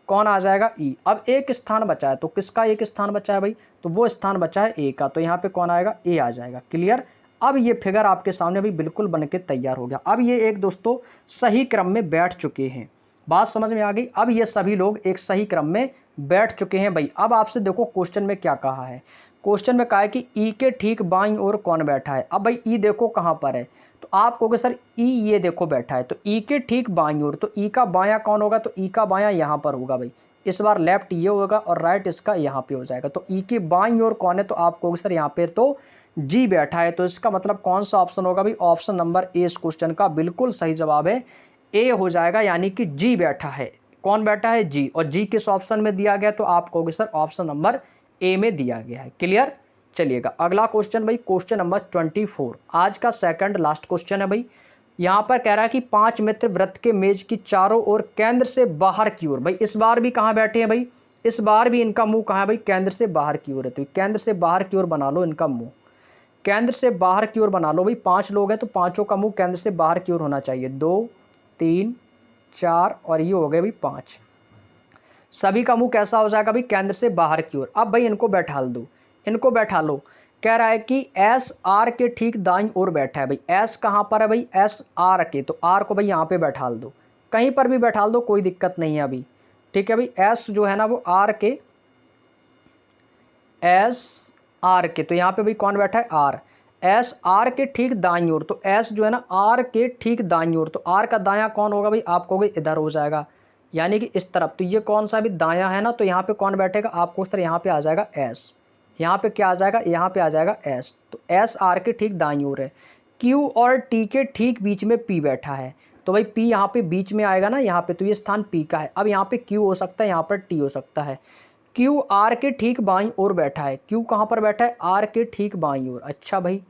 कौन आ जाएगा ई। अब एक स्थान बचा है, तो किसका एक स्थान बचा है भाई, तो वो स्थान बचा है ए का, तो यहाँ पे कौन आएगा, ए आ जाएगा। क्लियर। अब ये फिगर आपके सामने अभी बिल्कुल बन के तैयार हो गया। अब ये एक दोस्तों सही क्रम में बैठ चुके हैं, बात समझ में आ गई। अब ये सभी लोग एक सही क्रम में बैठ चुके हैं भाई। अब आपसे देखो क्वेश्चन में क्या कहा है। क्वेश्चन में कहा है कि ई के ठीक बाईं ओर कौन बैठा है। अब भाई ई देखो कहाँ पर है, तो आप कहोगे सर ई ये देखो बैठा है, तो ई के ठीक बाईं ओर, तो ई का बायां कौन होगा, तो ई का बायां यहाँ पर होगा भाई। इस बार लेफ्ट ये होगा और राइट इसका यहाँ पे हो जाएगा। तो ई के बाईं ओर कौन है, तो आप कहोगे सर यहाँ पे तो जी बैठा है। तो इसका मतलब कौन सा ऑप्शन होगा भाई, ऑप्शन नंबर ए इस क्वेश्चन का बिल्कुल सही जवाब है, ए हो जाएगा, यानी कि जी बैठा है। कौन बैठा है, जी। और जी किस ऑप्शन में दिया गया, तो आप कहोगे सर ऑप्शन नंबर ए में दिया गया है। क्लियर। चलिएगा अगला क्वेश्चन भाई, क्वेश्चन नंबर 24, आज का सेकंड लास्ट क्वेश्चन है भाई। यहाँ पर कह रहा है कि 5 मित्र वृत्त के मेज की चारों ओर केंद्र से बाहर की ओर, भाई इस बार भी कहाँ बैठे हैं भाई, इस बार भी इनका मुंह कहाँ है भाई, केंद्र से बाहर की ओर है। तो केंद्र से बाहर की ओर बना लो इनका मुंह, केंद्र से बाहर की ओर बना लो भाई। 5 लोग हैं तो पांचों का मुंह केंद्र से बाहर की ओर होना चाहिए। 2 3 4 और ये हो गए भाई 5, सभी का मुंह कैसा हो जाएगा भाई, केंद्र से बाहर की ओर। अब भाई इनको बैठा दो, इनको बैठा लो। कह रहा है कि एस आर के ठीक दाईं ओर बैठा है भाई। एस कहाँ पर है भाई, एस आर के, तो आर को भाई यहाँ पे बैठा दो, कहीं पर भी बैठा दो, कोई दिक्कत नहीं है अभी। ठीक है भाई, एस जो है ना वो आर के, एस आर के, तो यहाँ पे भाई कौन बैठा है, आर। एस आर के ठीक दाईं ओर, तो एस जो है ना आर के ठीक दाईं ओर, तो आर का दायां कौन होगा भाई, आप कहोगे इधर हो जाएगा, यानी कि इस तरफ। तो ये कौन सा भी दायां है ना, तो यहाँ पे कौन बैठेगा, आपको इस तरह यहाँ पे आ जाएगा एस, यहाँ पे क्या आ जाएगा, यहाँ पे आ जाएगा एस। तो एस आर के ठीक दाईं ओर है। क्यू और टी के ठीक बीच में पी बैठा है, तो भाई पी यहाँ पे बीच में आएगा ना यहाँ पे, तो ये स्थान पी का है। अब यहाँ पे क्यू हो सकता है, यहाँ पर टी हो सकता है। क्यू आर के ठीक बाईं ओर बैठा है, क्यू कहाँ पर बैठा है, आर के ठीक बाईं ओर। अच्छा भाई,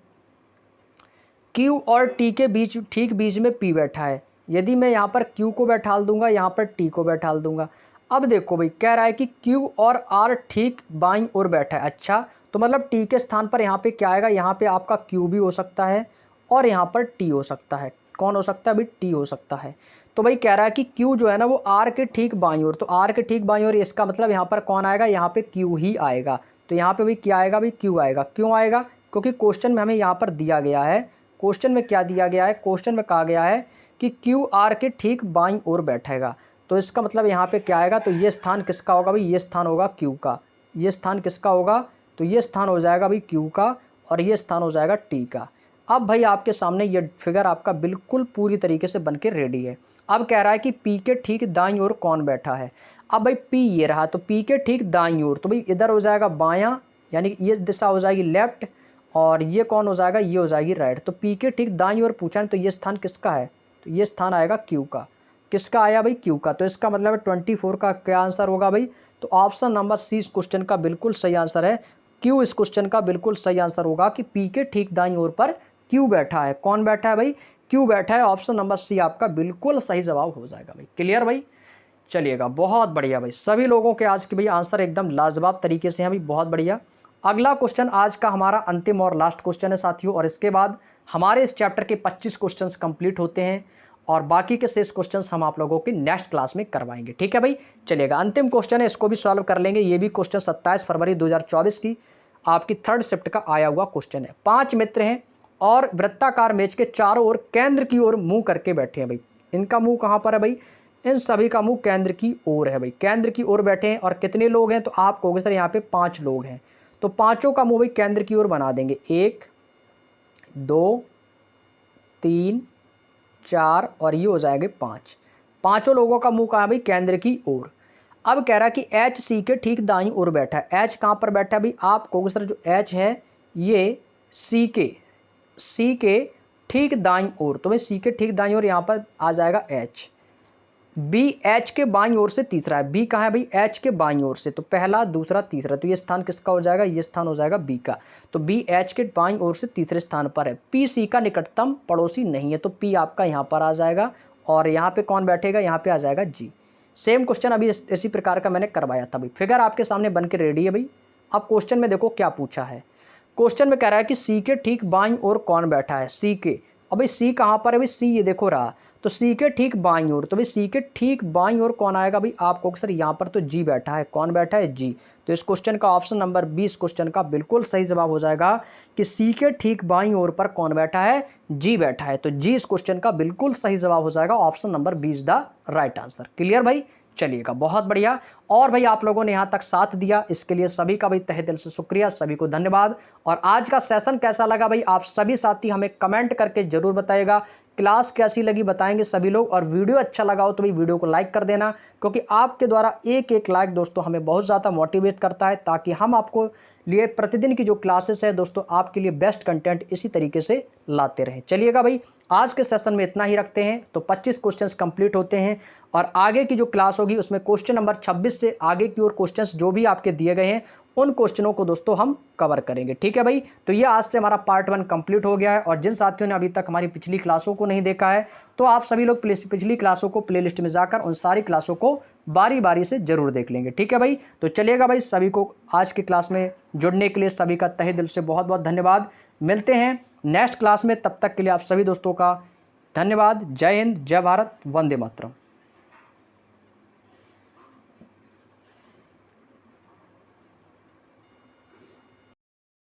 क्यू और टी के बीच ठीक बीच में पी बैठा है। यदि मैं यहाँ पर क्यू को बैठाल दूंगा, यहाँ पर टी को बैठाल दूंगा। अब देखो भाई कह रहा है कि क्यू और आर ठीक बाईं ओर बैठा है। अच्छा, तो मतलब टी के स्थान पर यहाँ पे क्या आएगा, यहाँ पे आपका क्यू भी हो सकता है और यहाँ पर टी हो सकता है। कौन हो सकता है भाई, टी हो सकता है। तो भाई कह रहा है कि क्यू जो है ना वो आर के ठीक बाईं ओर, तो आर के ठीक बाईं ओर, इसका मतलब यहाँ पर कौन आएगा, यहाँ पे क्यू ही आएगा। तो यहाँ पे भाई क्या आएगा भाई, क्यू आएगा। क्यों आएगा, क्योंकि क्वेश्चन में हमें यहाँ पर दिया गया है, क्वेश्चन में क्या दिया गया है, क्वेश्चन में कहा गया है कि क्यू आर के ठीक बाईं ओर बैठेगा। तो इसका मतलब यहाँ पे क्या आएगा, तो ये स्थान किसका होगा भाई, ये स्थान होगा क्यू का। ये स्थान किसका होगा, तो ये स्थान हो जाएगा भाई क्यू का, और ये स्थान हो जाएगा टी का। अब भाई आपके सामने ये फिगर आपका बिल्कुल पूरी तरीके से बन के रेडी है। अब कह रहा है कि पी के ठीक दाईं ओर कौन बैठा है। अब भाई पी ये रहा, तो पी के ठीक दाईं ओर, तो भाई इधर हो जाएगा बायां, यानी कि ये दिशा हो जाएगी लेफ्ट, और ये कौन हो जाएगा, ये हो जाएगी राइट। तो पी के ठीक दाईं ओर पूछा है, तो ये स्थान किसका है, तो ये स्थान आएगा क्यू का। किसका आया भाई, क्यू का। तो इसका मतलब 24 का क्या आंसर होगा भाई, तो ऑप्शन नंबर सी इस क्वेश्चन का बिल्कुल सही आंसर है। क्यू इस क्वेश्चन का बिल्कुल सही आंसर होगा कि पी के ठीक दाईं ओर पर क्यू बैठा है। कौन बैठा है भाई, क्यू बैठा है। ऑप्शन नंबर सी आपका बिल्कुल सही जवाब हो जाएगा भाई। क्लियर भाई। चलिएगा बहुत बढ़िया भाई, सभी लोगों के आज के भाई आंसर एकदम लाजवाब तरीके से हैं भाई, बहुत बढ़िया। अगला क्वेश्चन आज का हमारा अंतिम और लास्ट क्वेश्चन है साथियों, और इसके बाद हमारे इस चैप्टर के 25 क्वेश्चंस कंप्लीट होते हैं, और बाकी के शेष क्वेश्चंस हम आप लोगों की नेक्स्ट क्लास में करवाएंगे। ठीक है भाई। चलिएगा अंतिम क्वेश्चन है, इसको भी सॉल्व कर लेंगे। ये भी क्वेश्चन 27 फरवरी 2024 की आपकी 3rd शिफ्ट का आया हुआ क्वेश्चन है। 5 मित्र हैं और वृत्ताकार मेज के चारों ओर केंद्र की ओर मुंह करके बैठे हैं भाई। इनका मुंह कहाँ पर है भाई, इन सभी का मुंह केंद्र की ओर है भाई, केंद्र की ओर बैठे हैं। और कितने लोग हैं, तो आप कहोगे सर यहाँ पे 5 लोग हैं, तो पांचों का मुंह भाई केंद्र की ओर बना देंगे। 1 2 3 4 और ये हो जाएंगे 5। पांचों लोगों का मुंह कहाँ है भाई, केंद्र की ओर। अब कह रहा है कि एच सी के ठीक दाईं ओर बैठा है। एच कहाँ पर बैठा है भाई, आप कहोगे सर जो एच है ये सी के ठीक दाईं ओर, तो भाई सी के ठीक दाईं ओर यहाँ पर आ जाएगा एच। बी एच के बाईं ओर से तीसरा है। बी कहाँ है भाई, एच के बाईं ओर से, तो पहला दूसरा तीसरा, तो ये स्थान किसका हो जाएगा, ये स्थान हो जाएगा बी का। तो बी एच के बाईं ओर से तीसरे स्थान पर है। पी सी का निकटतम पड़ोसी नहीं है, तो पी आपका यहाँ पर आ जाएगा, और यहाँ पे कौन बैठेगा, यहाँ पे आ जाएगा जी। सेम क्वेश्चन अभी इसी प्रकार का मैंने करवाया था भाई। फिगर आपके सामने बन के रेडी है भाई। अब क्वेश्चन में देखो क्या पूछा है। क्वेश्चन में कह रहा है कि सी के ठीक बाईं ओर कौन बैठा है, सी के। अब भाई सी कहाँ पर है भाई, सी ये देखो रहा, तो सी के ठीक बाईं ओर, तो भाई सी के ठीक बाईं ओर कौन आएगा भाई, आपको सर यहाँ पर तो जी बैठा है, कौन बैठा है, जी। तो इस क्वेश्चन का ऑप्शन नंबर 20 क्वेश्चन का बिल्कुल सही जवाब हो जाएगा कि सी के ठीक बाईं ओर पर कौन बैठा है, जी बैठा है। तो जी इस क्वेश्चन का बिल्कुल सही जवाब हो जाएगा, option number 20 the right answer. Clear भाई, चलिएगा बहुत बढ़िया। और भाई आप लोगों ने यहाँ तक साथ दिया, इसके लिए सभी का भाई तहे दिल से शुक्रिया, सभी को धन्यवाद। और आज का सेशन कैसा लगा भाई, आप सभी साथी हमें कमेंट करके जरूर बताइएगा। क्लास कैसी लगी बताएंगे सभी लोग, और वीडियो अच्छा लगा हो तो भाई वीडियो को लाइक कर देना, क्योंकि आपके द्वारा एक एक लाइक दोस्तों हमें बहुत ज़्यादा मोटिवेट करता है, ताकि हम आपको लिए प्रतिदिन की जो क्लासेस है दोस्तों आपके लिए बेस्ट कंटेंट इसी तरीके से लाते रहें। चलिएगा भाई, आज के सेशन में इतना ही रखते हैं। तो 25 क्वेश्चंस कंप्लीट होते हैं, और आगे की जो क्लास होगी उसमें क्वेश्चन नंबर 26 से आगे की ओर क्वेश्चंस जो भी आपके दिए गए हैं उन क्वेश्चनों को दोस्तों हम कवर करेंगे। ठीक है भाई, तो ये आज से हमारा पार्ट 1 कंप्लीट हो गया है। और जिन साथियों ने अभी तक हमारी पिछली क्लासों को नहीं देखा है, तो आप सभी लोग पिछली क्लासों को प्लेलिस्ट में जाकर उन सारी क्लासों को बारी बारी से जरूर देख लेंगे। ठीक है भाई, तो चलिएगा भाई, सभी को आज की क्लास में जुड़ने के लिए सभी का तहे दिल से बहुत बहुत धन्यवाद। मिलते हैं नेक्स्ट क्लास में, तब तक के लिए आप सभी दोस्तों का धन्यवाद। जय हिंद, जय भारत, वंदे मातरम।